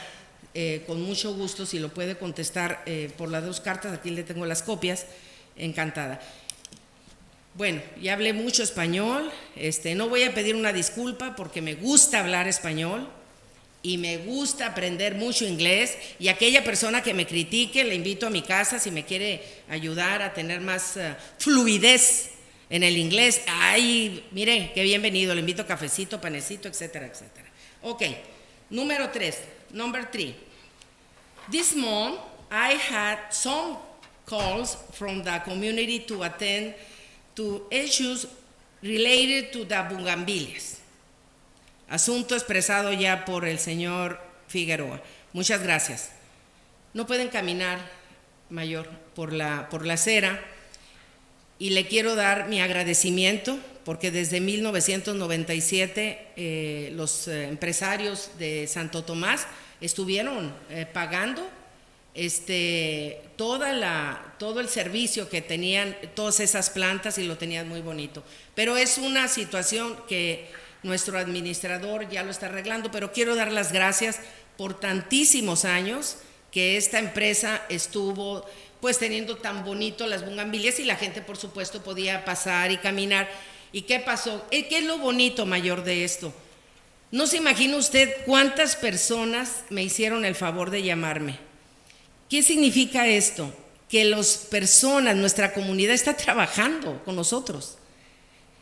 con mucho gusto, si lo puede contestar por las 2 cartas, aquí le tengo las copias, encantada. Bueno, ya hablé mucho español, no voy a pedir una disculpa porque me gusta hablar español y me gusta aprender mucho inglés, y aquella persona que me critique, le invito a mi casa si me quiere ayudar a tener más fluidez en el inglés. Ay, mire, qué bienvenido, le invito a cafecito, panecito, etcétera, etcétera. Ok, number 3. This month I had some calls from the community to attend to issues related to the bugambilias. Asunto expresado ya por el señor Figueroa. Muchas gracias. No pueden caminar, mayor, por la acera, y le quiero dar mi agradecimiento porque desde 1997 los empresarios de Santo Tomás estuvieron pagando todo el servicio que tenían todas esas plantas, y lo tenían muy bonito. Pero es una situación que nuestro administrador ya lo está arreglando, pero quiero dar las gracias por tantísimos años que esta empresa estuvo pues teniendo tan bonito las bugambilias y la gente por supuesto podía pasar y caminar. ¿Y qué pasó? ¿Qué es lo bonito mayor de esto? No se imagina usted cuántas personas me hicieron el favor de llamarme. ¿Qué significa esto? Que las personas, nuestra comunidad está trabajando con nosotros.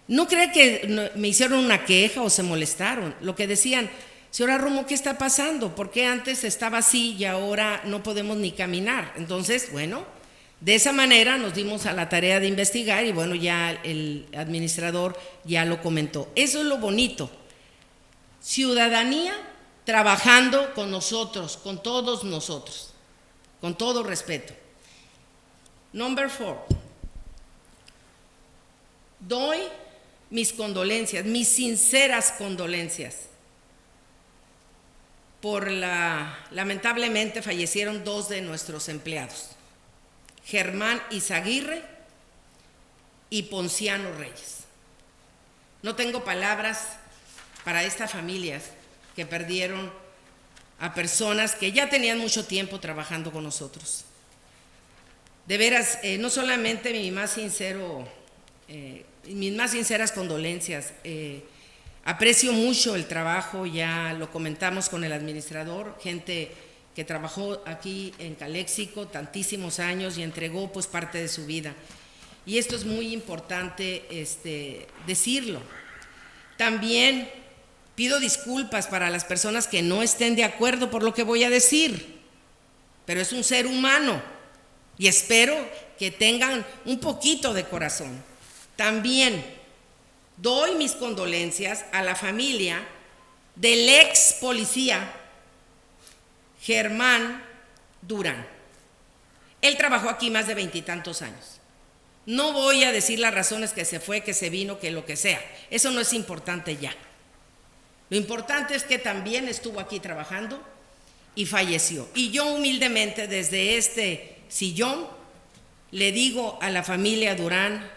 No cree que me hicieron una queja o se molestaron. Lo que decían, señora Romo, ¿qué está pasando? ¿Por qué antes estaba así y ahora no podemos ni caminar? Entonces, bueno, de esa manera nos dimos a la tarea de investigar y bueno, ya el administrador ya lo comentó. Eso es lo bonito. Ciudadanía trabajando con nosotros, con todos nosotros, con todo respeto. Number 4. Doy mis condolencias, mis sinceras condolencias. Lamentablemente fallecieron 2 de nuestros empleados, Germán Izaguirre y Ponciano Reyes. No tengo palabras para estas familias que perdieron a personas que ya tenían mucho tiempo trabajando con nosotros. De veras, no solamente mis más sinceras condolencias, aprecio mucho el trabajo, ya lo comentamos con el administrador, gente que trabajó aquí en Calexico tantísimos años y entregó pues parte de su vida. Y esto es muy importante decirlo. También pido disculpas para las personas que no estén de acuerdo por lo que voy a decir, pero es un ser humano y espero que tengan un poquito de corazón. También doy mis condolencias a la familia del ex policía Germán Durán. Él trabajó aquí más de 20 y tantos años. No voy a decir las razones que se fue, que se vino, que lo que sea. Eso no es importante ya. Lo importante es que también estuvo aquí trabajando y falleció. Y yo humildemente desde este sillón le digo a la familia Durán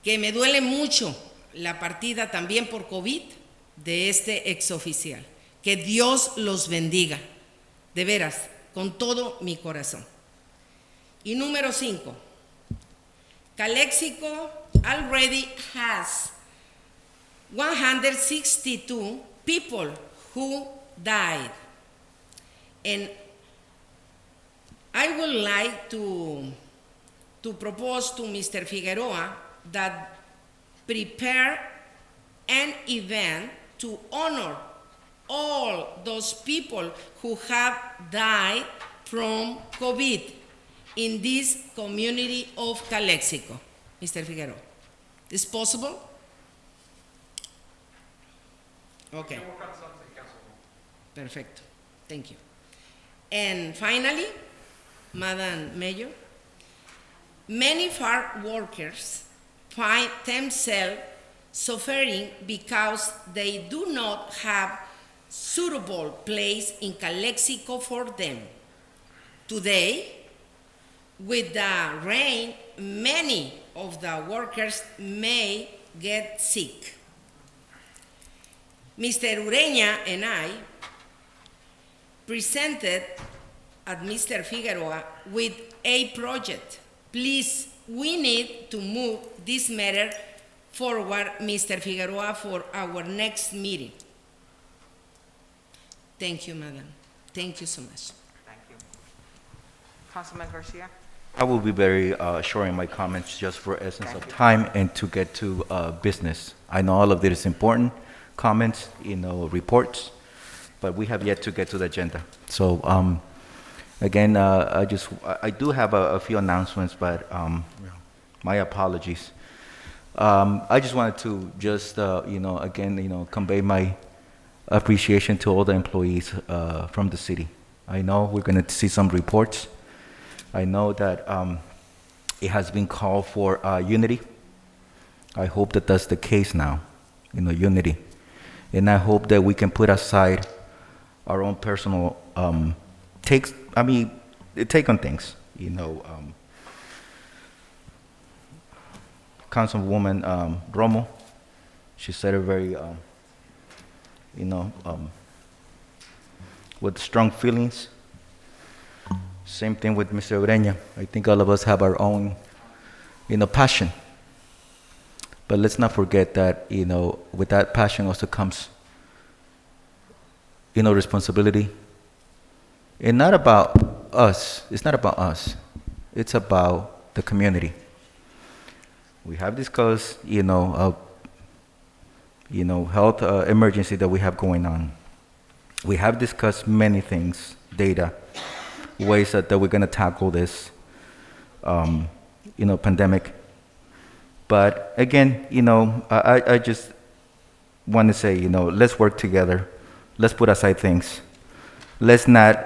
que me duele mucho la partida también por COVID de este exoficial. Que Dios los bendiga, de veras, con todo mi corazón. Y número 5, Calexico already has 162 people who died. And I would like to propose to Mr. Figueroa that prepare an event to honor all those people who have died from COVID in this community of Calexico. Mr. Figueroa, is possible? Okay. Perfecto. Thank you. And finally, Madam Mayor, many farm workers find themselves suffering because they do not have suitable place in Calexico for them. Today, with the rain, many of the workers may get sick. Mr. Ureña and I presented at Mr. Figueroa with a project. Please, we need to move this matter forward, Mr. Figueroa, for our next meeting. Thank you, madam. Thank you so much. Thank you. Councilman Garcia? I will be very short in my comments, just for essence of time and to get to business. I know all of this is important, comments, reports, but we have yet to get to the agenda. So again, I do have a few announcements, but my apologies. I just wanted to again, convey my appreciation to all the employees from the city. I know we're going to see some reports. I know that it has been called for unity. I hope that that's the case now, unity. And I hope that we can put aside our own personal take on things. Councilwoman Romo, she said it very, with strong feelings. Same thing with Mr. Ureña. I think all of us have our own, passion. But let's not forget that, with that passion also comes, responsibility. And not about us. It's not about us. It's about the community. We have discussed, health emergency that we have going on. We have discussed many things, data, ways that we're going to tackle this, pandemic. But again, I just want to say, let's work together. Let's put aside things. Let's not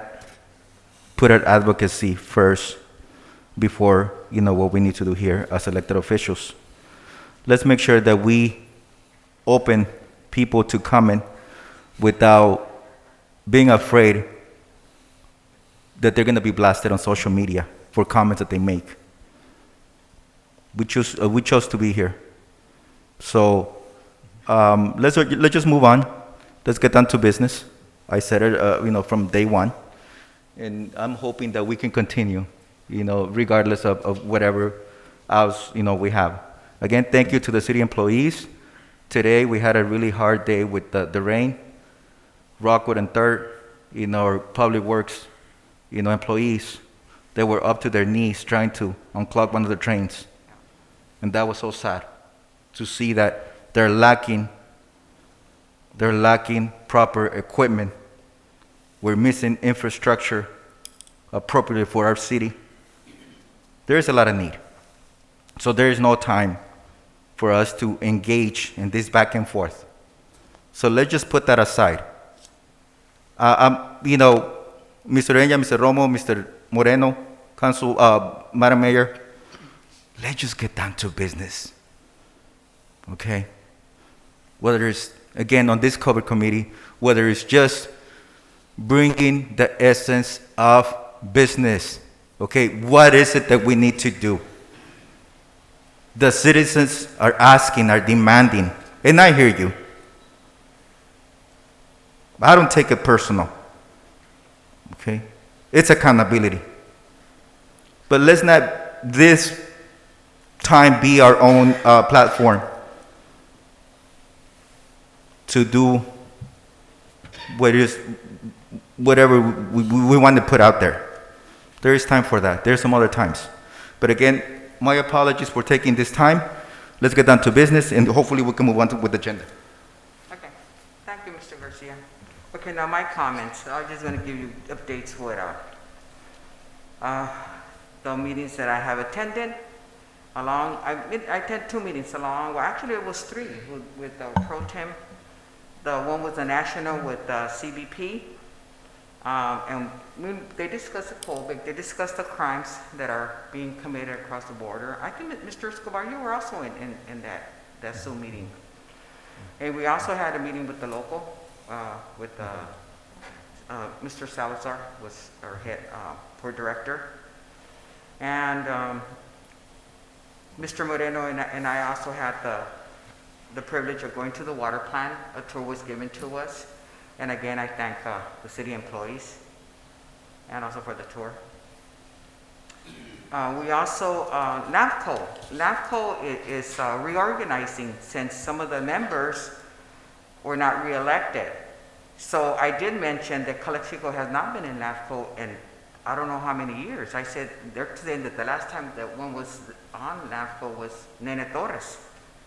put our advocacy first before, what we need to do here as elected officials. Let's make sure that we open people to come in without being afraid that they're going to be blasted on social media for comments that they make. We chose to be here. So let's just move on. Let's get down to business. I said it, from day one. And I'm hoping that we can continue, regardless of whatever else, we have. Again, thank you to the city employees. Today, we had a really hard day with the rain. Rockwood and Third, our public works, employees, they were up to their knees trying to unclog one of the trains. And that was so sad to see that they're lacking proper equipment. We're missing infrastructure appropriate for our city. There is a lot of need. So there is no time for us to engage in this back and forth. So let's just put that aside. Mr. Ureña, Mr. Romo, Mr. Moreno, Council, Madam Mayor, let's just get down to business. Okay? Whether it's, again, on this COVID committee, whether it's just bringing the essence of business. Okay, what is it that we need to do? The citizens are asking, are demanding, and I hear you. I don't take it personal. Okay, it's accountability. But let's not this time be our own platform to do whatever we want to put out there. There is time for that. There's some other times. But again, my apologies for taking this time. Let's get down to business, and hopefully we can move on with the agenda. Okay, thank you, Mr. Garcia. Okay, now my comments. I'm just going to give you updates with the meetings that I have attended. I attended 2 meetings along. Well, actually, it was 3 with Pro Tem. The one was a national with CBP. And they discussed the COVID, they discussed the crimes that are being committed across the border. I think that Mr. Escobar, you were also in that Zoom meeting. And we also had a meeting with the local, with Mr. Salazar was our head for director. And Mr. Moreno and I also had the privilege of going to the water plant. A tour was given to us. And again, I thank the city employees and also for the tour. We also, NAFCO is reorganizing since some of the members were not reelected. So I did mention that Calexico has not been in NAFCO in I don't know how many years. I said, they're saying that the last time that one was on NAFCO was Nene Torres.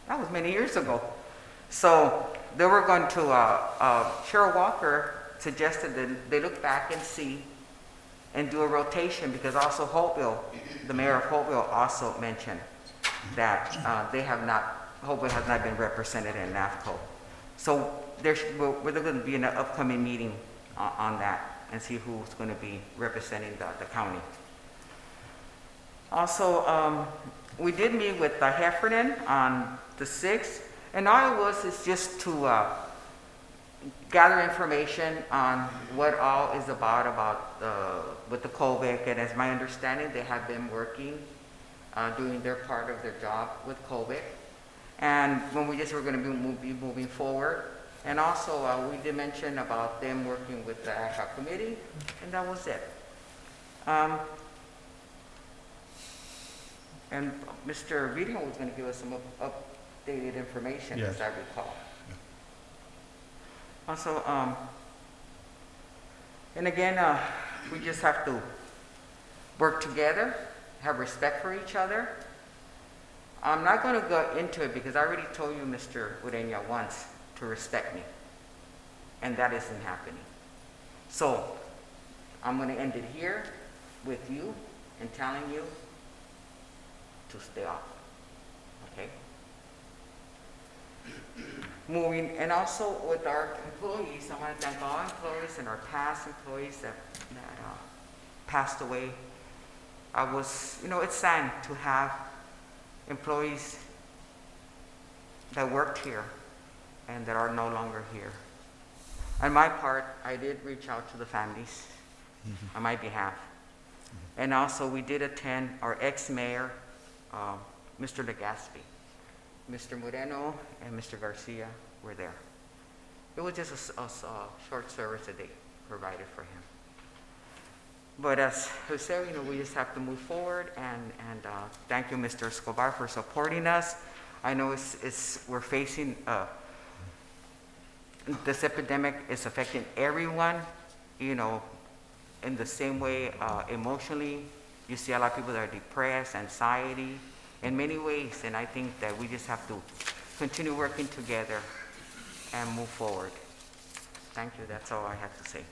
That was many years ago. So they were going to, Cheryl Walker suggested that they look back and see and do a rotation, because also Holtville, the mayor of Holtville also mentioned that Holtville has not been represented in NAFCO. So we're going to be in an upcoming meeting on that and see who's going to be representing the county. Also, we did meet with Heffernan on the 6th. And all it was is just to gather information on what all is about with the COVID. And as my understanding, they have been working, doing their part of their job with COVID. And when we just were going to be moving forward. And also, we did mention about them working with the ad hoc committee, and that was it. Um, And Mr. Vito was going to give us some updated information, as Yes. I recall. Also, and again, we just have to work together, have respect for each other. I'm not going to go into it because I already told you, Mr. Ureña, once to respect me, and that isn't happening. So I'm going to end it here with you and telling you to stay off, okay? Moving, and also with our employees, I want to thank all employees and our past employees that passed away. It's sad to have employees that worked here and that are no longer here. On my part, I did reach out to the families on my behalf. And also, we did attend our ex-mayor, Mr. Legaspi. Mr. Moreno and Mr. Garcia were there. It was just a short service that they provided for him. But as Jose, we just have to move forward, and thank you, Mr. Escobar, for supporting us. I know we're facing, this epidemic is affecting everyone, in the same way, emotionally. You see a lot of people that are depressed, anxiety, in many ways, and I think that we just have to continue working together and move forward. Thank you, that's all I have to say.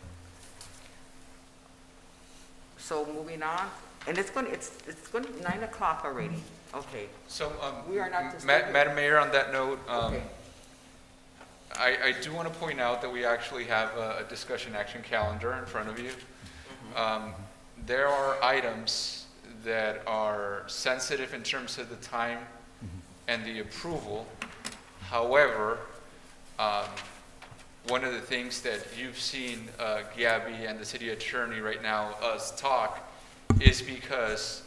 So moving on, and it's going to 9 o'clock already, okay. So, We are not to Madam Mayor, on that note, Okay. I do want to point out that we actually have a discussion action calendar in front of you. There are items that are sensitive in terms of the time and the approval. However, one of the things that you've seen Gabby and the city attorney right now us talk is because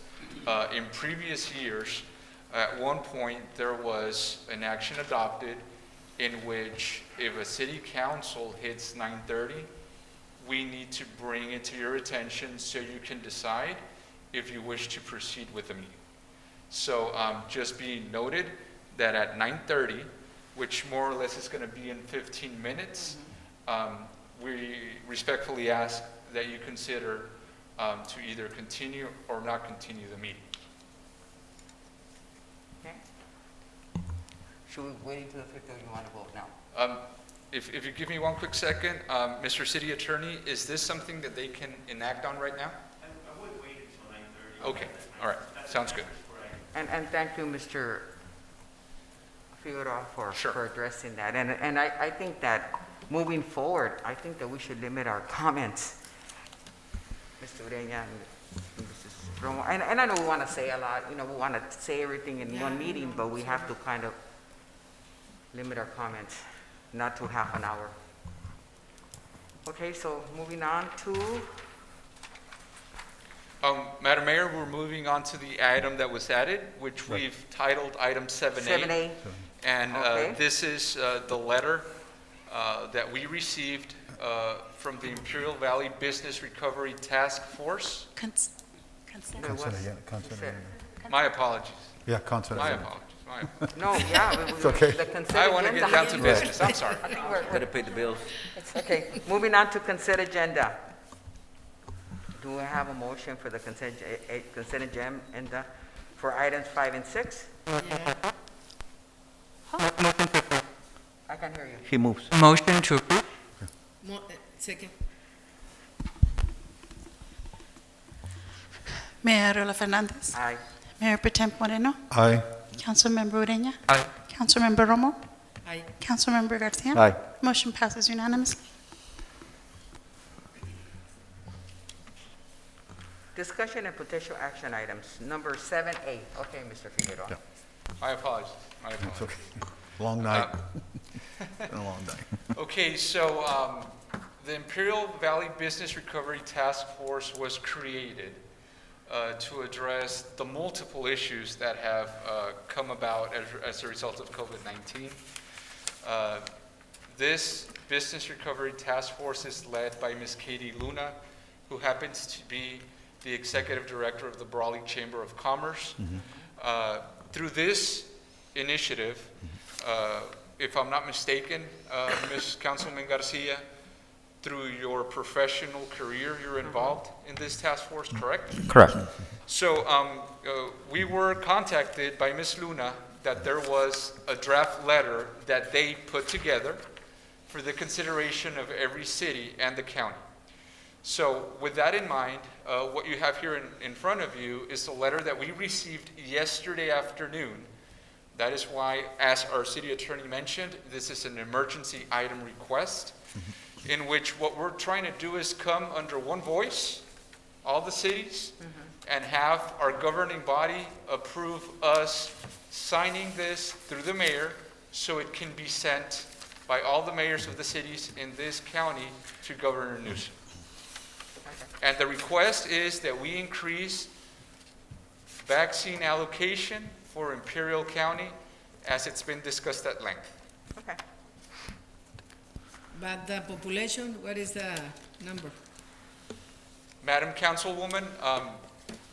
in previous years, at one point there was an action adopted in which if a city council hits 9:30, we need to bring it to your attention so you can decide if you wish to proceed with the meeting. So just being noted that at 9:30, which more or less is going to be in 15 minutes, we respectfully ask that you consider to either continue or not continue the meeting. Okay. Should we wait until the 5th, or you want to vote now? If you give me one quick second, Mr. City Attorney, is this something that they can enact on right now? I would wait until 9:30. Okay, all right, sounds good. And thank you, Mr. Figueroa, for Sure. for addressing that. And I think that moving forward, I think that we should limit our comments. Mr. Ureña and Mrs. Romo, and I know we want to say a lot, we want to say everything in one meeting, but we have to kind of limit our comments, not to half an hour. Okay, so moving on to, Madam Mayor, we're moving on to the item that was added, which Right. we've titled item 7A. 7A. And Okay. this is the letter that we received from the Imperial Valley Business Recovery Task Force. Consent. There was- Consent agenda. My apologies. Yeah, consent. My agenda. apologies. no, yeah. It's okay. The consent I want to get agenda. down to business. I'm sorry. I think we're- Gotta pay the bills. Okay, moving on to consent agenda. Do we have a motion for the consent agenda for items 5 and 6? I can hear you. He moves. Motion to approve? Second. Mayor Arreola Fernandez. Aye. Mayor Potem Moreno. Aye. Councilmember Ureña. Aye. Councilmember Romo. Aye. Councilmember Garcia. Aye. Motion passes unanimously. Discussion and potential action items, number 7A. Okay, Mr. Figueroa. Yeah. My apologies. My It's apologies. okay. Long night. Been a long day. Okay, so the Imperial Valley Business Recovery Task Force was created to address the multiple issues that have come about as a result of COVID-19. This Business Recovery Task Force is led by Ms. Katie Luna, who happens to be the executive director of the Brawley Chamber of Commerce. Through this initiative, if I'm not mistaken, Ms. Councilman Garcia, through your professional career, you're involved in this task force, correct? Correct. So we were contacted by Ms. Luna that there was a draft letter that they put together for the consideration of every city and the county. So with that in mind, what you have here in front of you is a letter that we received yesterday afternoon. That is why, as our city attorney mentioned, this is an emergency item request in which what we're trying to do is come under one voice, all the cities, and have our governing body approve us signing this through the mayor so it can be sent by all the mayors of the cities in this county to Governor Newsom. And the request is that we increase vaccine allocation for Imperial County as it's been discussed at length. Okay. But the population, what is the number? Madam Councilwoman,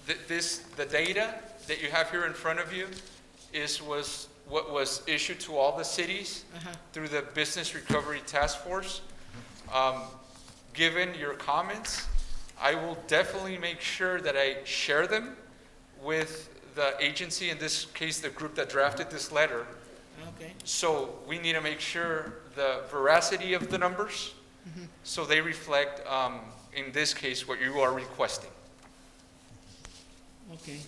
the data that you have here in front of you was what was issued to all the cities through the Business Recovery Task Force. Given your comments, I will definitely make sure that I share them with the agency, in this case, the group that drafted this letter. Okay. So we need to make sure the veracity of the numbers, so they reflect, in this case, what you are requesting. Okay.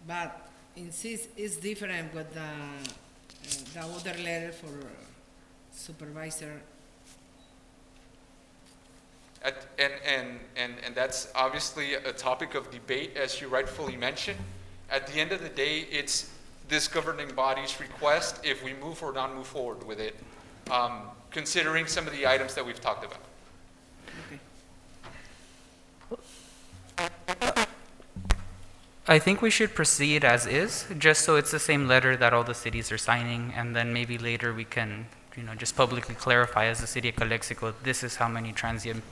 But insist is different with the other letter for supervisor. And that's obviously a topic of debate, as you rightfully mentioned. At the end of the day, it's this governing body's request if we move or not move forward with it, considering some of the items that we've talked about. I think we should proceed as is, just so it's the same letter that all the cities are signing, and then maybe later we can, just publicly clarify as the city of Calexico, this is how many transient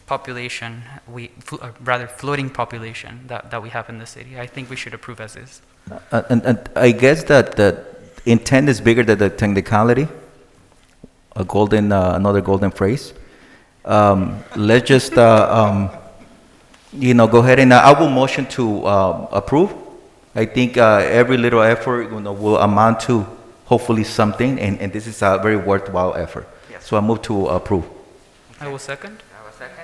population, floating population that we have in the city. I think we should approve as is. And I guess that the intent is bigger than the technicality. Another golden phrase. Let's just, go ahead and I will motion to approve. I think every little effort, will amount to hopefully something, and this is a very worthwhile effort. Yes. So I move to approve. I will second. I will second.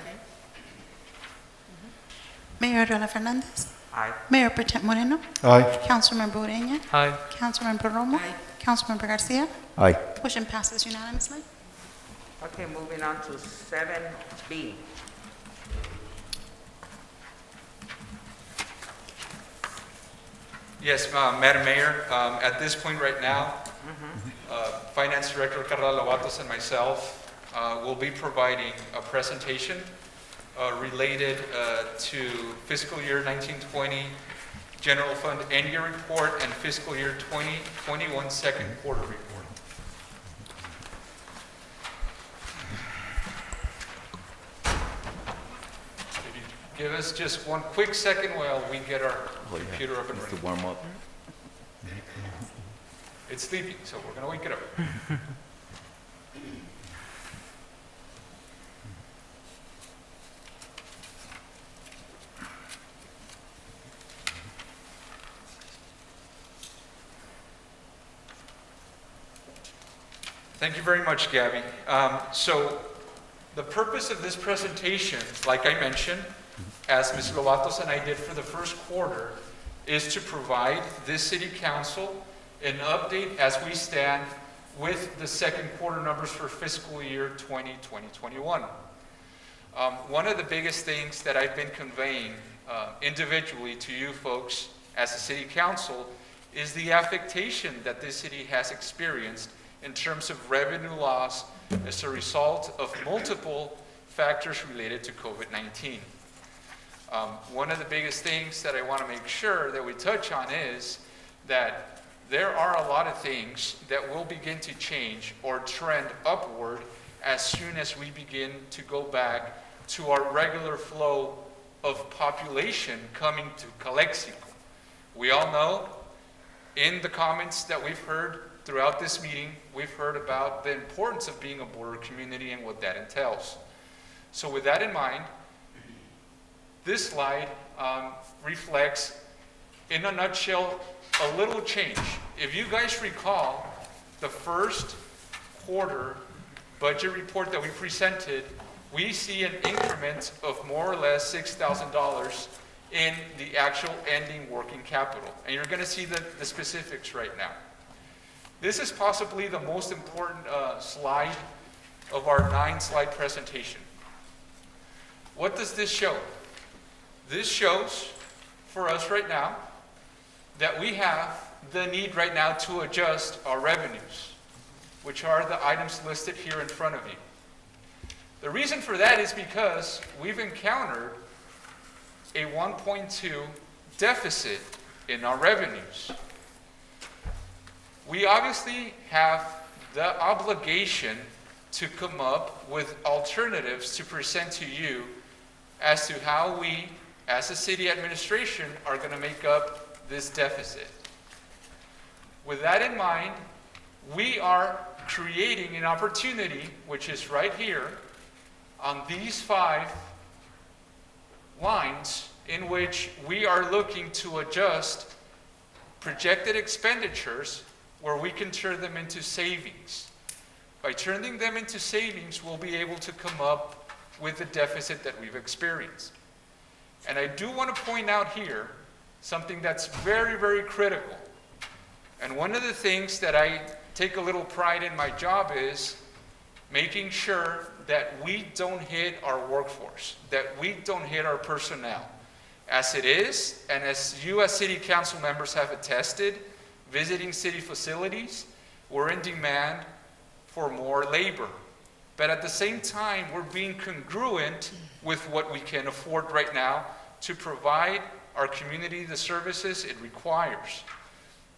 Mayor Arreola Fernandez. Aye. Mayor Pro Tem Moreno. Aye. Councilmember Ureña. Aye. Councilmember Romo. Aye. Councilmember Garcia. Aye. Motion passes unanimously. Okay, moving on to 7B. Yes, Madam Mayor, at this point right now, Finance Director Carla Lovatos and myself will be providing a presentation related to fiscal year 1920 General Fund end-year report and fiscal year 2021 second quarter report. If you give us just one quick second while we get our computer up and To running. warm up. It's sleepy, so we're going to wake it up. Thank you very much, Gabby. So the purpose of this presentation, like I mentioned, as Ms. Lovatos and I did for the first quarter, is to provide this city council an update as we stand with the second quarter numbers for fiscal year 2021. One of the biggest things that I've been conveying individually to you folks as a city council is the affectation that this city has experienced in terms of revenue loss as a result of multiple factors related to COVID-19. One of the biggest things that I want to make sure that we touch on is that there are a lot of things that will begin to change or trend upward as soon as we begin to go back to our regular flow of population coming to Calexico. We all know in the comments that we've heard throughout this meeting, we've heard about the importance of being a border community and what that entails. So with that in mind, this slide reflects, in a nutshell, a little change. If you guys recall, the first quarter budget report that we presented, we see an increment of more or less $6,000 in the actual ending working capital. And you're going to see the specifics right now. This is possibly the most important slide of our 9-slide presentation. What does this show? This shows for us right now that we have the need right now to adjust our revenues, which are the items listed here in front of you. The reason for that is because we've encountered a 1.2 deficit in our revenues. We obviously have the obligation to come up with alternatives to present to you as to how we, as a city administration, are going to make up this deficit. With that in mind, we are creating an opportunity, which is right here, on these 5 lines, in which we are looking to adjust projected expenditures where we can turn them into savings. By turning them into savings, we'll be able to come up with the deficit that we've experienced. And I do want to point out here something that's very, very critical. And one of the things that I take a little pride in my job is making sure that we don't hit our workforce, that we don't hit our personnel. As it is, and as you as city council members have attested, visiting city facilities, we're in demand for more labor. But at the same time, we're being congruent with what we can afford right now to provide our community the services it requires.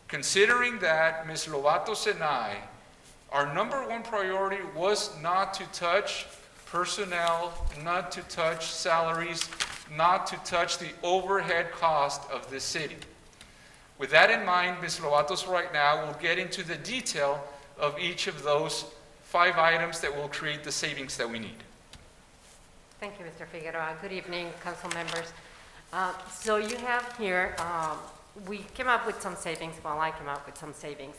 Considering that Ms. Lovatos and I, our number 1 priority was not to touch personnel, not to touch salaries, not to touch the overhead cost of the city. With that in mind, Ms. Lovatos right now will get into the detail of each of those 5 items that will create the savings that we need. Thank you, Mr. Figueroa. Good evening, council members. So you have here, we came up with some savings, well, I came up with some savings.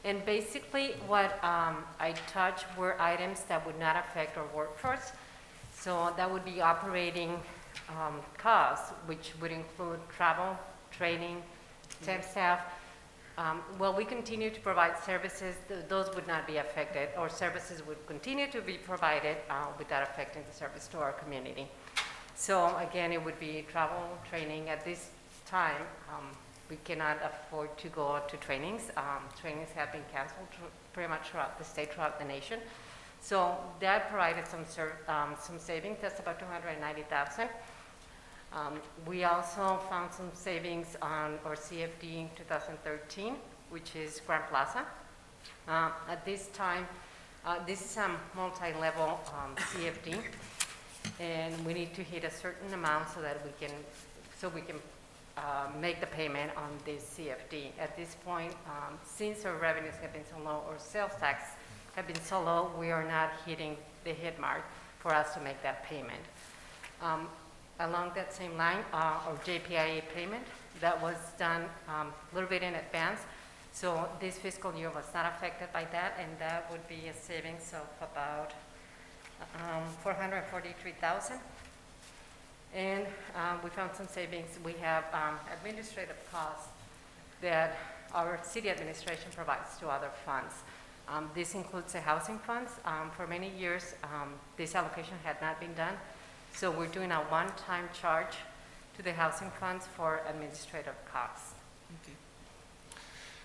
And basically what I touched were items that would not affect our workforce. So that would be operating costs, which would include travel, training, temp staff. Well, we continue to provide services, those would not be affected, or services would continue to be provided without affecting the service to our community. So again, it would be travel, training. At this time, we cannot afford to go to trainings. Trainings have been canceled pretty much throughout the state, throughout the nation. So that provided some savings. That's about $290,000. We also found some savings on our CFD 2013, which is Grand Plaza. At this time, this is a multi-level CFD, and we need to hit a certain amount so that we can make the payment on this CFD. At this point, since our revenues have been so low, or sales tax have been so low, we are not hitting the hit mark for us to make that payment. Along that same line, our JPIA payment, that was done a little bit in advance. So this fiscal year was not affected by that, and that would be a savings of about $443,000. And we found some savings. We have administrative costs that our city administration provides to other funds. This includes the housing funds. For many years, this allocation had not been done. So we're doing a one-time charge to the housing funds for administrative costs.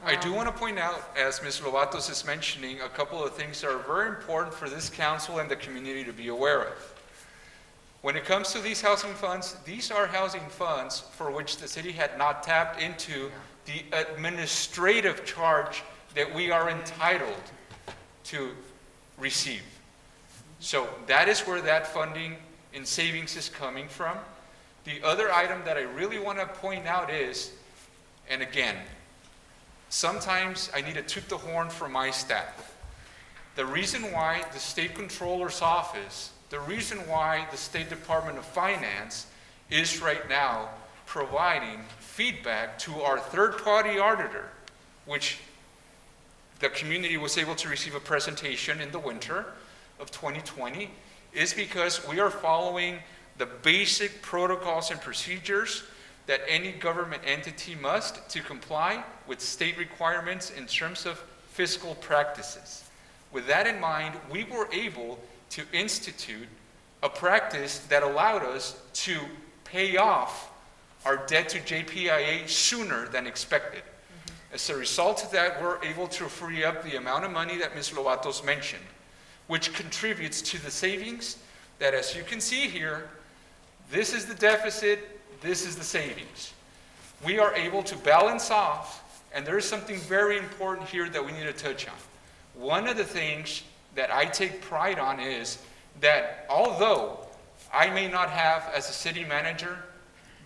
I do want to point out, as Ms. Lovatos is mentioning, a couple of things that are very important for this council and the community to be aware of. When it comes to these housing funds, these are housing funds for which the city had not tapped into the administrative charge that we are entitled to receive. So that is where that funding in savings is coming from. The other item that I really want to point out is, and again, sometimes I need to toot the horn for my staff. The reason why the State Controller's Office, the reason why the State Department of Finance is right now providing feedback to our third-party auditor, which the community was able to receive a presentation in the winter of 2020, is because we are following the basic protocols and procedures that any government entity must to comply with state requirements in terms of fiscal practices. With that in mind, we were able to institute a practice that allowed us to pay off our debt to JPIA sooner than expected. As a result of that, we're able to free up the amount of money that Ms. Lovatos mentioned, which contributes to the savings that, as you can see here, this is the deficit, this is the savings. We are able to balance off, and there is something very important here that we need to touch on. One of the things that I take pride on is that although I may not have, as a city manager,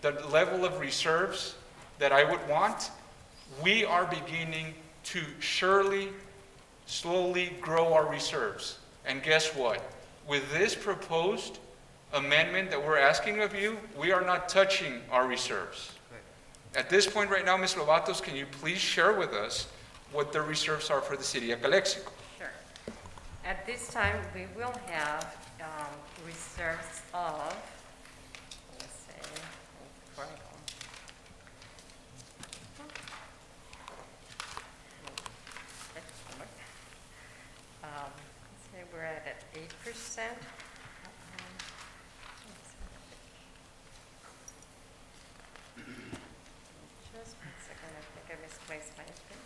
the level of reserves that I would want, we are beginning to slowly grow our reserves. And guess what? With this proposed amendment that we're asking of you, we are not touching our reserves. At this point right now, Ms. Lovatos, can you please share with us what the reserves are for the city of Calexico? Sure. At this time, we will have reserves of, let's say, before I go. Let's say we're at 8%. Just one second, I think I misplaced my thing.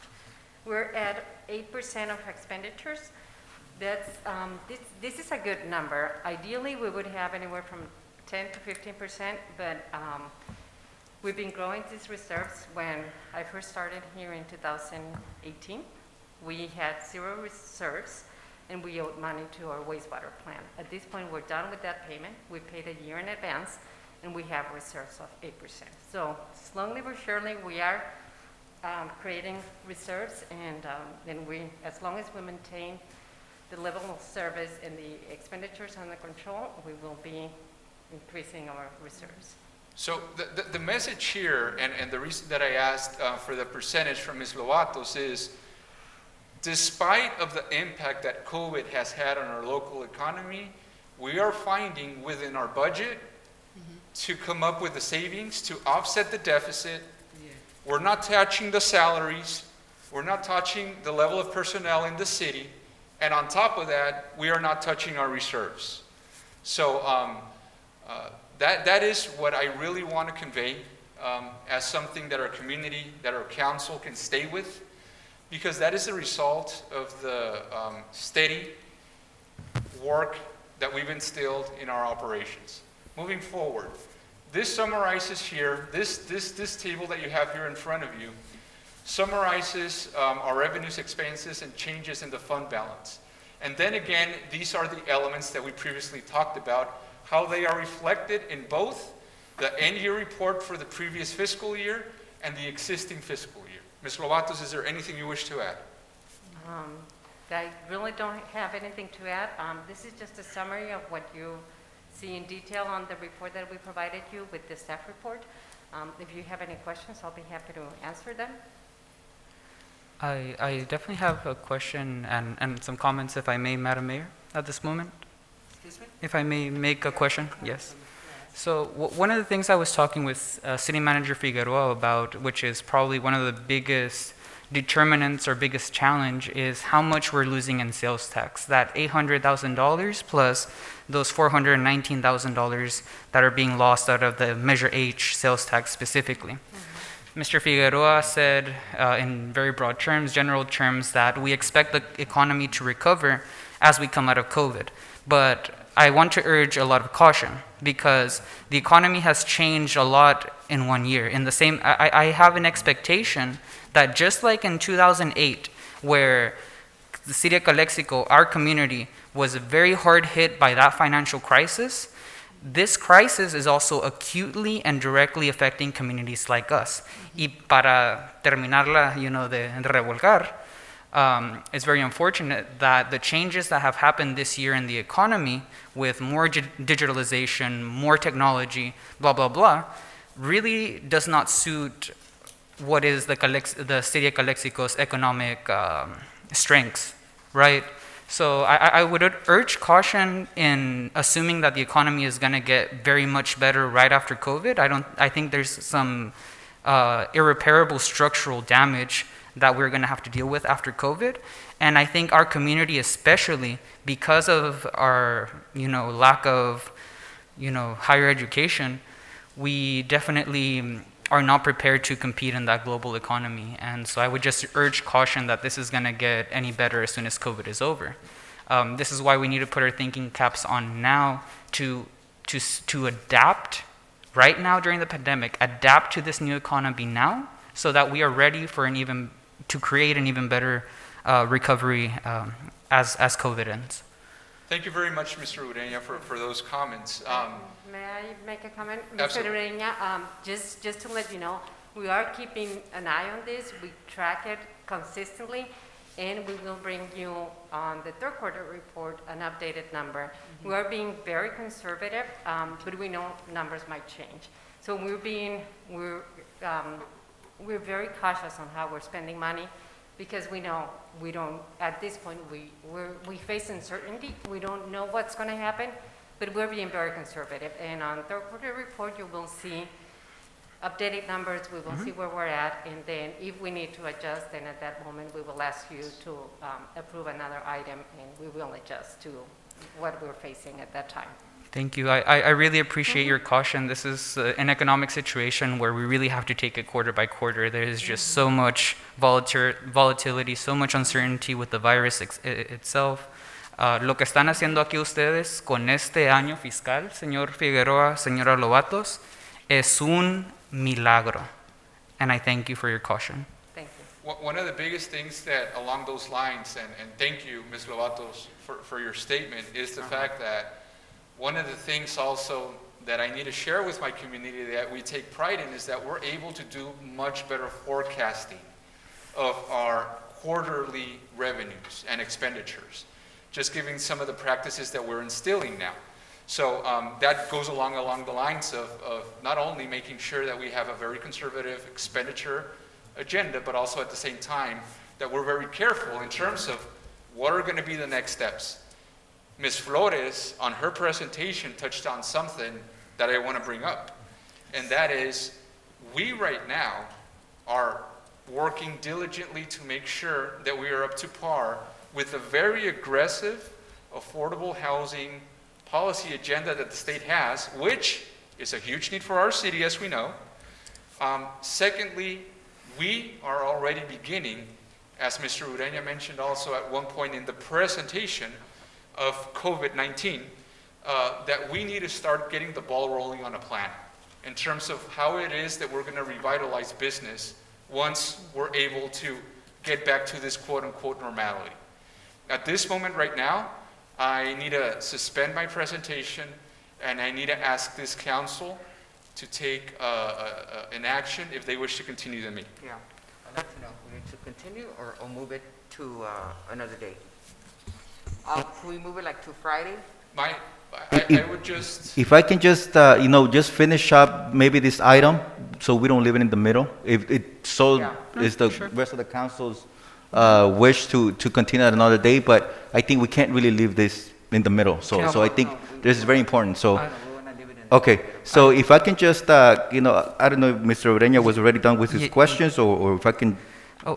We're at 8% of expenditures. That's, this is a good number. Ideally, we would have anywhere from 10 to 15%, but we've been growing these reserves. When I first started here in 2018, we had 0 reserves, and we owed money to our wastewater plant. At this point, we're done with that payment. We paid a year in advance, and we have reserves of 8%. So slowly but surely, we are creating reserves, and then as long as we maintain the level of service and the expenditures under control, we will be increasing our reserves. So the message here, and the reason that I asked for the percentage from Ms. Lovatos is, despite of the impact that COVID has had on our local economy, we are finding within our budget to come up with the savings to offset the deficit. We're not touching the salaries. We're not touching the level of personnel in the city. And on top of that, we are not touching our reserves. So that is what I really want to convey as something that our community, that our council can stay with, because that is the result of the steady work that we've instilled in our operations. Moving forward, this summarizes here, this table that you have here in front of you, summarizes our revenues, expenses, and changes in the fund balance. And then again, these are the elements that we previously talked about, how they are reflected in both the end-year report for the previous fiscal year and the existing fiscal year. Ms. Lovatos, is there anything you wish to add? I really don't have anything to add. This is just a summary of what you see in detail on the report that we provided you with the staff report. If you have any questions, I'll be happy to answer them. I definitely have a question and some comments, if I may, Madam Mayor, at this moment. Excuse me? If I may make a question, yes. So one of the things I was talking with City Manager Figueroa about, which is probably one of the biggest determinants or biggest challenge, is how much we're losing in sales tax. That $800,000 plus those $419,000 that are being lost out of the Measure H sales tax specifically. Mr. Figueroa said in very broad terms, general terms, that we expect the economy to recover as we come out of COVID. But I want to urge a lot of caution, because the economy has changed a lot in 1 year. In the same, I have an expectation that just like in 2008, where the city of Calexico, our community, was very hard hit by that financial crisis. This crisis is also acutely and directly affecting communities like us. Y para terminarla, de revolcar, it's very unfortunate that the changes that have happened this year in the economy, with more digitalization, more technology, blah, blah, blah, really does not suit what is the city of Calexico's economic strengths, right? So I would urge caution in assuming that the economy is going to get very much better right after COVID. I think there's some irreparable structural damage that we're going to have to deal with after COVID. And I think our community, especially because of our lack of higher education, we definitely are not prepared to compete in that global economy. And so I would just urge caution that this is going to get any better as soon as COVID is over. This is why we need to put our thinking caps on now to adapt right now during the pandemic, adapt to this new economy now, so that we are ready for to create an even better recovery as COVID ends. Thank you very much, Mr. Ureña, for those comments. May I make a comment? Absolutely. Mr. Ureña, just to let you know, we are keeping an eye on this. We track it consistently, and we will bring you on the third quarter report an updated number. We are being very conservative, but we know numbers might change. So we're very cautious on how we're spending money, because we know we don't, at this point, we face uncertainty. We don't know what's going to happen, but we're being very conservative. And on third quarter report, you will see updated numbers. We will see where we're at, and then if we need to adjust, then at that moment, we will ask you to approve another item, and we will adjust to what we're facing at that time. Thank you. I really appreciate your caution. This is an economic situation where we really have to take it quarter by quarter. There is just so much volatility, so much uncertainty with the virus itself. Lo que están haciendo aquí ustedes con este año fiscal, señor Figueroa, señora Lobatos, es un milagro. And I thank you for your caution. Thank you. One of the biggest things that along those lines, and thank you, Ms. Lobatos, for your statement, is the fact that one of the things also that I need to share with my community that we take pride in is that we're able to do much better forecasting of our quarterly revenues and expenditures, just giving some of the practices that we're instilling now. So that goes along the lines of not only making sure that we have a very conservative expenditure agenda, but also at the same time that we're very careful in terms of what are going to be the next steps. Ms. Flores, on her presentation, touched on something that I want to bring up, and that is we right now are working diligently to make sure that we are up to par with a very aggressive affordable housing policy agenda that the state has, which is a huge need for our city, as we know. Secondly, we are already beginning, as Mr. Ureña mentioned also at one point in the presentation, of COVID-19, that we need to start getting the ball rolling on a plan in terms of how it is that we're going to revitalize business once we're able to get back to this quote-unquote normality. At this moment right now, I need to suspend my presentation, and I need to ask this council to take an action if they wish to continue the meeting. Yeah, I'd like to know, we need to continue or move it to another day? Can we move it like to Friday? I would just... If I can just, just finish up maybe this item, so we don't leave it in the middle. If it so is the rest of the council's wish to continue at another day, but I think we can't really leave this in the middle. So I think this is very important. So, okay. So if I can just, I don't know if Mr. Ureña was already done with his questions, or if I can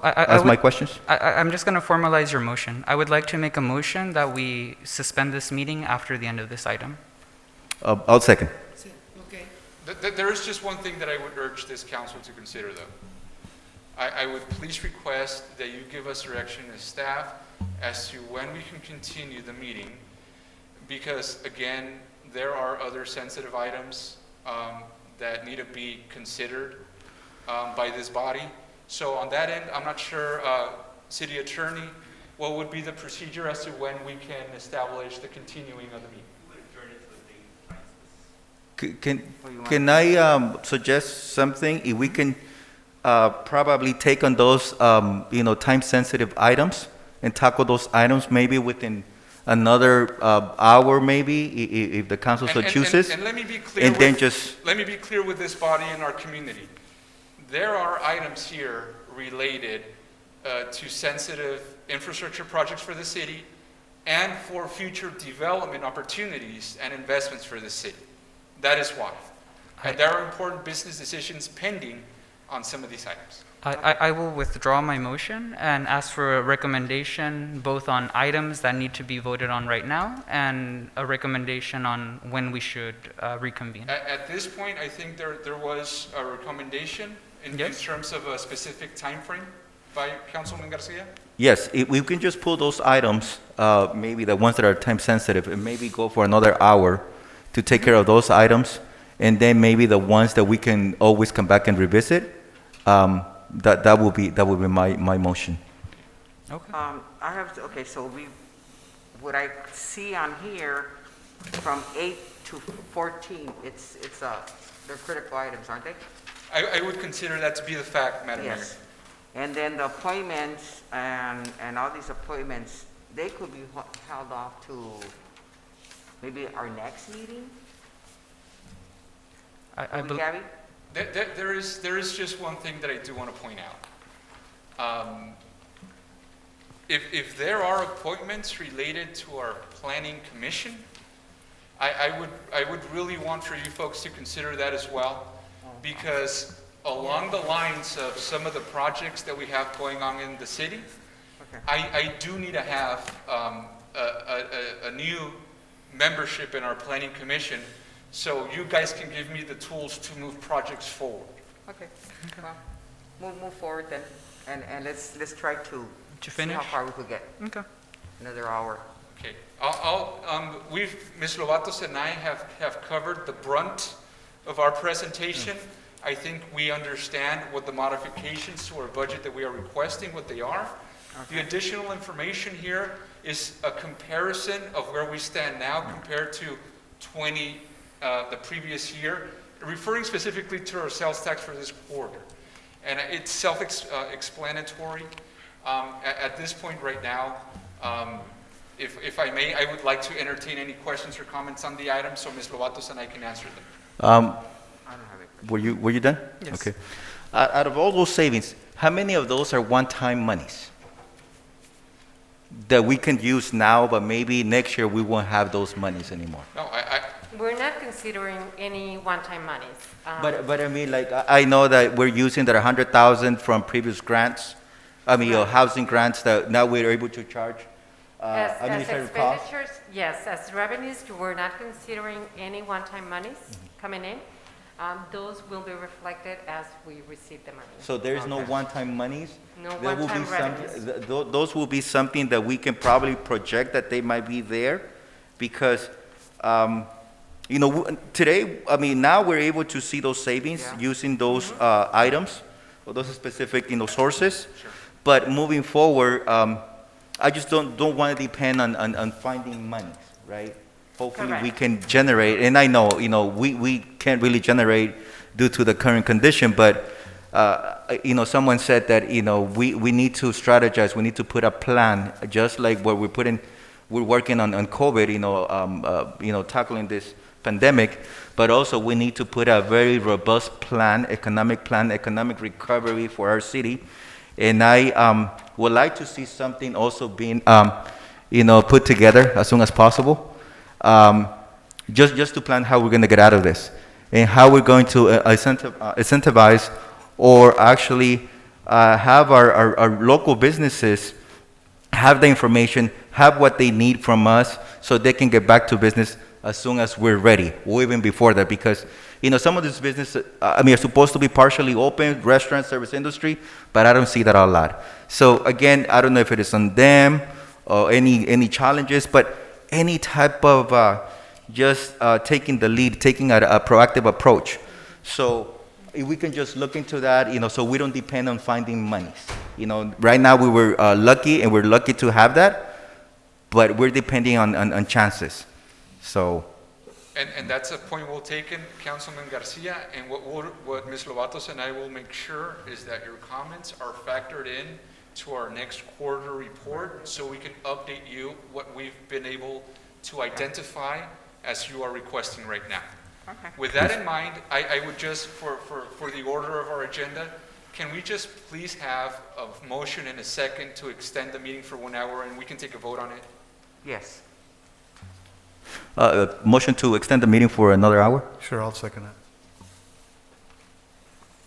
ask my questions. I'm just going to formalize your motion. I would like to make a motion that we suspend this meeting after the end of this item. I'll second. Okay. There is just one thing that I would urge this council to consider, though. I would please request that you give us direction as staff as to when we can continue the meeting, because, again, there are other sensitive items that need to be considered by this body. So on that end, I'm not sure, City Attorney, what would be the procedure as to when we can establish the continuing of the meeting? Can I suggest something? If we can probably take on those, time-sensitive items and tackle those items maybe within another hour, maybe, if the council so chooses. And let me be clear. And then just, Let me be clear with this body and our community. There are items here related to sensitive infrastructure projects for the city and for future development opportunities and investments for the city. That is why. And there are important business decisions pending on some of these items. I will withdraw my motion and ask for a recommendation both on items that need to be voted on right now and a recommendation on when we should reconvene. At this point, I think there was a recommendation in terms of a specific time frame by Councilman Garcia. yes, if we can just pull those items, maybe the ones that are time-sensitive, and maybe go for another hour to take care of those items, and then maybe the ones that we can always come back and revisit, that will be my motion. Okay. Okay, so what I see on here, from 8 to 14, they're critical items, aren't they? I would consider that to be the fact, Madam Mayor. Yes. And then the appointments and all these appointments, they could be held off to maybe our next meeting? Gabby? There is just one thing that I do want to point out. If there are appointments related to our planning commission, I would really want for you folks to consider that as well, because along the lines of some of the projects that we have going on in the city, I do need to have a new membership in our planning commission, so you guys can give me the tools to move projects forward. Okay. Well, move forward then, and let's try to see finish? how far we could get. Okay. Another hour. Okay. Ms. Lovatos and I have covered the brunt of our presentation. I think we understand what the modifications to our budget that we are requesting, what they are. The additional information here is a comparison of where we stand now compared to the previous year, referring specifically to our sales tax for this quarter. And it's self-explanatory. At this point right now, if I may, I would like to entertain any questions or comments on the item so Ms. Lovatos and I can answer them. I don't have it. Were you done? Yes. Okay. Out of all those savings, how many of those are one-time monies that we can use now, but maybe next year we won't have those monies anymore? No, We're not considering any one-time monies. But I mean, like, I know that we're using that 100,000 from previous grants, housing grants that now we're able to charge As administrative costs. expenditures, yes, as revenues, we're not considering any one-time monies coming in. Those will be reflected as we receive the money. So there's no one-time monies? No There will be one-time revenues. Those will be something that we can probably project that they might be there, because, today, now we're able to see those savings using those items, or those specific, sources. Sure. But moving forward, I just don't want to depend on finding money, right? Hopefully we Correct. can generate, and I know, we can't really generate due to the current condition, but, someone said that, we need to strategize, we need to put a plan, just like what we're working on COVID, tackling this pandemic, but also we need to put a very robust plan, economic recovery for our city. And I would like to see something also being, put together as soon as possible, just to plan how we're going to get out of this and how we're going to incentivize or actually have our local businesses have the information, have what they need from us so they can get back to business as soon as we're ready, or even before that, because some of these businesses, are supposed to be partially open, restaurant, service industry, but I don't see that a lot. So again, I don't know if it is on them or any challenges, but any type of just taking the lead, taking a proactive approach. So if we can just look into that, so we don't depend on finding monies. Right now we were lucky, and we're lucky to have that, but we're depending on chances. So, And that's a point well taken, Councilman Garcia, and what Ms. Lovatos and I will make sure is that your comments are factored in to our next quarter report, so we can update you what we've been able to identify as you are requesting right now. Okay. With that in mind, I would just, for the order of our agenda, can we just please have a motion and a second to extend the meeting for 1 hour, and we can take a vote on it? Yes. motion to extend the meeting for another hour? Sure, I'll second it.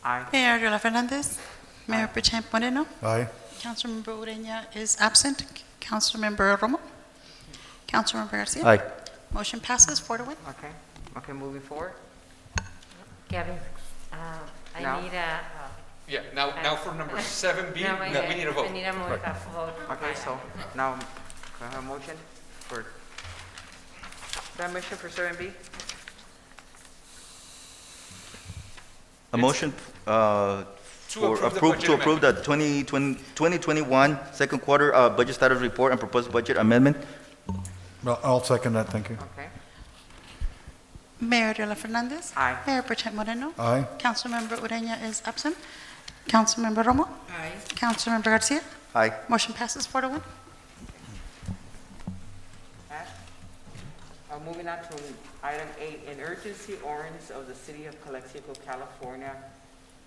Aye. Mayor Arreola Fernandez, Mayor Pro Tem Moreno, Aye. Councilmember Ureña is absent, Councilmember Romo, Councilmember Garcia. Aye. Motion passes 4-1. Okay. Okay, moving forward. Gavin, Now? I need a. Yeah, now for number 7B, we need a vote. I need a vote. Okay, so now, can I have a motion for, that motion for 7B? A motion To approve the budget to approve the 2021 second quarter budget status report and proposed budget amendment. Well, I'll second that, thank you. Okay. Mayor Arreola Fernandez. Aye. Mayor Pro Tem Moreno. Aye. Councilmember Ureña is absent. Councilmember Romo. Aye. Councilmember Garcia. Aye. Motion passes 4-1. Moving on to item 8, an urgency ordinance of the City of Calexico, California,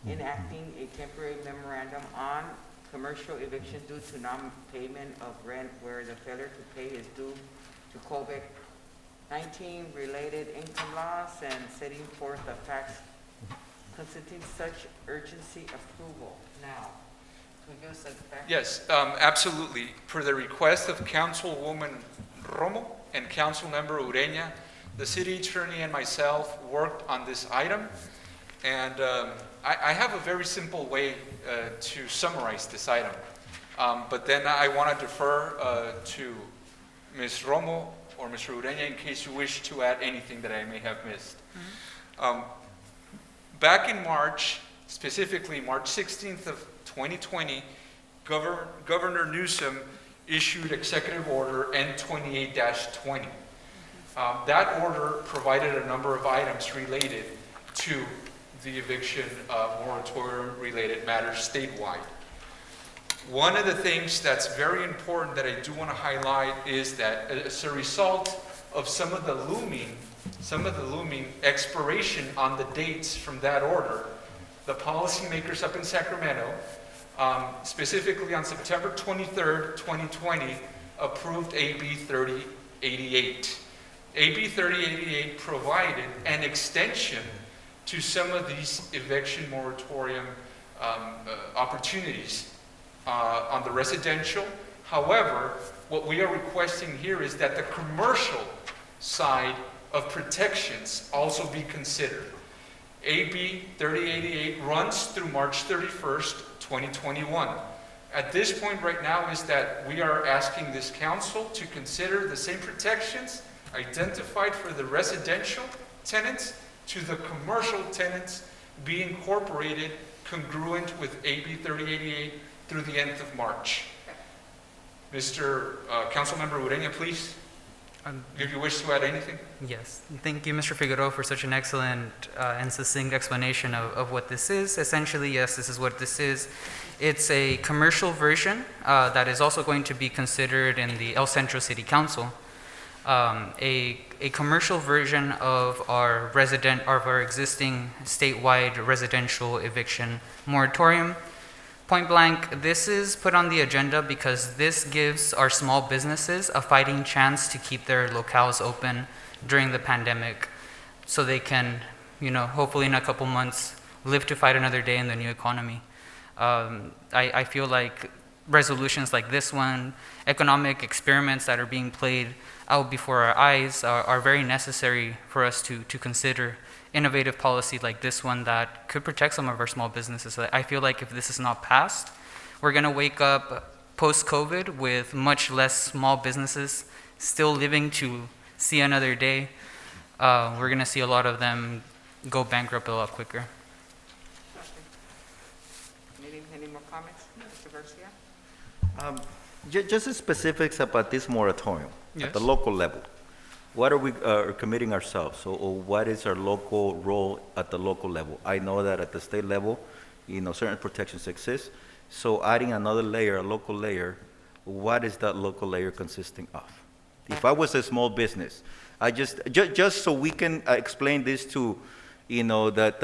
enacting a temporary memorandum on commercial eviction due to non-payment of rent where the failure to pay is due to COVID-19 related income loss and setting forth the facts constituting such urgency approval. Now, can you give us a background? Yes, absolutely. Per the request of Councilwoman Romo and Councilmember Ureña, the city attorney and myself worked on this item. And I have a very simple way to summarize this item. But then I want to defer to Ms. Romo or Mr. Ureña in case you wish to add anything that I may have missed. Back in March, specifically March 16th of 2020, Governor Newsom issued Executive Order N28-20. That order provided a number of items related to the eviction moratorium-related matters statewide. One of the things that's very important that I do want to highlight is that as a result of some of the looming expiration on the dates from that order, the policymakers up in Sacramento, specifically on September 23rd, 2020, approved AB 3088. AB 3088 provided an extension to some of these eviction moratorium opportunities on the residential. However, what we are requesting here is that the commercial side of protections also be considered. AB 3088 runs through March 31st, 2021. At this point right now is that we are asking this council to consider the same protections identified for the residential tenants to the commercial tenants be incorporated congruent with AB 3088 through the end of March. Mr. Councilmember Ureña, please. If you wish to add anything. Yes, thank you, Mr. Figueroa, for such an excellent and succinct explanation of what this is. Essentially, yes, this is what this is. It's a commercial version that is also going to be considered in the El Centro City Council. A commercial version of our existing statewide residential eviction moratorium. Point blank, this is put on the agenda because this gives our small businesses a fighting chance to keep their locales open during the pandemic so they can, hopefully in a couple months, live to fight another day in the new economy. I feel like resolutions like this one, economic experiments that are being played out before our eyes are very necessary for us to consider innovative policy like this one that could protect some of our small businesses. I feel like if this is not passed, we're going to wake up post-COVID with much less small businesses still living to see another day. We're going to see a lot of them go bankrupt a lot quicker. Any more comments? Mr. Garcia? Just the specifics about this moratorium at the Yes. local level. What are we committing ourselves, or what is our local role at the local level? I know that at the state level, certain protections exist. So adding another layer, a local layer, what is that local layer consisting of? If I was a small business, I just so we can explain this to, that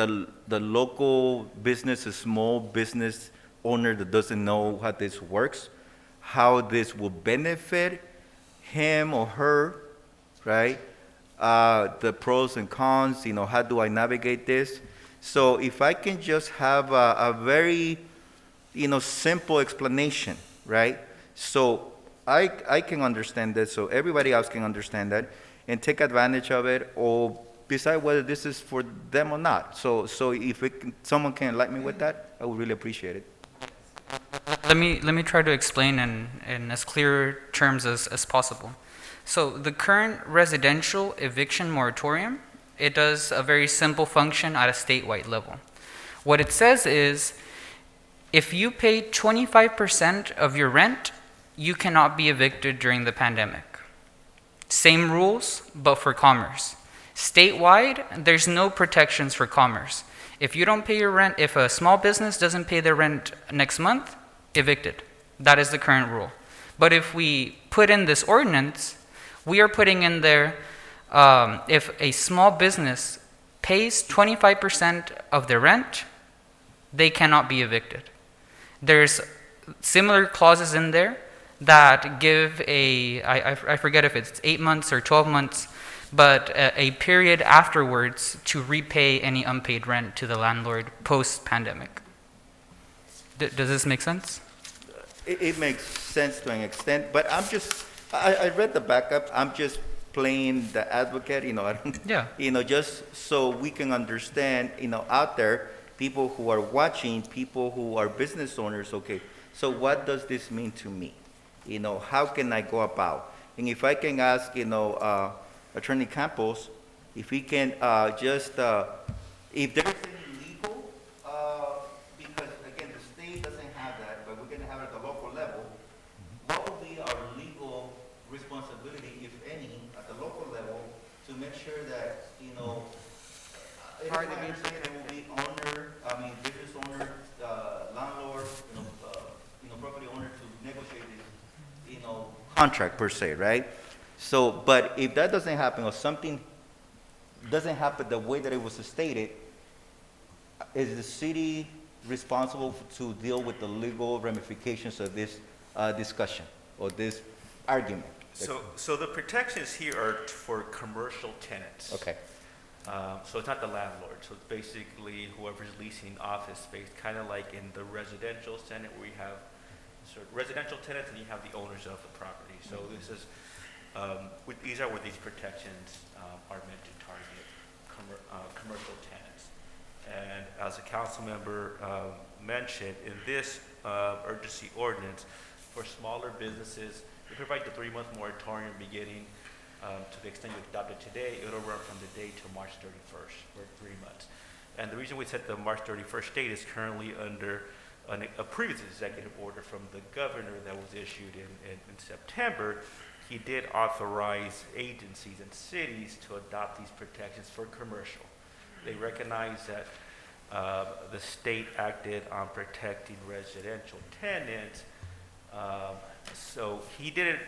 the local business, a small business owner that doesn't know how this works, how this will benefit him or her, right? The pros and cons, how do I navigate this? So if I can just have a very, simple explanation, right? So I can understand that, so everybody else can understand that, and take advantage of it, or decide whether this is for them or not. So if someone can enlighten me with that, I would really appreciate it. Let me try to explain in as clear terms as possible. So the current residential eviction moratorium, it does a very simple function at a statewide level. What it says is, if you pay 25% of your rent, you cannot be evicted during the pandemic. Same rules, but for commerce. Statewide, there's no protections for commerce. If you don't pay your rent, if a small business doesn't pay their rent next month, evicted. That is the current rule. But if we put in this ordinance, we are putting in there, if a small business pays 25% of their rent, they cannot be evicted. There's similar clauses in there that give I forget if it's 8 months or 12 months, but a period afterwards to repay any unpaid rent to the landlord post-pandemic. Does this make sense? It makes sense to an extent, but I read the backup. I'm just playing the advocate, I don't, Yeah. Just so we can understand, out there, people who are watching, people who are business owners, okay, so what does this mean to me? How can I go about? And if I can ask, Attorney Campos, if he can if there's any legal, because again, the state doesn't have that, but we're going to have it at the local level, what will be our legal responsibility, if any, at the local level to make sure that, everybody understands there will be business owner, landlord, property owner to negotiate this, contract per se, right? So, but if that doesn't happen, or something doesn't happen the way that it was stated, is the city responsible to deal with the legal ramifications of this discussion or this argument? So the protections here are for commercial tenants. Okay. So it's not the landlord. So it's basically whoever's leasing office space, kind of like in the residential tenant where you have sort of residential tenants and you have the owners of the property. So this is, these are where these protections are meant to target commercial tenants. And as a council member mentioned, in this urgency ordinance, for smaller businesses, we provide the 3-month moratorium beginning to the extent you adopt it today. It'll run from the date to March 31st for 3 months. And the reason we set the March 31st date is currently under a previous executive order from the governor that was issued in September. He did authorize agencies and cities to adopt these protections for commercial. They recognize that the state acted on protecting residential tenants. So he didn't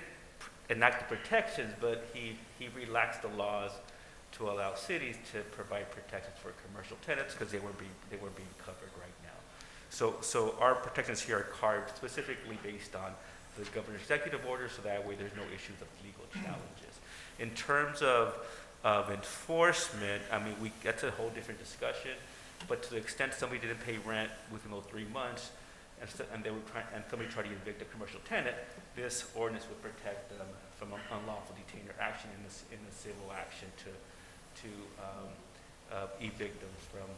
enact the protections, but he relaxed the laws to allow cities to provide protections for commercial tenants because they were being covered right now. So our protections here are carved specifically based on the governor's executive order, so that way there's no issues of legal challenges. In terms of enforcement, I mean, that's a whole different discussion, but to the extent somebody didn't pay rent within those 3 months, and somebody tried to evict a commercial tenant, this ordinance would protect them from unlawful detainer action in the civil action to evict them from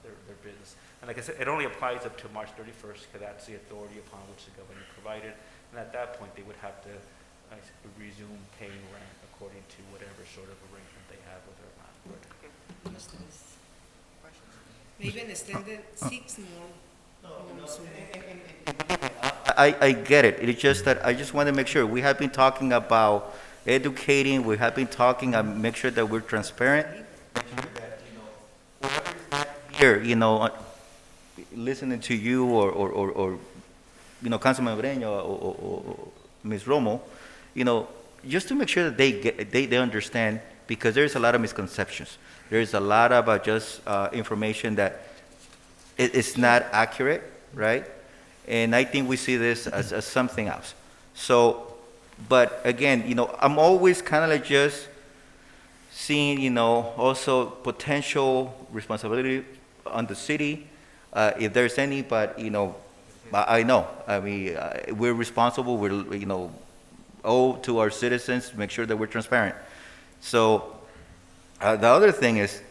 their business. And like I said, it only applies up to March 31st because that's the authority upon which the governor provided. And at that point, they would have to resume paying rent according to whatever sort of arrangement they have with their landlord. They even extended 6 more I get it. It's just that I just want to make sure. We have been talking about educating. We have been talking, make sure that we're transparent. Here, listening to you or Councilman Breña or Ms. Romo, just to make sure that they understand, because there's a lot of misconceptions. There's a lot of just information that it's not accurate, right? And I think we see this as something else. So, but again, I'm always kind of like just seeing, also potential responsibility on the city, if there's any, but, I know, I mean, we're responsible, we're, owe to our citizens to make sure that we're transparent. So, the other thing is,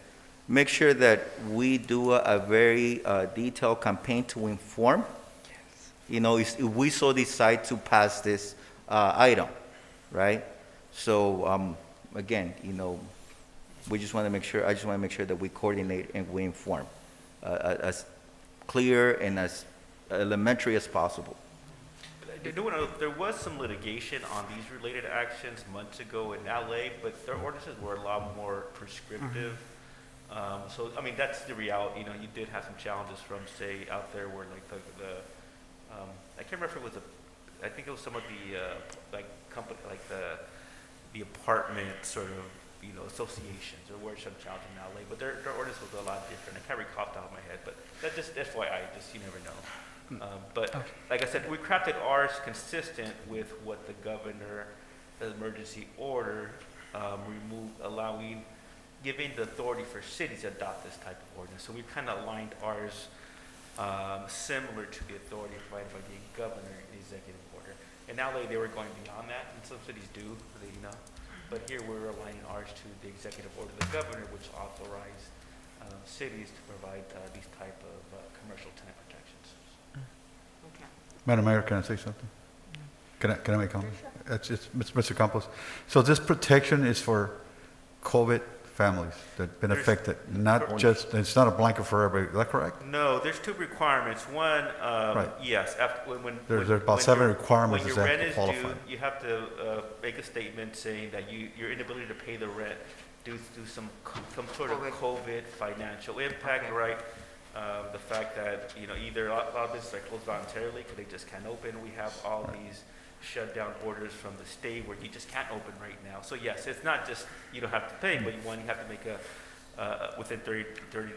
make sure that we do a very detailed campaign to inform. If we so decide to pass this item, right? So again, we just want to make sure. I just want to make sure that we coordinate and we inform as clear and as elementary as possible. There was some litigation on these related actions months ago in LA, but their ordinances were a lot more prescriptive. So I mean, that's the reality. You did have some challenges from, say, out there where like the I can't remember if it was I think it was some of the company, like the apartment sort of associations, or were some challenges in LA, but their ordinance was a lot different. I can't recall off the top of my head, but that just FYI, you never know. But like I said, we crafted ours consistent with what the governor's emergency order giving the authority for cities to adopt this type of ordinance. So we kind of aligned ours similar to the authority provided by the governor in the executive order. In LA, they were going beyond that, and some cities do, but here we're aligning ours to the executive order of the governor, which authorized cities to provide these type of commercial tenant protections. Okay. Madam Mayor, can I say something? Can I make a comment? It's Mr. Campos. So this protection is for COVID families that have been affected, not just, it's not a blanket for everybody, is that correct? No, there's two requirements. One, Right. yes, There's about 7 requirements when that your have rent to is qualify. due, you have to make a statement saying that your inability to pay the rent due to some sort of COVID financial impact, right? The fact that either a lot of businesses are closed voluntarily because they just can't open. We have all these shutdown orders from the state where you just can't open right now. So yes, it's not just you don't have to pay, but you have to make within 30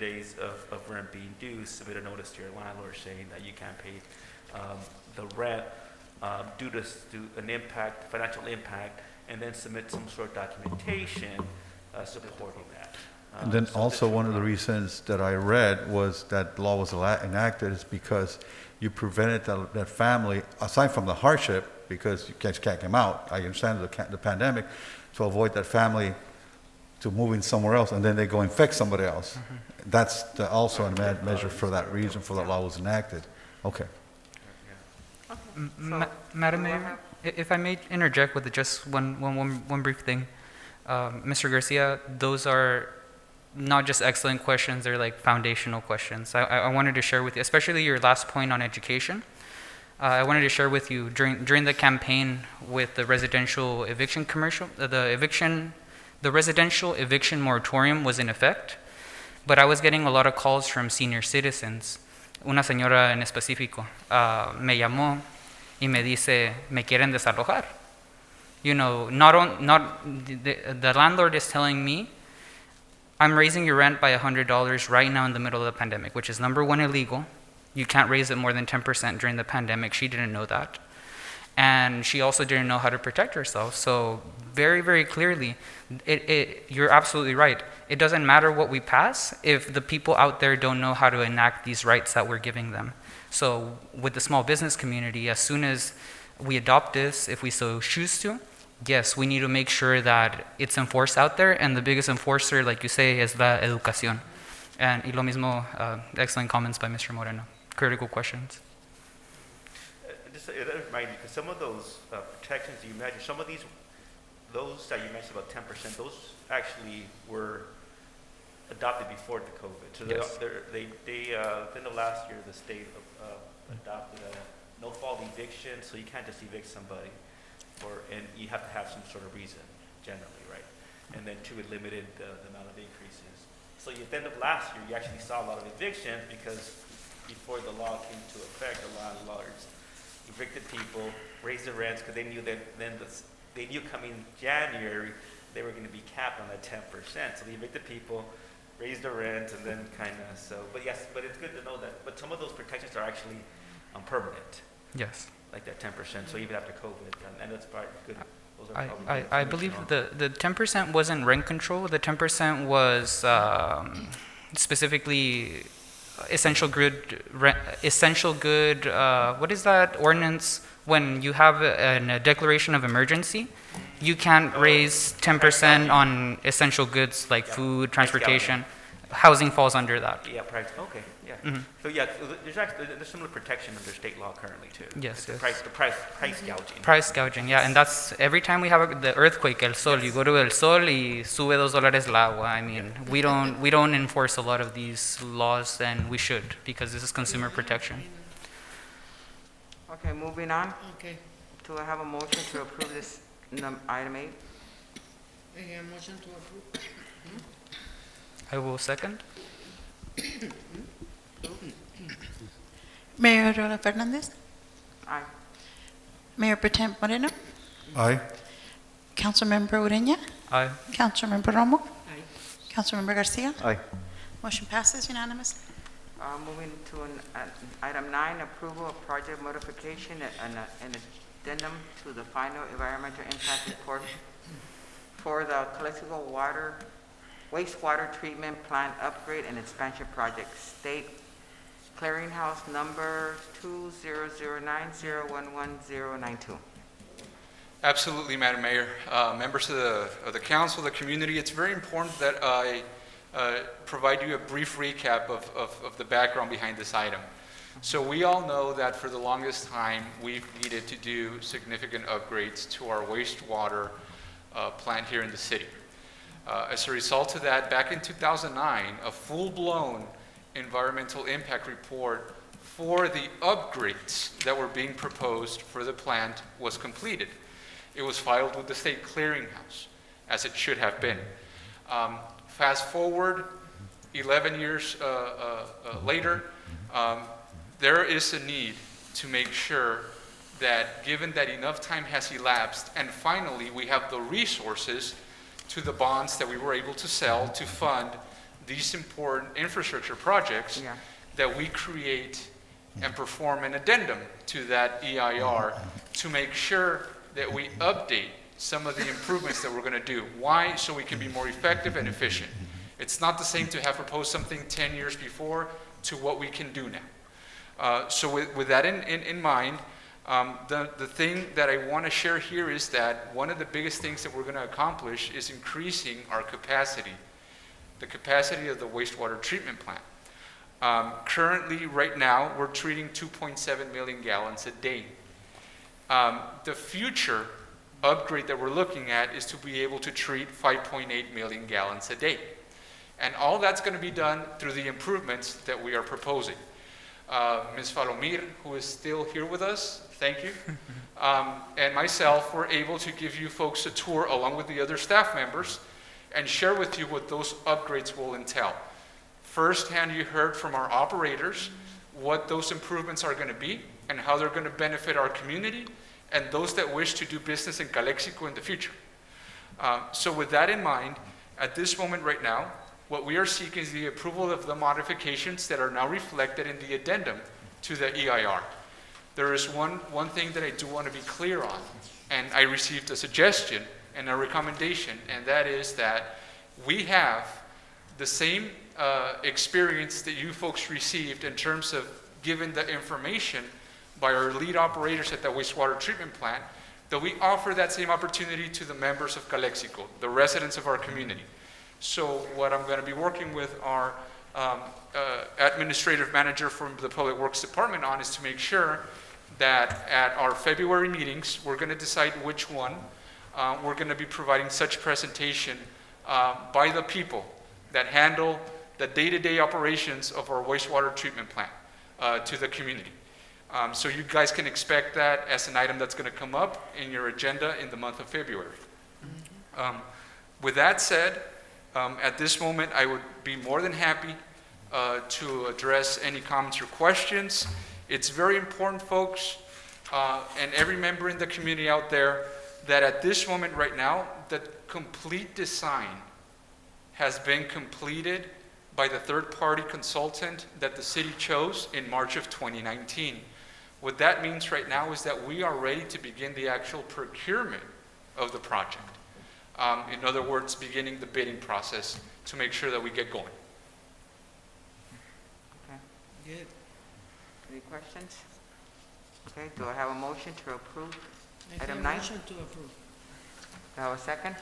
days of rent being due, submit a notice to your landlord saying that you can't pay the rent due to an financial impact, and then submit some sort of documentation supporting that. And then also one of the reasons that I read was that the law was enacted is because you prevented that family, aside from the hardship, because you can't come out, I understand the pandemic, to avoid that family to moving somewhere else, and then they go infect somebody else. Mm-hmm. That's also a measure for that reason, for the law was enacted. Okay. Madam Mayor, if I may interject with just one brief thing. Mr. Garcia, those are not just excellent questions, they're like foundational questions. I wanted to share with you, especially your last point on education. I wanted to share with you during the campaign with the residential eviction commercial, the residential eviction moratorium was in effect, but I was getting a lot of calls from senior citizens. Una señora en específico me llamó y me dice, me quieren desalojar. The landlord is telling me, I'm raising your rent by $100 right now in the middle of the pandemic, which is number one, illegal. You can't raise it more than 10% during the pandemic. She didn't know that. And she also didn't know how to protect herself. So very, very clearly, you're absolutely right. It doesn't matter what we pass if the people out there don't know how to enact these rights that we're giving them. So with the small business community, as soon as we adopt this, if we so choose to, yes, we need to make sure that it's enforced out there, and the biggest enforcer, like you say, is la educación. And y lo mismo, excellent comments by Mr. Moreno. Critical questions. Just remind you, because some of those protections you mentioned, some of those that you mentioned about 10%, those actually were adopted before the COVID. So Yes. within the last year, the state adopted a no-fault eviction, so you can't just evict somebody, and you have to have some sort of reason, generally, right? And then two, it limited the amount of increases. So at the end of last year, you actually saw a lot of evictions because before the law came into effect, a lot of landlords evicted people, raised the rents because they knew that they knew coming January they were going to be capped on that 10%. So they evicted people, raised the rent, and then kind of so. But yes, but it's good to know that. But some of those protections are actually permanent. Yes. Like that 10%. So even after COVID, and that's probably good. Those are probably good I believe the 10% wasn't rent control. The 10% was specifically essential good. What is that ordinance? When you have a declaration of emergency, you can't raise 10% on essential goods like food, transportation. Housing falls under that. Yeah, price. Okay, yeah. Mhm. So yeah, there's similar protection under state law currently too. Yes, The yes. price gouging. Price gouging, yeah, and that's every time we have the earthquake, El Sol, you go to El Sol y sube $2 el agua. I mean, we don't enforce a lot of these laws, and we should, because this is consumer protection. Okay, moving on. Okay. Do I have a motion to approve this item 8? Motion to approve. I will second. Mayor Aurora Fernandez, Aye. Mayor Pro Tem Moreno, Aye. Councilmember Ureña, Aye. Councilmember Romo, Aye. Councilmember Garcia. Aye. Motion passes unanimously. Moving to item 9, approval of project modification and an addendum to the final environmental impact report for the Calexico wastewater treatment plant upgrade and expansion project, State Clearinghouse number 2009011092. Absolutely, Madam Mayor. Members of the council, the community, it's very important that I provide you a brief recap of the background behind this item. So we all know that for the longest time, we've needed to do significant upgrades to our wastewater plant here in the city. As a result of that, back in 2009, a full-blown environmental impact report for the upgrades that were being proposed for the plant was completed. It was filed with the State Clearinghouse, as it should have been. Fast forward 11 years later, there is a need to make sure that given that enough time has elapsed, and finally we have the resources to the bonds that we were able to sell to fund these important infrastructure projects, that we create and perform an addendum to that EIR to make sure that we update some of the improvements that we're going to do. Why? So we can be more effective and efficient. It's not the same to have proposed something 10 years before to what we can do now. So with that in mind, the thing that I want to share here is that one of the biggest things that we're going to accomplish is increasing our capacity, the capacity of the wastewater treatment plant. Currently, right now, we're treating 2.7 million gallons a day. The future upgrade that we're looking at is to be able to treat 5.8 million gallons a day. And all that's going to be done through the improvements that we are proposing. Ms. Falomir, who is still here with us, thank you, and myself were able to give you folks a tour along with the other staff members and share with you what those upgrades will entail. Firsthand, you heard from our operators what those improvements are going to be and how they're going to benefit our community and those that wish to do business in Calexico in the future. So with that in mind, at this moment right now, what we are seeking is the approval of the modifications that are now reflected in the addendum to the EIR. There is one thing that I do want to be clear on, and I received a suggestion and a recommendation, and that is that we have the same experience that you folks received in terms of given the information by our lead operators at the wastewater treatment plant, that we offer that same opportunity to the members of Calexico, the residents of our community. So what I'm going to be working with our administrative manager from the Public Works Department on is to make sure that at our February meetings, we're going to decide which one we're going to be providing such presentation by the people that handle the day-to-day operations of our wastewater treatment plant to the community. So you guys can expect that as an item that's going to come up in your agenda in the month of February. With that said, at this moment, I would be more than happy to address any comments or questions. It's very important, folks, and every member in the community out there, that at this moment right now, the complete design has been completed by the third-party consultant that the city chose in March of 2019. What that means right now is that we are ready to begin the actual procurement of the project. In other words, beginning the bidding process to make sure that we get going. Okay. Good. Any questions? Okay, do I have a motion to approve Make item a 9? motion to approve. Do I have a second?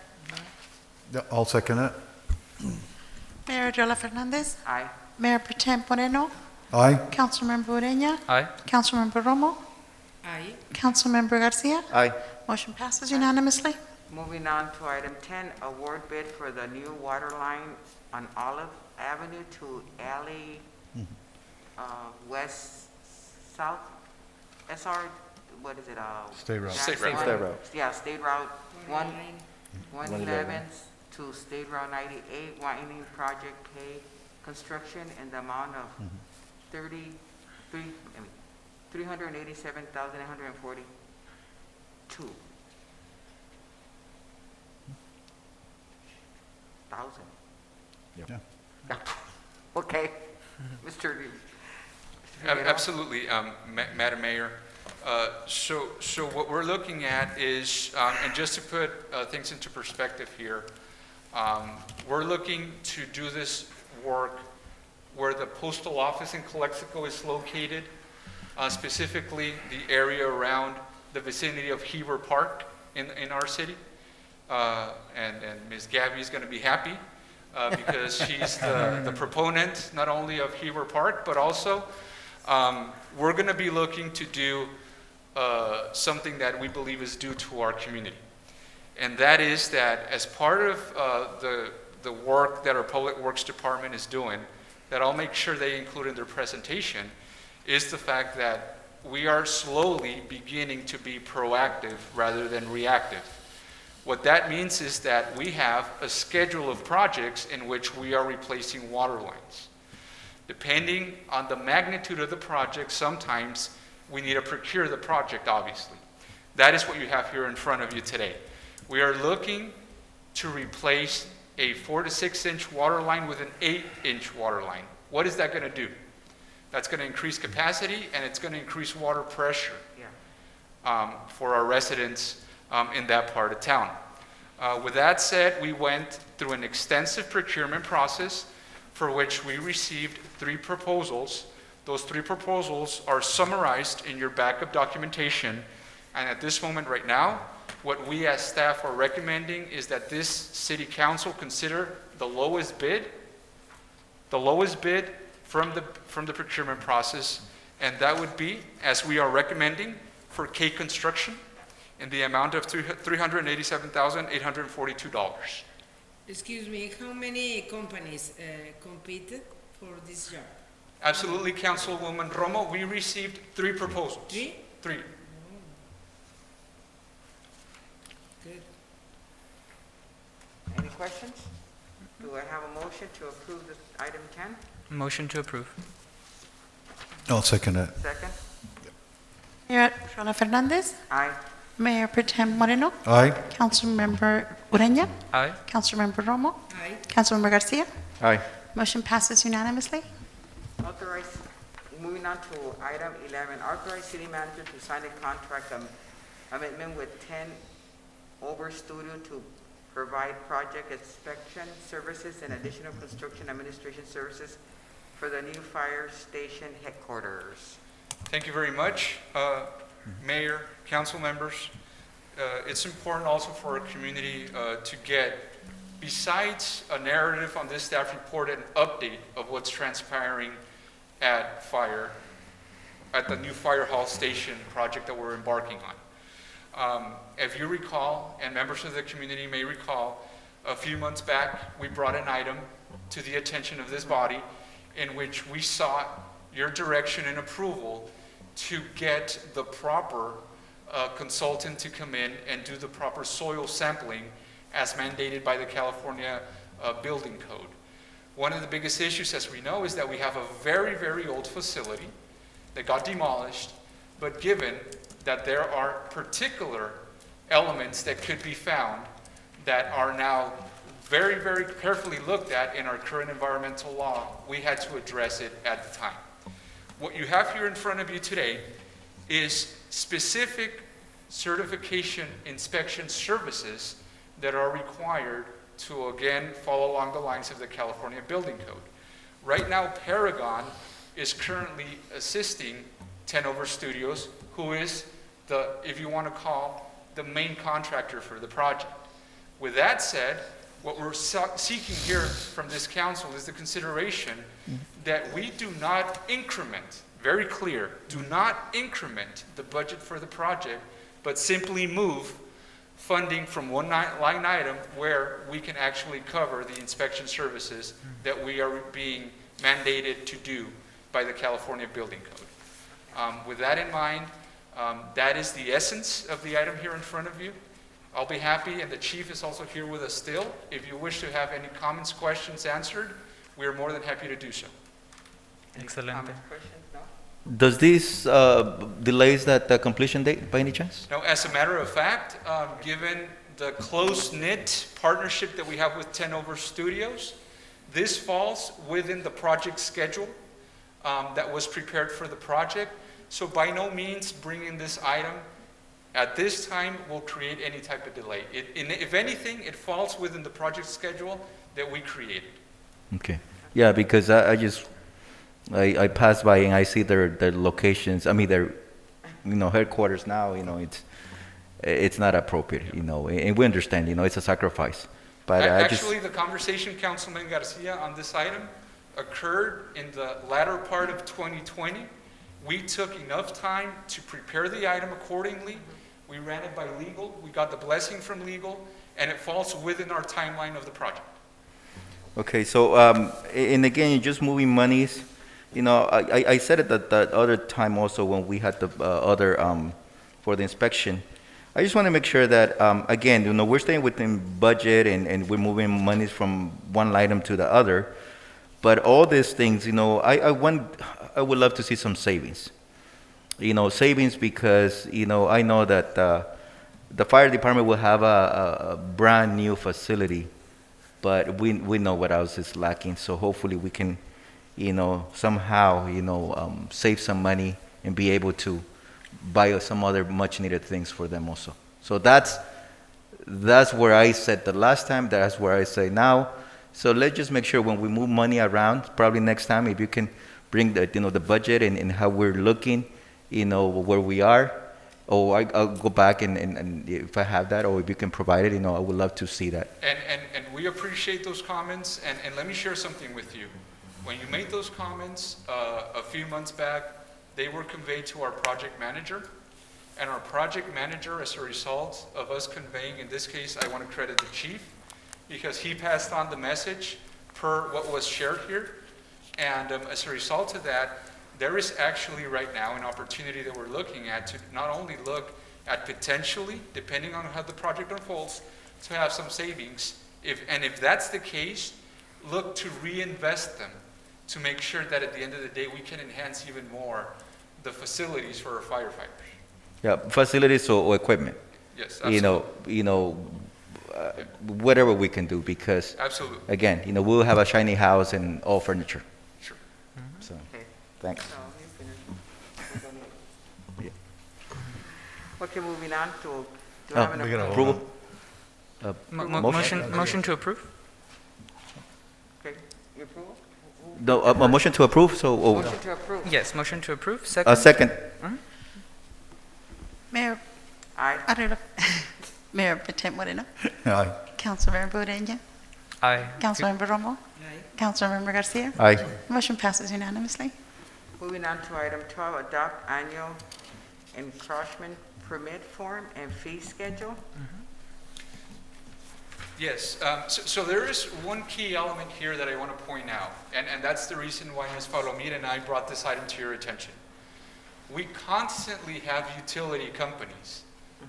Yeah, I'll second it. Mayor Yola Fernandez, Aye. Mayor Pro Tem Moreno, Aye. Councilmember Ureña, Aye. Councilmember Romo, Aye. Councilmember Garcia. Aye. Motion passes unanimously. Moving on to item 10, award bid for the new water line on Olive Avenue to Alley West South SR, what is it? State route. State route. State route. Yeah, State Route 111. 111 to State Route 98, widening project pay construction in the amount of $387,842. Thousand. Yeah. Okay, Mr. Absolutely, Madam Mayor. So what we're looking at is, and just to put things into perspective here, we're looking to do this work where the postal office in Calexico is located, specifically the area around the vicinity of Heber Park in our city. And Ms. Gabby is going to be happy because she's the proponent not only of Heber Park, but also we're going to be looking to do something that we believe is due to our community. And that is that as part of the work that our Public Works Department is doing, that I'll make sure they include in their presentation, is the fact that we are slowly beginning to be proactive rather than reactive. What that means is that we have a schedule of projects in which we are replacing water lines. Depending on the magnitude of the project, sometimes we need to procure the project, obviously. That is what you have here in front of you today. We are looking to replace a 4 to 6 inch water line with an 8-inch water line. What is that going to do? That's going to increase capacity and it's going to increase water pressure for our residents in that part of town. With that said, we went through an extensive procurement process for which we received 3 proposals. Those 3 proposals are summarized in your backup documentation. And at this moment right now, what we as staff are recommending is that this city council consider the lowest bid from the procurement process. And that would be, as we are recommending, for K Construction in the amount of $387,842. Excuse me, how many companies competed for this job? Absolutely, Councilwoman Romo. We received 3 proposals. 3? 3. Good. Any questions? Do I have a motion to approve this item 10? Motion to approve. I'll second it. Second? Mayor Yola Fernandez, Aye. Mayor Pro Tem Moreno, Aye. Councilmember Ureña, Aye. Councilmember Romo, Aye. Councilmember Garcia. Aye. Motion passes unanimously. Authorize, moving on to item 11, authorize city manager to sign a contract amendment with 10 Over Studio to provide project inspection services and additional construction administration services for the new fire station headquarters. Thank you very much, Mayor, council members. It's important also for our community to get, besides a narrative on this staff report, an update of what's transpiring at the new fire hall station project that we're embarking on. If you recall, and members of the community may recall, a few months back, we brought an item to the attention of this body in which we sought your direction and approval to get the proper consultant to come in and do the proper soil sampling as mandated by the California Building Code. One of the biggest issues, as we know, is that we have a very, very old facility that got demolished, but given that there are particular elements that could be found that are now very, very carefully looked at in our current environmental law, we had to address it at the time. What you have here in front of you today is specific certification inspection services that are required to, again, follow along the lines of the California Building Code. Right now, Paragon is currently assisting 10 Over Studios, who is the, if you want to call, the main contractor for the project. With that said, what we're seeking here from this council is the consideration that we do not increment, very clear, do not increment the budget for the project, but simply move funding from one line item where we can actually cover the inspection services that we are being mandated to do by the California Building Code. With that in mind, that is the essence of the item here in front of you. I'll be happy, and the chief is also here with us still. If you wish to have any comments, questions answered, we are more than happy to do so. Excellent. Questions? No? Does this delays that completion date by any chance? Now, as a matter of fact, given the close-knit partnership that we have with 10 Over Studios, this falls within the project schedule that was prepared for the project. So by no means bringing this item at this time will create any type of delay. If anything, it falls within the project schedule that we created. Okay. Yeah, because I pass by and I see their locations. I mean, their headquarters now. It's not appropriate. And we understand. It's a sacrifice. But actually, the conversation, Councilman Garcia, on this item occurred in the latter part of 2020. We took enough time to prepare the item accordingly. We ran it by legal. We got the blessing from legal, and it falls within our timeline of the project. Okay, so and again, you're just moving monies. I said it that other time also when we had the other for the inspection. I just want to make sure that again, we're staying within budget and we're moving monies from one item to the other. But all these things, I would love to see some savings. Savings because I know that the fire department will have a brand new facility, but we know what else is lacking. So hopefully we can, somehow, save some money and be able to buy some other much needed things for them also. So that's where I said the last time. That's where I say now. So let's just make sure when we move money around, probably next time, if you can bring the the budget and how we're looking, where we are, or I'll go back and if I have that, or if you can provide it, I would love to see that. And we appreciate those comments, and let me share something with you. When you made those comments a few months back, they were conveyed to our project manager, and our project manager, as a result of us conveying, in this case, I want to credit the chief, because he passed on the message per what was shared here, and as a result of that, there is actually right now an opportunity that we're looking at to not only look at potentially, depending on how the project unfolds, to have some savings. If that's the case, look to reinvest them to make sure that at the end of the day we can enhance even more the facilities for our firefighters. Yeah, facilities or equipment. Yes, absolutely. Whatever we can do, because absolutely. Again, we'll have a shiny house and all furniture. Sure. So, Okay. thanks. No, you finish. Okay, moving on to, do I have an Approval? Motion to approve? Okay, you approve? No, a motion to approve, so. Motion to approve. Yes, motion to approve. Second. Second. Mayor Aye. Arreola. Mayor Potem Moreno. Aye. Councilmember Ureña. Aye. Councilmember Romo. Councilmember Garcia. Aye. Motion passes unanimously. Moving on to item 12, adopt annual encroachment permit form and fee schedule. Yes, so there is one key element here that I want to point out, and that's the reason why Ms. Palomir and I brought this item to your attention. We constantly have utility companies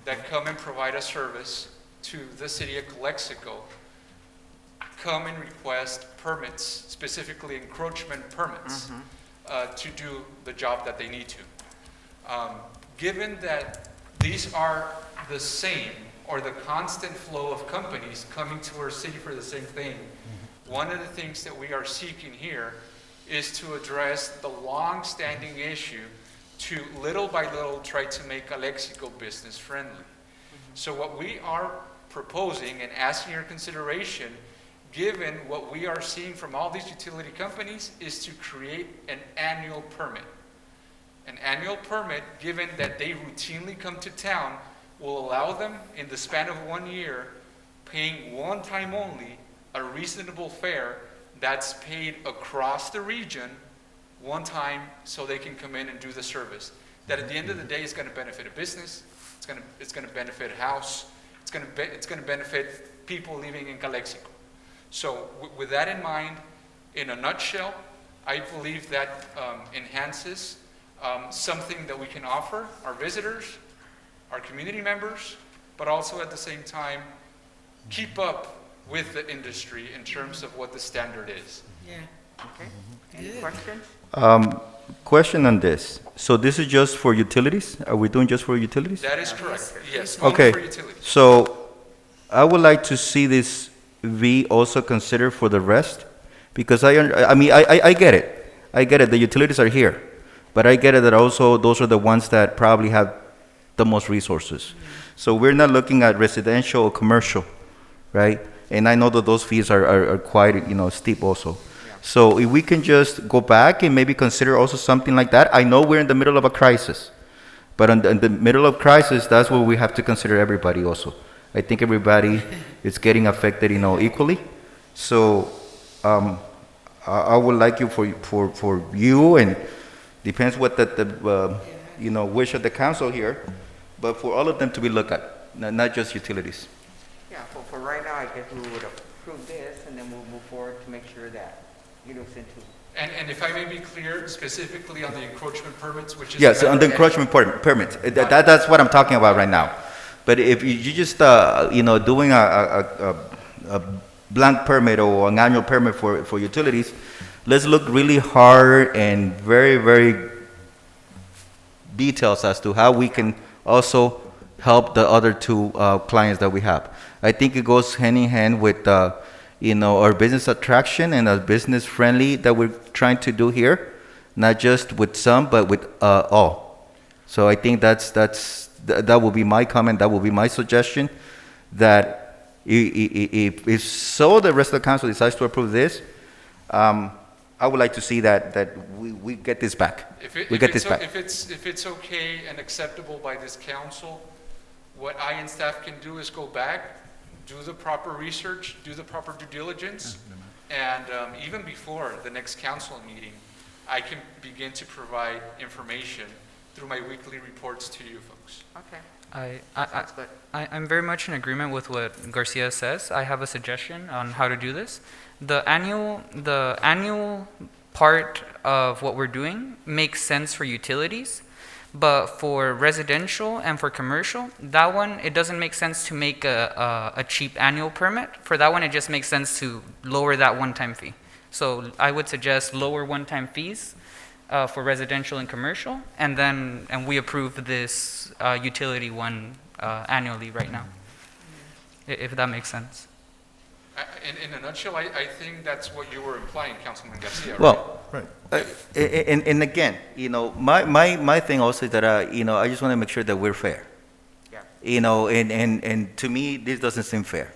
that come and provide a service to the city of Calexico, come and request permits, specifically encroachment permits, to do the job that they need to. Given that these are the same or the constant flow of companies coming to our city for the same thing, one of the things that we are seeking here is to address the long-standing issue to little by little try to make Calexico business friendly. So what we are proposing and asking your consideration, given what we are seeing from all these utility companies, is to create an annual permit. An annual permit, given that they routinely come to town, will allow them, in the span of 1 year, paying one time only a reasonable fare that's paid across the region one time, so they can come in and do the service. That at the end of the day is going to benefit a business, it's going to benefit a house, it's going to benefit people living in Calexico. So with that in mind, in a nutshell, I believe that enhances something that we can offer our visitors, our community members, but also at the same time keep up with the industry in terms of what the standard is. Yeah. Okay. Any questions? Question on this. So this is just for utilities? Are we doing just for utilities? That is correct. Yes, only Okay. for utilities. So I would like to see this V also considered for the rest, because I mean, I get it. I get it. The utilities are here. But I get it that also those are the ones that probably have the most resources. So we're not looking at residential or commercial, right? And I know that those fees are quite, steep also. So if we can just go back and maybe consider also something like that. I know we're in the middle of a crisis, but in the middle of crisis, that's where we have to consider everybody also. I think everybody is getting affected, equally. So I would like you for you, and depends what the wish of the council here, but for all of them to be looked at, not just utilities. Yeah, well, for right now, I guess we would approve this, and then we'll move forward to make sure that it looks into. And if I may be clear, specifically on the encroachment permits, which is... Yes, on the encroachment permits. That's what I'm talking about right now. But if you just, doing a blank permit or an annual permit for utilities, let's look really hard and very, very details as to how we can also help the other two clients that we have. I think it goes hand in hand with, our business attraction and our business friendly that we're trying to do here, not just with some, but with all. So I think that will be my comment, that will be my suggestion, that if so the rest of the council decides to approve this, I would like to see that we get this back. If it's okay and acceptable by this council, what I and staff can do is go back, do the proper research, do the proper due diligence, and even before the next council meeting, I can begin to provide information through my weekly reports to you folks. Okay. Sounds good. I'm very much in agreement with what Garcia says. I have a suggestion on how to do this. The annual part of what we're doing makes sense for utilities, but for residential and for commercial, that one, it doesn't make sense to make a cheap annual permit. For that one, it just makes sense to lower that one-time fee. So I would suggest lower one-time fees for residential and commercial, and we approve this utility one annually right now, if that makes sense. In a nutshell, I think that's what you were implying, Councilman Garcia, right? Well, and again, my thing also is that, I just want to make sure that we're fair. Yeah. And to me, this doesn't seem fair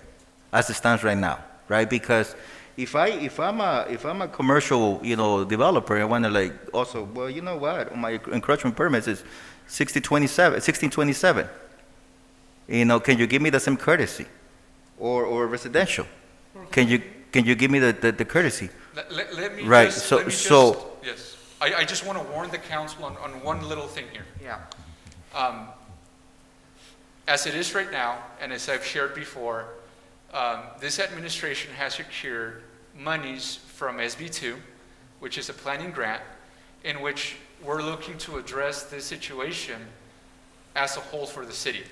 as it stands right now, right? Because if I'm a commercial, developer, I want to also, well, you know what, my encroachment permits is 1627. Can you give me the same courtesy? Or residential? Can you give me the courtesy? Let me right. just, yes. I just want to warn the council on one little thing here. Yeah. As it is right now, and as I've shared before, this administration has secured monies from SB2, which is a planning grant, in which we're looking to address this situation as a whole for the city.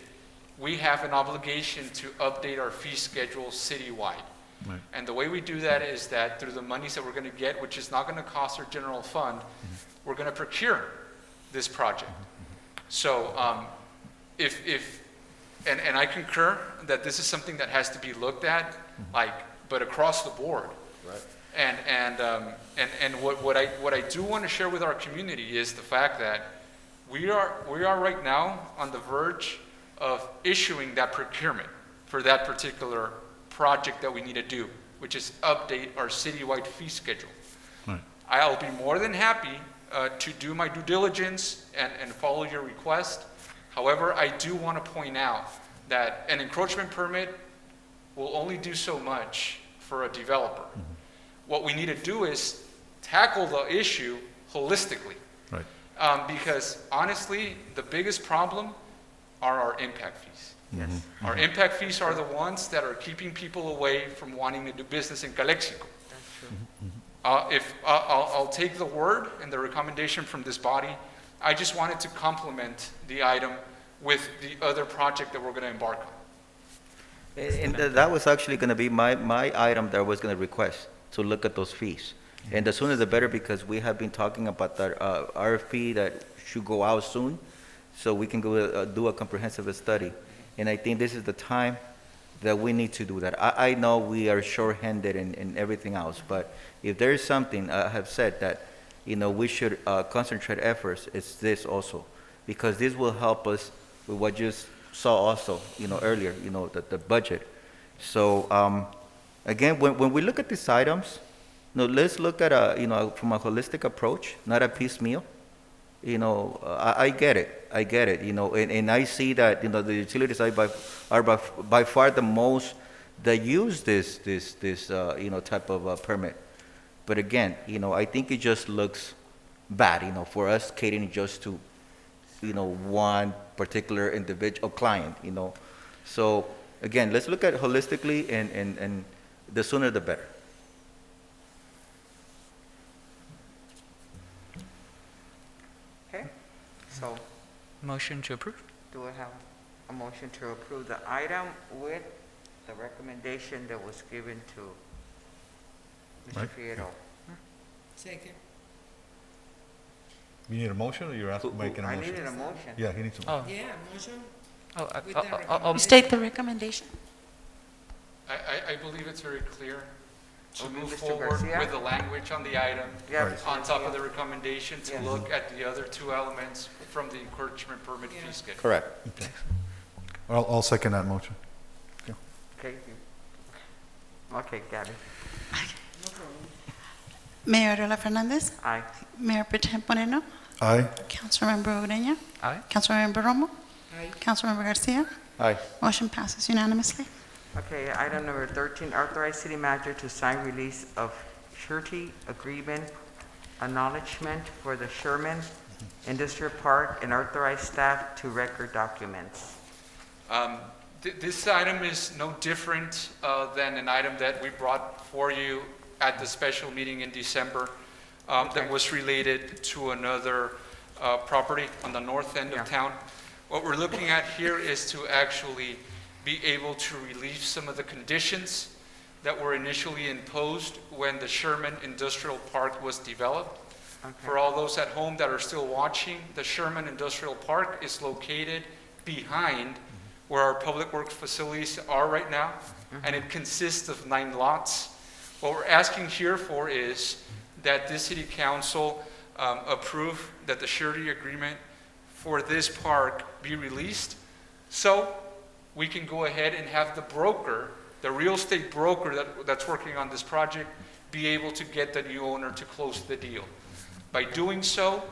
We have an obligation to update our fee schedule citywide. Right. And the way we do that is that through the monies that we're going to get, which is not going to cost our general fund, we're going to procure this project. So and I concur that this is something that has to be looked at, but across the board. Right. And what I do want to share with our community is the fact that we are right now on the verge of issuing that procurement for that particular project that we need to do, which is update our citywide fee schedule. Right. I'll be more than happy to do my due diligence and follow your request. However, I do want to point out that an encroachment permit will only do so much for a developer. What we need to do is tackle the issue holistically. Right. Because honestly, the biggest problem are our impact fees. Yes. Our impact fees are the ones that are keeping people away from wanting to do business in Calexico. That's true. I'll take the word and the recommendation from this body. I just wanted to complement the item with the other project that we're going to embark on. And that was actually going to be my item that I was going to request, to look at those fees. And the sooner the better, because we have been talking about that RFP that should go out soon, so we can go do a comprehensive study. And I think this is the time that we need to do that. I know we are short-handed in everything else, but if there is something I have said that, we should concentrate efforts, it's this also, because this will help us with what you saw also, earlier, the budget. So, again, when we look at these items, let's look at from a holistic approach, not a piecemeal. I get it, and I see that, the utilities are by far the most that use this type of permit. But again, I think it just looks bad, for us catering just to, one particular individual client, So again, let's look at it holistically, and the sooner the better. Okay, so Motion to approve? do I have a motion to approve the item with the recommendation that was given to Mr. Right. Figueroa? Second. You need a motion, or you're asking, making a I motion? needed a motion. Yeah, he needs a motion. Oh, Yeah, motion oh, with the I'll recommendation. State the recommendation. I believe it's very clear to Okay, move Mr. forward Garcia? with the language on the item, Yeah, Right. Mr. on top of Garcia. the recommendation to Yes. look at the other two elements from the encouragement permit fee schedule. Correct. I'll second that motion. Okay. Okay, got it. Mayor Arreola Fernandez, Aye. Mayor Pro Tem Moreno, Aye. Councilmember Ureña, aye. Councilmember Romo, Aye. Councilmember Garcia. Aye. Motion passes unanimously. Okay, item number 13, authorize city manager to sign release of surety agreement acknowledgement for the Sherman Industrial Park and authorize staff to record documents. This item is no different than an item that we brought for you at the special meeting in December that was related to another property on the north end Yeah. of town. What we're looking at here is to actually be able to relieve some of the conditions that were initially imposed when the Sherman Industrial Park was developed. Okay. For all those at home that are still watching, the Sherman Industrial Park is located behind where our public works facilities are right now, and it consists of 9 lots. What we're asking here for is that this city council approve that the surety agreement for this park be released, so we can go ahead and have the broker, the real estate broker that's working on this project, be able to get the new owner to close the deal. By doing so,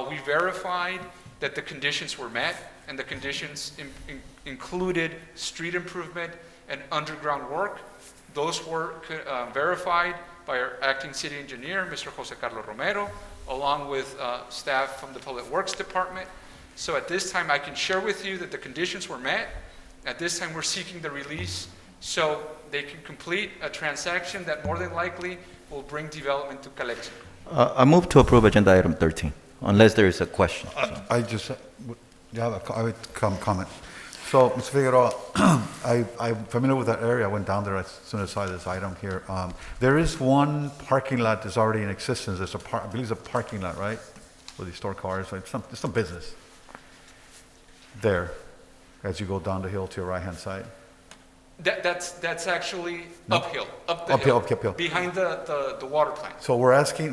we verified that the conditions were met, and the conditions included street improvement and underground work. Those were verified by our acting city engineer, Mr. Jose Carlos Romero, along with staff from the Public Works Department. So at this time, I can share with you that the conditions were met. At this time, we're seeking the release so they can complete a transaction that more than likely will bring development to Calexico. I move to approve agenda item 13, unless there is a question. I just, I would comment. So, Mr. Figueroa, I'm familiar with that area. I went down there as soon as I saw this item here. There is one parking lot that's already in existence. There's I believe it's a parking lot, right? Where they store cars, like some business there as you go down the hill to your right-hand side. That's actually No. uphill, up the Uphill, hill, uphill. behind the water plant. So we're asking,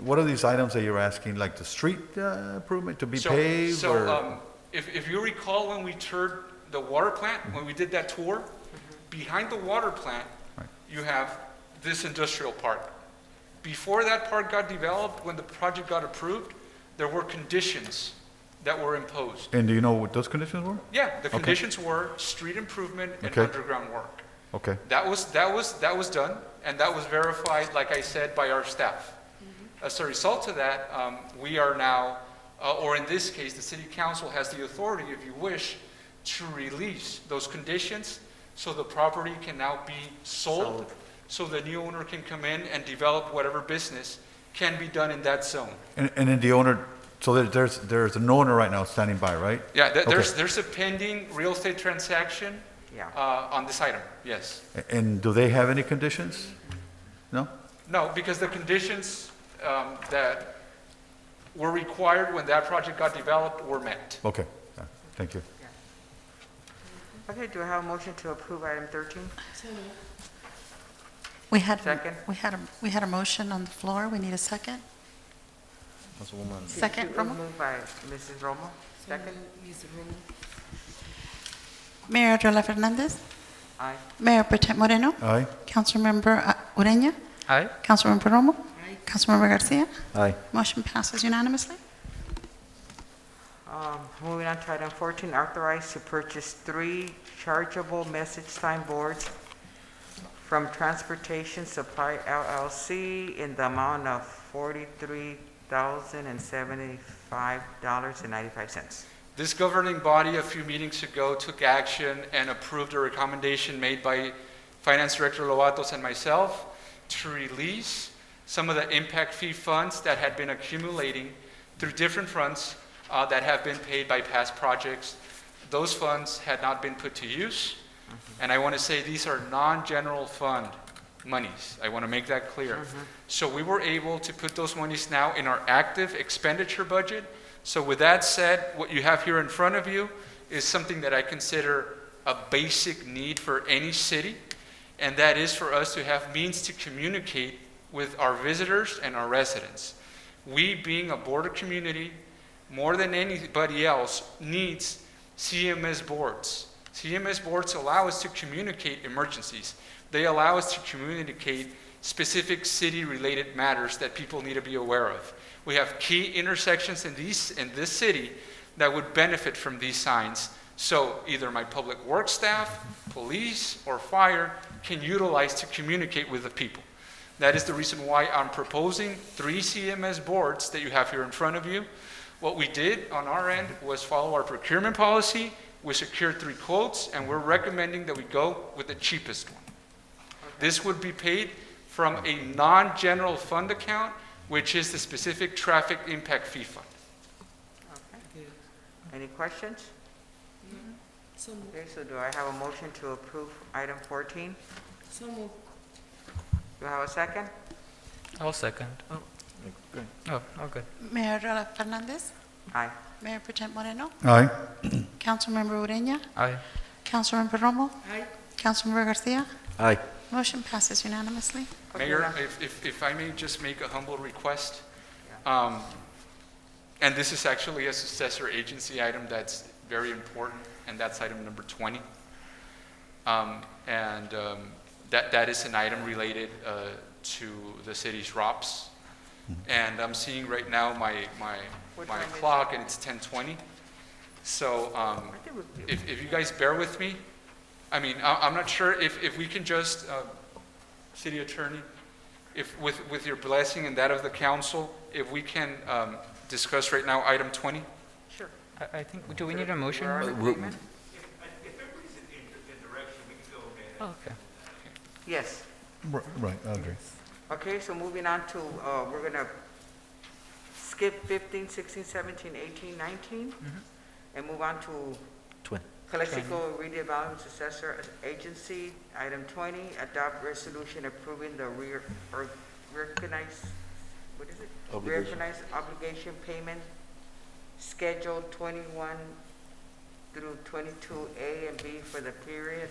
what are these items that you're asking, like the street improvement to be paved or? If you recall when we toured the water plant, when we did that tour, behind the water plant, Right. you have this industrial park. Before that park got developed, when the project got approved, there were conditions that were imposed. And do you know what those conditions were? Yeah, the Okay. conditions were street improvement and Okay. underground work. Okay, That was done, and that was verified, like I said, by our staff. As a result of that, we are now, or in this case, the city council has the authority, if you wish, to release those conditions so the property can now be sold, so the new owner can come in and develop whatever business can be done in that zone. and then the owner, so there's an owner right now standing by, right? Yeah, Okay. there's a pending real estate transaction Yeah. on this item, yes. And do they have any conditions? No? No, because the conditions that were required when that project got developed were met. Okay, thank you. Okay, do I have a motion to approve item 13? We had, Second. we had a motion on the floor. We need a second. Second, It was Romo? moved by Mrs. Romo, second. Mayor Adela Fernandez, Aye. Mayor Pro Tem Moreno, Aye? Councilmember Ureña, Aye. Councilmember Romo, Councilmember Garcia. Aye. Motion passes unanimously. Moving on to item 14, authorized to purchase 3 chargeable message sign boards from Transportation Supply LLC in the amount of $43,075.95. This governing body a few meetings ago took action and approved a recommendation made by Finance Director Lovatos and myself to release some of the impact fee funds that had been accumulating through different fronts that have been paid by past projects. Those funds had not been put to use, and I want to say these are non-general fund monies. I want to make that clear. So we were able to put those monies now in our active expenditure budget. So with that said, what you have here in front of you is something that I consider a basic need for any city, and that is for us to have means to communicate with our visitors and our residents. We, being a border community, more than anybody else, needs CMS boards. CMS boards allow us to communicate emergencies. They allow us to communicate specific city-related matters that people need to be aware of. We have key intersections in this city that would benefit from these signs. So either my public works staff, police, or fire can utilize to communicate with the people. That is the reason why I'm proposing 3 CMS boards that you have here in front of you. What we did on our end was follow our procurement policy. We secured 3 quotes, and we're recommending that we go with the cheapest one. This would be paid from a non-general fund account, which is the specific traffic impact fee fund. Okay. Any questions? Okay, so do I have a motion to approve item 14? So moved. Do I have a second? I'll second. Oh, good. Mayor Adela Fernandez, Aye. Mayor Pro Tem Moreno, Aye? Councilmember Ureña, Aye. Councilmember Romo, Aye. Councilmember Garcia. Aye. Motion passes unanimously. Mayor, if I may just make a humble request, and this is actually a successor agency item that's very important, and that's item number 20. That is an item related to the city's ROPS. And I'm seeing right now my clock, and it's 10:20. So if you guys bear with me, I mean, I'm not sure if we can just, City Attorney, if with your blessing and that of the council, if we can discuss right now item 20? Sure. I think, do we need a motion? We're in we- agreement? If everybody's in direction, we can go ahead. Okay. Yes. Right, I agree. Okay, so moving on to, we're gonna skip 15, 16, 17, 18, 19, and move on to Twin. Calexico Redevelopment Successor Agency. Item 20, adopt resolution approving the recognized, what is it? Obligation. Recognized obligation payment schedule 21 through 22A and B for the period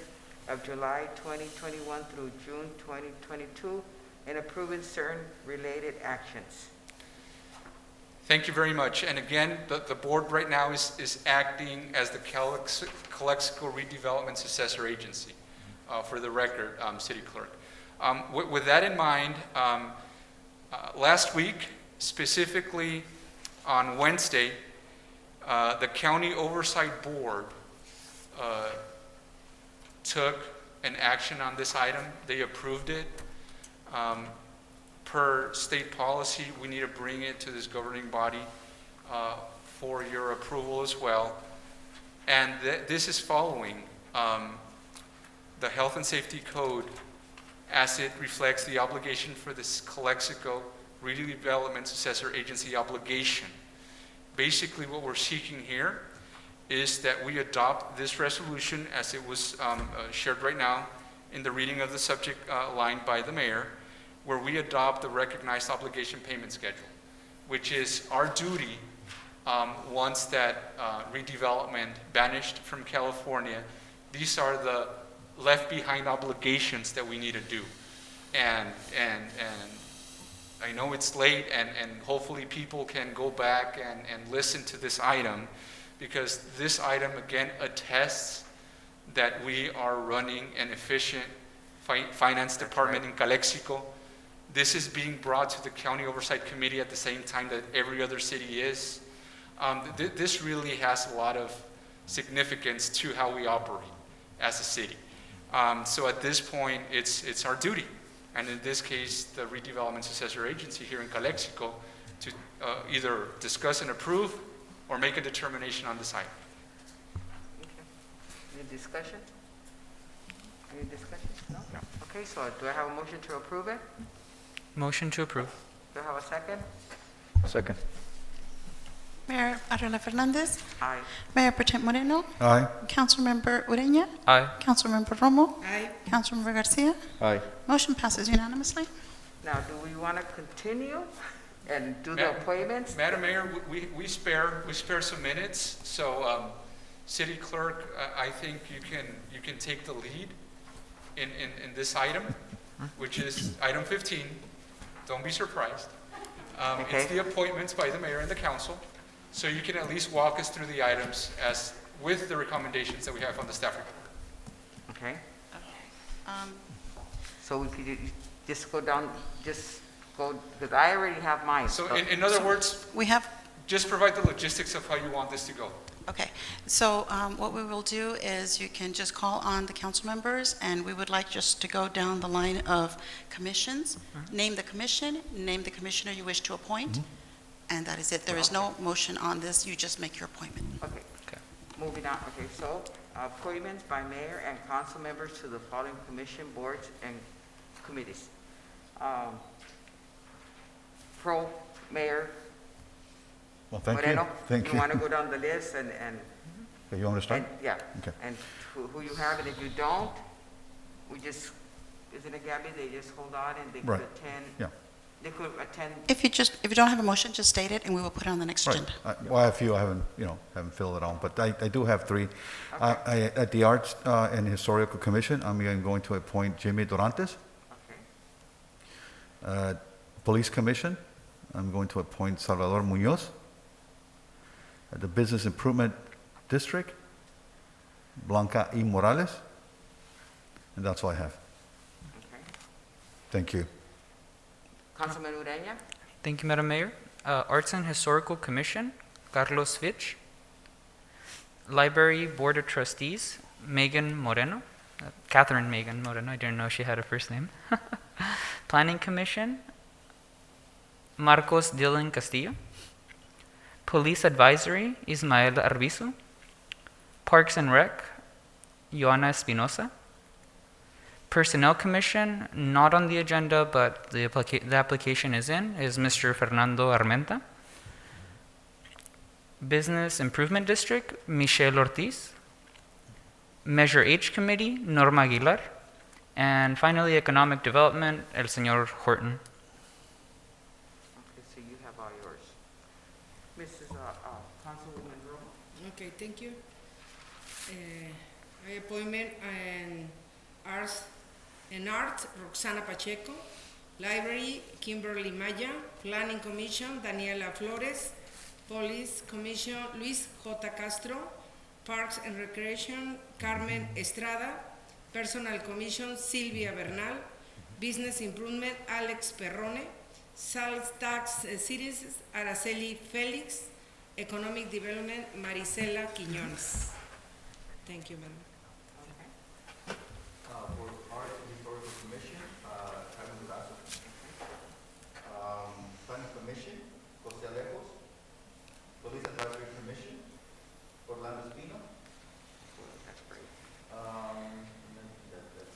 of July 2021 through June 2022, and approving certain related actions. Thank you very much. And again, the board right now is acting as the Calexico Redevelopment Successor Agency, for the record, City Clerk. With that in mind, last week, specifically on Wednesday, the County Oversight Board took an action on this item. They approved it. Per state policy, we need to bring it to this governing body for your approval as well. And this is following the Health and Safety Code as it reflects the obligation for this Calexico Redevelopment Successor Agency obligation. Basically, what we're seeking here is that we adopt this resolution as it was shared right now in the reading of the subject line by the mayor, where we adopt the recognized obligation payment schedule, which is our duty once that redevelopment banished from California. These are the left behind obligations that we need to do. And I know it's late, and hopefully people can go back and listen to this item, because this item again attests that we are running an efficient finance department in Calexico. This is being brought to the County Oversight Committee at the same time that every other city is. This really has a lot of significance to how we operate as a city. So at this point, it's our duty, and in this case, the Redevelopment Successor Agency here in Calexico, to either discuss and approve or make a determination on this item. Okay. Any discussion? Any discussion? No? Okay, so do I have a motion to approve it? Motion to approve. Do I have a second? Second. Mayor Arreola Fernandez, Aye. Mayor Pro Tem Moreno, Aye. Councilmember Ureña, Aye. Councilmember Romo, Aye. Councilmember Garcia. Aye. Motion passes unanimously. Now, do we want to continue and do the Ma- appointments? Madam Mayor, we spare some minutes, so City Clerk, I think you can take the lead in this item, which is item 15. Don't be surprised. Okay. It's the appointments by the mayor and the council, so you can at least walk us through the items as with the recommendations that we have on the staff report. Okay, Um, so we could just go down, just go, because I already have mine. So in other words, We have, just provide the logistics of how you want this to go. okay, so what we will do is you can just call on the council members, and we would like just to go down the line of commissions, name the commission, name the commissioner you wish to appoint, and that is it. There is no motion on this, you just make your appointment. Okay. Okay. Moving on, okay, so appointments by mayor and council members to the following commission, boards, and committees. Pro Mayor Well, thank you. Moreno, Thank you. you want to go down the list and, Okay, you want me to start? and, yeah, Okay. and who you have, and if you don't, we just, isn't it Gabby, they just hold on and they could Right. attend? Yeah. They could attend, If you don't have a motion, just state it, and we will put it on the next Right. agenda. Well, I have a few, I haven't filled it on, but I do have three. At the Arts and Historical Commission, I'm going to appoint Jimmy Dorantes. okay, Police Commission, I'm going to appoint Salvador Munoz. At the Business Improvement District, Blanca E. Morales. And that's all I have. okay. Thank you. Councilman Ureña? Thank you, Madam Mayor. Arts and Historical Commission, Carlos Fitch. Library Board of Trustees, Megan Moreno. Catherine Megan Moreno, I didn't know she had a first name. Planning Commission, Marcos Dylan Castillo. Police Advisory, Ismael Arbizu. Parks and Rec, Joana Espinosa. Personnel Commission, not on the agenda, but the application is in, is Mr. Fernando Armenta. Business Improvement District, Michelle Ortiz. Measure H Committee, Norma Aguilar. And finally, Economic Development, El Señor Horton. Okay, so you have all yours. Mrs. Councilwoman Romo? Okay, thank you. I appointment and art, Roxana Pacheco. Library, Kimberly Maya. Planning Commission, Daniela Flores. Police Commission, Luis J. Castro. Parks and Recreation, Carmen Estrada. Personal Commission, Silvia Bernal. Business Improvement, Alex Perrone. Sales Tax Cities, Araceli Felix. Economic Development, Marisela Quiñones. Thank you, madam. For Art and Historical Commission, Carmen Durazo. Planning Commission, Jose Alejos. Police Advisory Commission, Orlando Espino. That's great. And then that's it.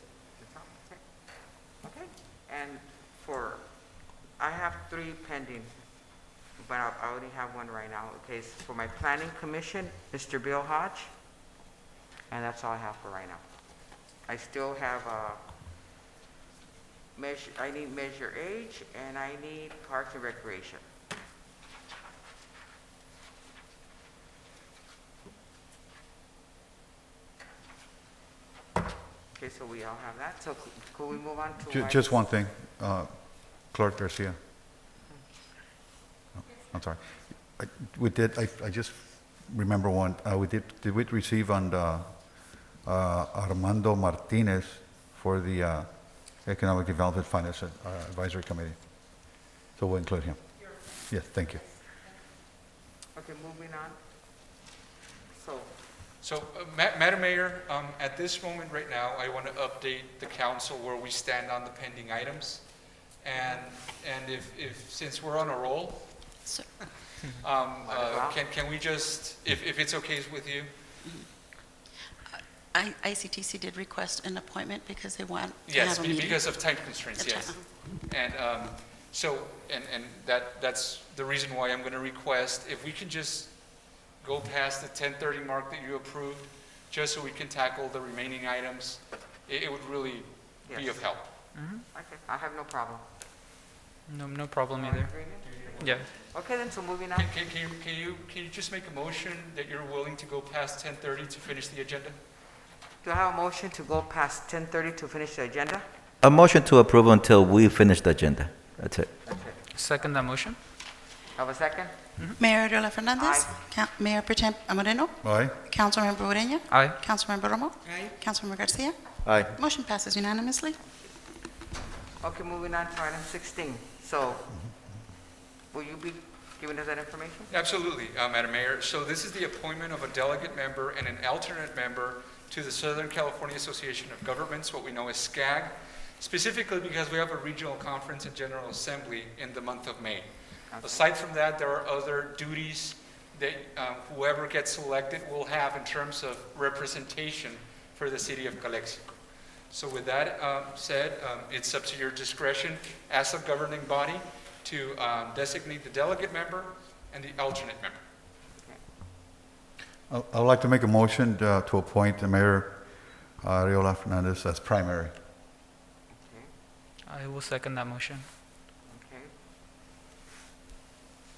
Okay. And I have 3 pending, but I already have one right now. Okay, so for my Planning Commission, Mr. Bill Hodge, and that's all I have for right now. I still have I need Measure H, and I need Parks and Recreation. Okay, so we all have that. So could we move on to? Just one thing, Clerk Garcia. Oh, I'm sorry. I just remember one. Did we receive on Armando Martinez for the Economic Development Finance Advisory Committee? So we'll include him. Yes, thank you. Okay, moving on. So, Madam Mayor, at this moment right now, I want to update the council where we stand on the pending items. And if since we're on a roll, can we just, if it's okay with you? ICTC did request an appointment because they want to have Yes, a meeting. because of time constraints, yes. And that's the reason why I'm going to request, if we can just go past the 10:30 mark that you approved, just so we can tackle the remaining items, it would really be of help. Mm-hmm. Okay, I have no problem. No problem either. Yeah. Okay, then, so moving on. Can you just make a motion that you're willing to go past 10:30 to finish the agenda? Do I have a motion to go past 10:30 to finish the agenda? A motion to approve until we finish the agenda. That's it. Second that motion. Have a second? Mayor Arreola Fernandez. Mayor Pro Tem Moreno. Aye. Councilmember Ureña. Aye. Councilmember Romo. Aye. Councilmember Garcia. Aye. Motion passes unanimously. Okay, moving on to item 16. So, will you be giving us that information? Absolutely, Madam Mayor. So this is the appointment of a delegate member and an alternate member to the Southern California Association of Governments, what we know as SCAG, specifically because we have a regional conference and General Assembly in the month of May. Aside from that, there are other duties that whoever gets selected will have in terms of representation for the city of Calexico. So with that said, it's up to your discretion as a governing body to designate the delegate member and the alternate member. I would like to make a motion to appoint Mayor Arreola Fernandez as primary. Okay, I will second that motion. okay.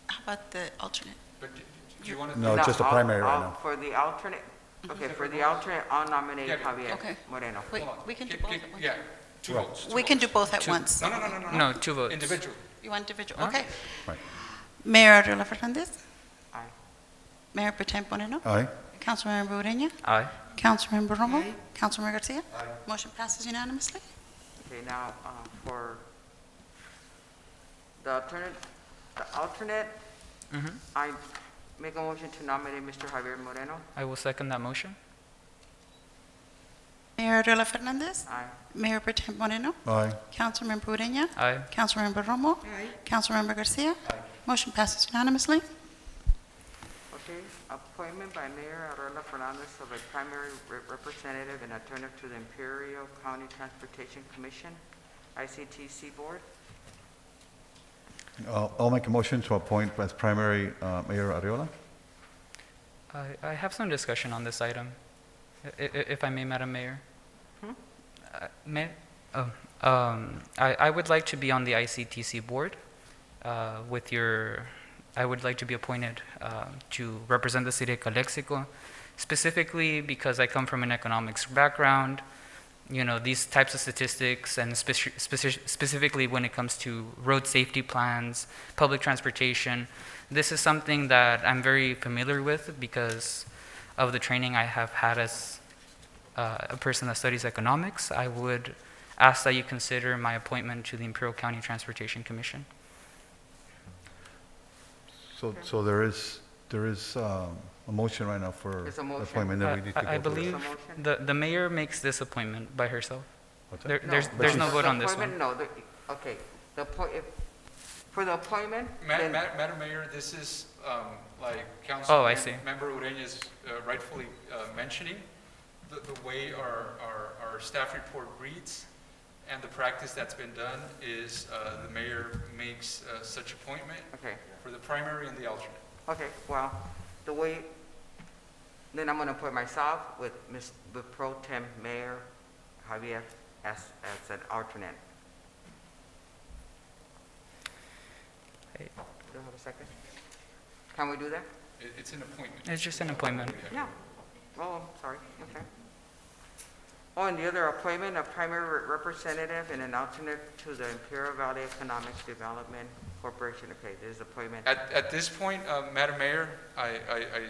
How about the alternate? But do you want to? No, it's just a primary right now. For the alternate, okay, for the alternate, I'll nominate Yeah. Javier Okay. Moreno. Wait, Hold on. we can do Can- both can- at once. Yeah, two Right. votes. We can do both at once. No. No, 2 votes. Individual. You want individual? Huh? Okay. Right. Mayor Arreola Fernandez. Aye. Mayor Pro Tem Moreno. Aye. Councilmember Ureña. Aye. Councilmember Romo. Aye. Councilmember Garcia. Motion passes unanimously. Okay, now, for the alternate, Mm-hmm. I make a motion to nominate Mr. Javier Moreno. I will second that motion. Mayor Arreola Fernandez. Aye. Mayor Pro Tem Moreno. Aye. Councilmember Ureña. Aye. Councilmember Romo. Aye. Councilmember Garcia. Motion passes unanimously. Okay, appointment by Mayor Aurora Fernandez of a primary representative and alternative to the Imperial County Transportation Commission, ICTC Board. I'll make a motion to appoint as primary Mayor Arriola. I have some discussion on this item, if I may, Madam Mayor. I would like to be on the ICTC board I would like to be appointed to represent the city of Calexico, specifically because I come from an economics background. You know, these types of statistics, and specifically when it comes to road safety plans, public transportation, this is something that I'm very familiar with because of the training I have had as a person that studies economics. I would ask that you consider my appointment to the Imperial County Transportation Commission. So there is a motion right now for There's a motion. appointment that we need to go I through. believe the mayor makes this appointment by herself. What's that? There's no vote on this one. Okay, for the appointment, then, Madam Mayor, this is like Oh, I see. Member Ureña is rightfully mentioning, the way our staff report reads and the practice that's been done is the mayor makes such appointment okay, for the primary and the alternate. okay, well, the way, then I'm gonna put myself with Pro Tem Mayor Javier as an alternate. Do you have a second? Can we do that? It's an appointment. It's just an appointment. Yeah. Oh, sorry, okay. Oh, and the other appointment, a primary representative and an alternate to the Imperial Valley Economic Development Corporation. Okay, there's appointment. At this point, Madam Mayor, I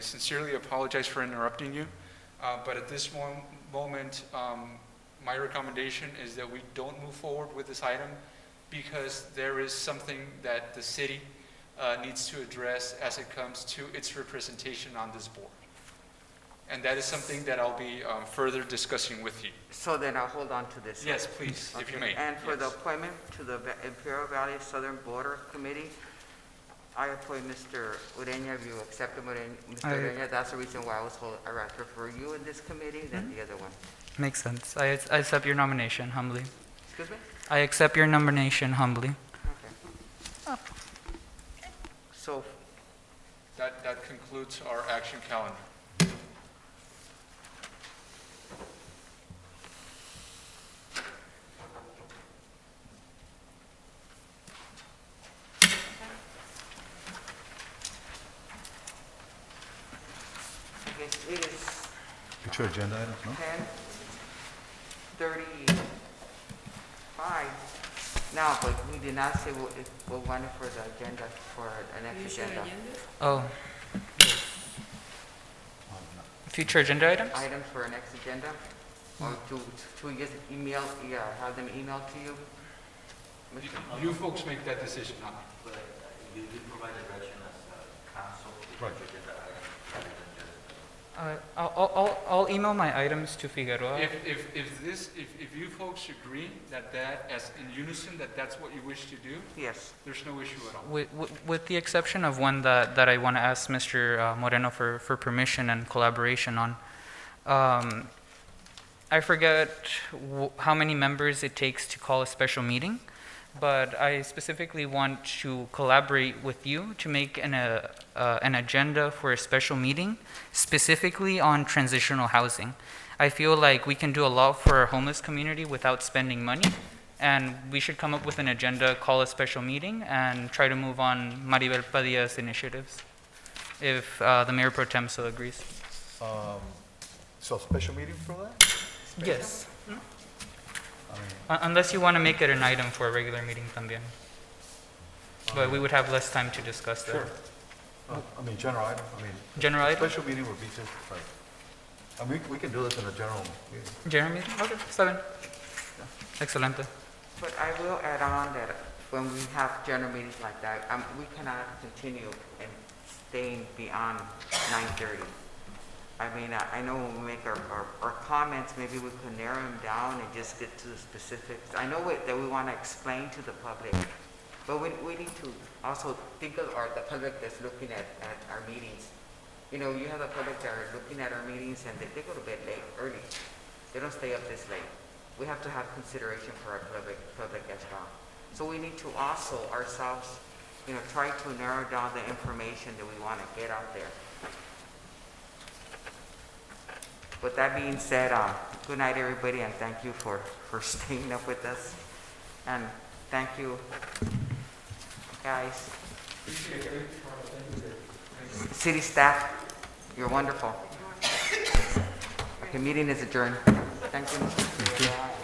sincerely apologize for interrupting you, but at this moment, my recommendation is that we don't move forward with this item because there is something that the city needs to address as it comes to its representation on this board. And that is something that I'll be further discussing with you. So then I'll hold on to this. Yes, please, if you may. And for the Yes. appointment to the Imperial Valley Southern Border Committee, I appoint Mr. Ureña. If you accept him, Mr. Ureña, that's the reason why I'd rather prefer you in this committee than the other one. Makes sense. I accept your nomination humbly. Excuse me? I accept your nomination humbly. Okay. So, That concludes our action calendar. I guess it is Future agenda items, no? 10:35 now, but we did not say we wanted for the agenda, for the next agenda. Oh. Future agenda items? Items for our next agenda, or to just email, have them emailed to you? You folks make that decision, not me. But you provide direction as council. Right. I'll email my items to Figueroa. If you folks agree that as in unison, that's what you wish to do, Yes. there's no issue at all. With the exception of one that I want to ask Mr. Moreno for permission and collaboration on. I forget how many members it takes to call a special meeting, but I specifically want to collaborate with you to make an agenda for a special meeting, specifically on transitional housing. I feel like we can do a lot for our homeless community without spending money, and we should come up with an agenda, call a special meeting, and try to move on Maribel Padilla's initiatives, if the Mayor Pro Tem so agrees. So special meeting for that? Yes. I mean, Unless you want to make it an item for a regular meeting también. But we would have less time to discuss that. sure. I mean, general item, General item? special meeting would be just like, I mean, we can do this in a general meeting. General meeting? Okay, está bien. Excelente. But I will add on that when we have general meetings like that, we cannot continue and staying beyond 9:30. I mean, I know when we make our comments, maybe we could narrow them down and just get to the specifics. I know that we want to explain to the public, but we need to also think of the public that's looking at our meetings. You know, you have the public that are looking at our meetings and they go to bed late, early. They don't stay up this late. We have to have consideration for our public as well. So we need to also ourselves, you know, try to narrow down the information that we want to get out there. With that being said, good night, everybody, and thank you for staying up with us. And thank you, guys. City staff, you're wonderful. Okay, meeting is adjourned. Thank you, Mr. Figueroa.